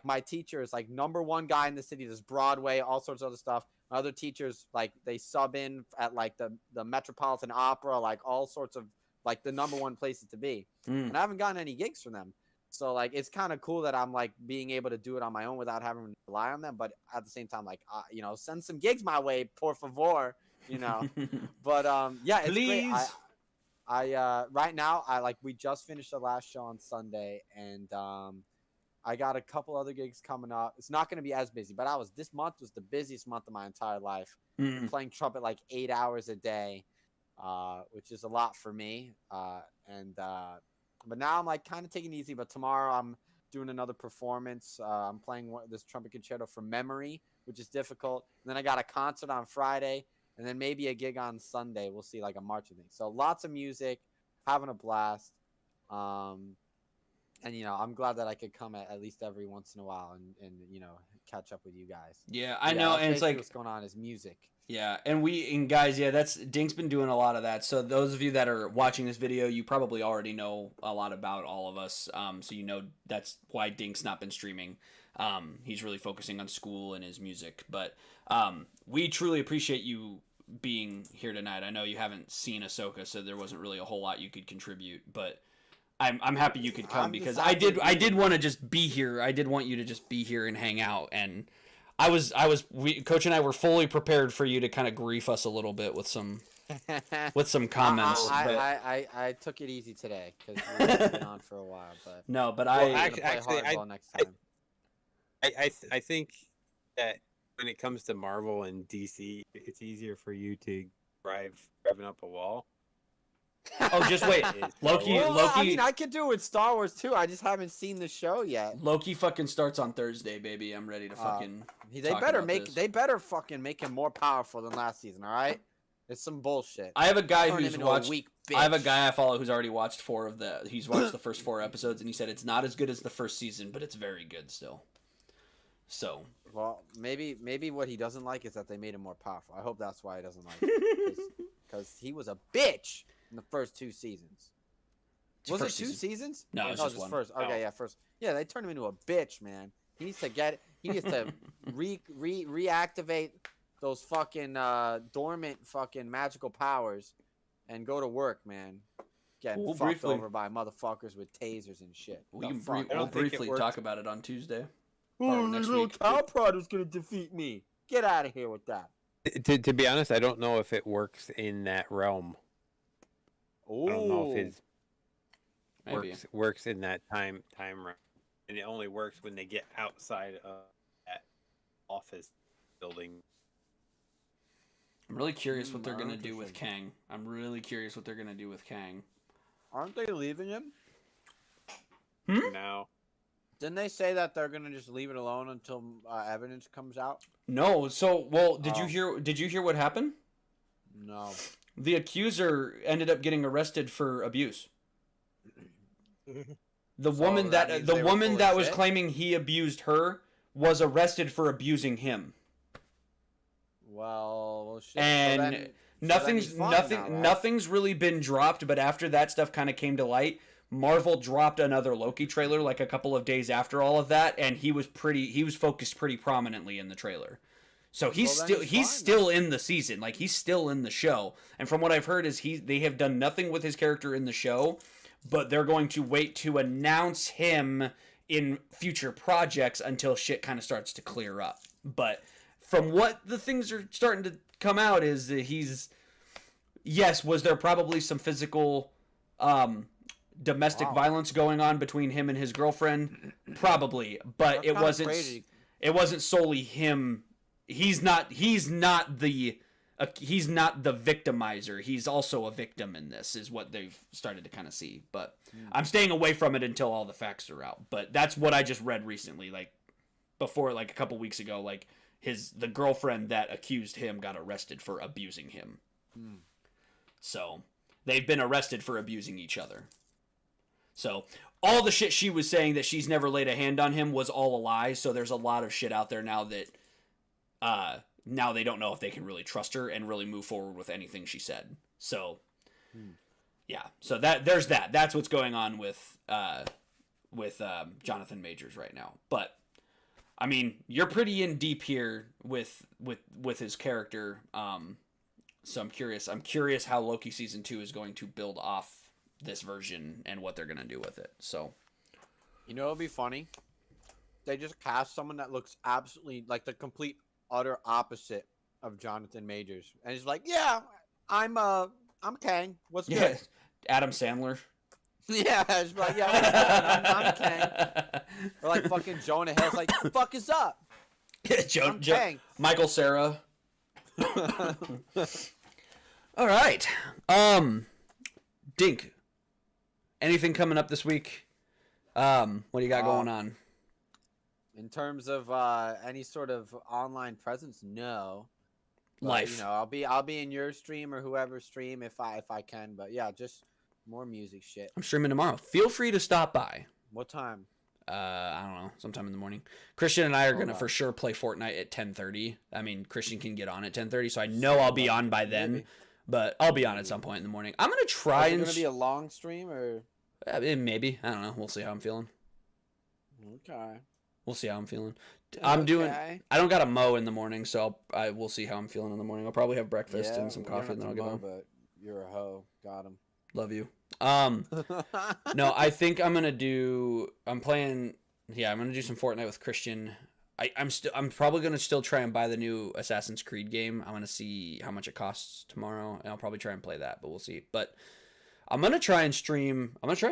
[SPEAKER 3] my teacher is like #1 guy in the city. There's Broadway, all sorts of other stuff. My other teachers, like, they sub in at like the Metropolitan Opera, like all sorts of like the #1 places to be. And I haven't gotten any gigs from them. So, like, it's kind of cool that I'm, like, being able to do it on my own without having to rely on them. But at the same time, like, you know, send some gigs my way, por favor, you know. But, yeah, it's
[SPEAKER 1] Please.
[SPEAKER 3] great. I right now, we just finished the last show on Sunday. And I got a couple other gigs coming up. It's not going to be as busy. But this month was the busiest month of my entire life. Playing trumpet, like, 8 hours a day, which is a lot for me. But now I'm like kind of taking it easy. But tomorrow I'm doing another performance. I'm playing this trumpet concerto from memory, which is difficult. And then I got a concert on Friday, and then maybe a gig on Sunday. We'll see, like a marching thing. So lots of music, having a blast. And you know, I'm glad that I could come at least every once in a while and you know, catch up with you guys.
[SPEAKER 1] Yeah, I know, and it's like
[SPEAKER 3] what's going on is music.
[SPEAKER 1] Yeah, and guys, yeah, that's Dink's been doing a lot of that. So those of you that are watching this video, you probably already know a lot about all of us. So you know that's why Dink's not been streaming. He's really focusing on school and his music. But we truly appreciate you being here tonight. I know you haven't seen Ahsoka, so there wasn't really a whole lot you could contribute, but I'm happy you could come because I did want to just be here. I did want you to just be here and hang out, and Coach and I were fully prepared for you to kind of grief us a little bit with some comments.
[SPEAKER 3] I took it easy today because we've been on for a while. But
[SPEAKER 1] no, but
[SPEAKER 2] actually,
[SPEAKER 3] next time.
[SPEAKER 2] I think that when it comes to Marvel and DC, it's easier for you to driving up a wall.
[SPEAKER 1] Oh, just wait. Loki.
[SPEAKER 3] I mean, I could do it with Star Wars too. I just haven't seen the show yet.
[SPEAKER 1] Loki fucking starts on Thursday, baby. I'm ready to fucking.
[SPEAKER 3] They better fucking make him more powerful than last season. All right, it's some bullshit.
[SPEAKER 1] I have a guy who's watched. I have a guy I follow who's already watched He's watched the first 4 episodes, and he said it's not as good as the first season, but it's very good still. So.
[SPEAKER 3] Well, maybe what he doesn't like is that they made him more powerful. I hope that's why he doesn't like it, because he was a bitch in the first 2 seasons. Was it 2 seasons?
[SPEAKER 1] No, it was just one.
[SPEAKER 3] First. Okay, yeah, first. Yeah, they turned him into a bitch, man. He needs to reactivate those fucking dormant fucking magical powers and go to work, man. Getting fucked over by motherfuckers with tasers and shit.
[SPEAKER 1] We'll briefly talk about it on Tuesday.
[SPEAKER 3] Oh, this little cow prod is gonna defeat me. Get out of here with that.
[SPEAKER 2] To be honest, I don't know if it works in that realm.
[SPEAKER 3] Ooh.
[SPEAKER 2] I don't know if it works in that time realm, and it only works when they get outside of that office building.
[SPEAKER 1] I'm really curious what they're gonna do with Kang.
[SPEAKER 3] Aren't they leaving him?
[SPEAKER 2] No.
[SPEAKER 3] Didn't they say that they're gonna just leave it alone until evidence comes out?
[SPEAKER 1] No. So, did you hear? Did you hear what happened?
[SPEAKER 3] No.
[SPEAKER 1] The accuser ended up getting arrested for abuse. The woman that was claiming he abused her was arrested for abusing him.
[SPEAKER 3] Well, shit.
[SPEAKER 1] And Nothing's really been dropped, but after that stuff kind of came to light, Marvel dropped another Loki trailer like a couple of days after all of that, and he was focused pretty prominently in the trailer. So he's still in the season, like he's still in the show. And from what I've heard is they have done nothing with his character in the show, but they're going to wait to announce him in future projects until shit kind of starts to clear up. But from what the things are starting to come out is that was there probably some physical domestic violence going on between him and his girlfriend? Probably, but it wasn't solely him. He's not the victimizer. He's also a victim in this, is what they've started to kind of see. But I'm staying away from it until all the facts are out. But that's what I just read recently, like before, like a couple weeks ago. Like the girlfriend that accused him got arrested for abusing him. So they've been arrested for abusing each other. So all the shit she was saying that she's never laid a hand on him was all a lie. So there's a lot of shit out there now that now they don't know if they can really trust her and really move forward with anything she said. So yeah, so there's that. That's what's going on with Jonathan Majors right now. But I mean, you're pretty in deep here with his character. So I'm curious how Loki season 2 is going to build off this version and what they're going to do with it. So,
[SPEAKER 3] you know, it'll be funny. They just cast someone that looks absolutely like the complete utter opposite of Jonathan Majors. And he's like, "Yeah, I'm Kang. What's good?"
[SPEAKER 1] Yeah, Adam Sandler.
[SPEAKER 3] Yeah, it's like, "Yeah, what's good? I'm Kang." Or like fucking Jonah Hill's like, "The fuck is up?" Kang.
[SPEAKER 1] Michael Cera. All right. Dink. Anything coming up this week? What do you got going on?
[SPEAKER 3] In terms of any sort of online presence, no.
[SPEAKER 1] Life.
[SPEAKER 3] You know, I'll be in your stream or whoever's stream if I can. But yeah, just more music shit.
[SPEAKER 1] I'm streaming tomorrow. Feel free to stop by.
[SPEAKER 3] What time?
[SPEAKER 1] I don't know, sometime in the morning. Christian and I are gonna for sure play Fortnite at 10:30. I mean, Christian can get on at 10:30, so I know I'll be on by then. Maybe. But I'll be on at some point in the morning. I'm gonna try
[SPEAKER 3] and. Is it gonna be a long stream or?
[SPEAKER 1] Maybe, I don't know. We'll see how I'm feeling.
[SPEAKER 3] Okay.
[SPEAKER 1] We'll see how I'm feeling. I don't got a mow in the morning, so we'll see how I'm feeling in the morning. I'll probably have breakfast and some coffee, and then I'll get home.
[SPEAKER 3] But you're a hoe. Got him.
[SPEAKER 1] Love you. No, I think I'm gonna do some Fortnite with Christian. I'm probably gonna still try and buy the new Assassin's Creed game. I'm gonna see how much it costs tomorrow, and I'll probably try and play that, but we'll see. But I'm gonna try and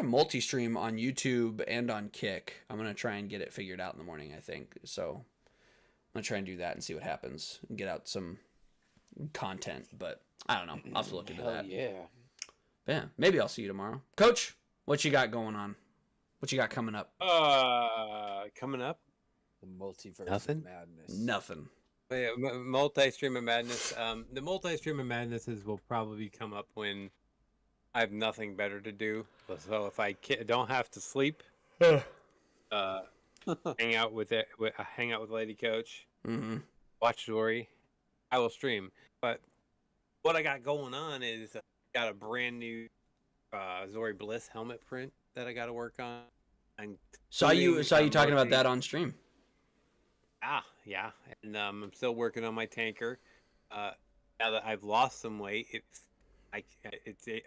[SPEAKER 1] multi-stream on YouTube and on Kick. I'm gonna try and get it figured out in the morning, I think. So I'm gonna try and do that and see what happens and get out some content. But I don't know. I'll have to look into that.
[SPEAKER 3] Yeah.
[SPEAKER 1] But yeah, maybe I'll see you tomorrow. Coach, what you got going on? What you got coming up?
[SPEAKER 2] Coming up?
[SPEAKER 3] The multiverse
[SPEAKER 2] Nothing?
[SPEAKER 3] of madness.
[SPEAKER 1] Nothing.
[SPEAKER 2] Yeah, multi-stream of madness. The multi-stream of madnesses will probably come up when I have nothing better to do. So if I don't have to sleep, hang out with Lady Coach, watch Zori, I will stream. But what I got going on is I got a brand new Zori Bliss helmet print that I got to work on.
[SPEAKER 1] Saw you talking about that on stream.
[SPEAKER 2] Yeah, and I'm still working on my tanker. Now that I've lost some weight,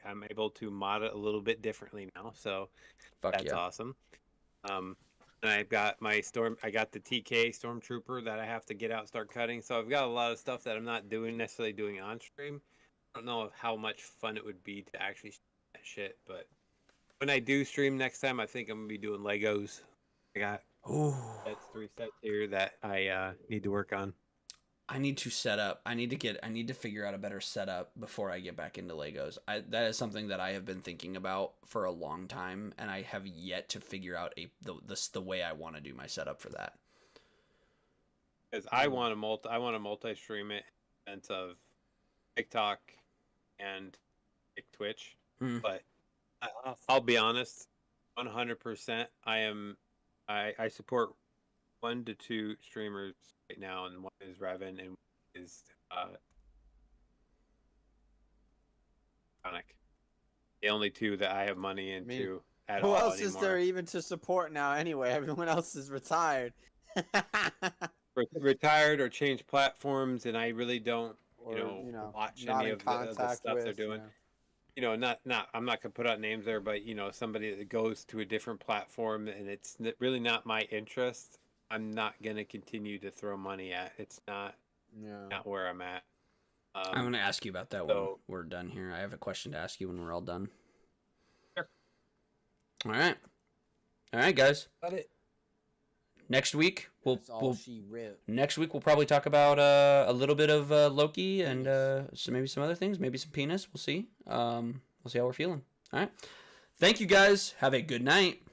[SPEAKER 2] I'm able to mod it a little bit differently now, so that's awesome. And I've got the TK Stormtrooper that I have to get out and start cutting. So I've got a lot of stuff that I'm not necessarily doing on stream. I don't know how much fun it would be to actually stream that shit, but when I do stream next time, I think I'm gonna be doing Legos. I got that's 3 sets here that I need to work on.
[SPEAKER 1] I need to set up. I need to figure out a better setup before I get back into Legos. That is something that I have been thinking about for a long time, and I have yet to figure out the way I want to do my setup for that.
[SPEAKER 2] Because I want to multi-stream it in the sense of TikTok and Twitch. But I'll be honest, 100%. I support 1 to 2 streamers right now, and one is Revan and one is Sonic. The only two that I have money into at
[SPEAKER 3] Who
[SPEAKER 2] all
[SPEAKER 3] else
[SPEAKER 2] anymore.
[SPEAKER 3] is there even to support now anyway? Everyone else is retired.
[SPEAKER 2] Retired or changed platforms, and I really don't,
[SPEAKER 3] Or,
[SPEAKER 2] watch
[SPEAKER 3] not
[SPEAKER 2] any
[SPEAKER 3] in
[SPEAKER 2] of the
[SPEAKER 3] contact
[SPEAKER 2] stuff they're
[SPEAKER 3] with,
[SPEAKER 2] doing. Not I'm not gonna put out names there, but somebody that goes to a different platform and it's really not my interest. I'm not gonna continue to throw money at. It's not where I'm at.
[SPEAKER 1] I'm going to ask you about that when we're done here. I have a question to ask you when we're all done.
[SPEAKER 2] Sure.
[SPEAKER 1] All right. All right, guys.
[SPEAKER 2] Got it.
[SPEAKER 1] Next week we'll
[SPEAKER 3] she wrote.
[SPEAKER 1] next week we'll probably talk about a little bit of Loki and maybe some other things, maybe some penis. We'll see. We'll see how we're feeling. All right. Thank you guys. Have a good night.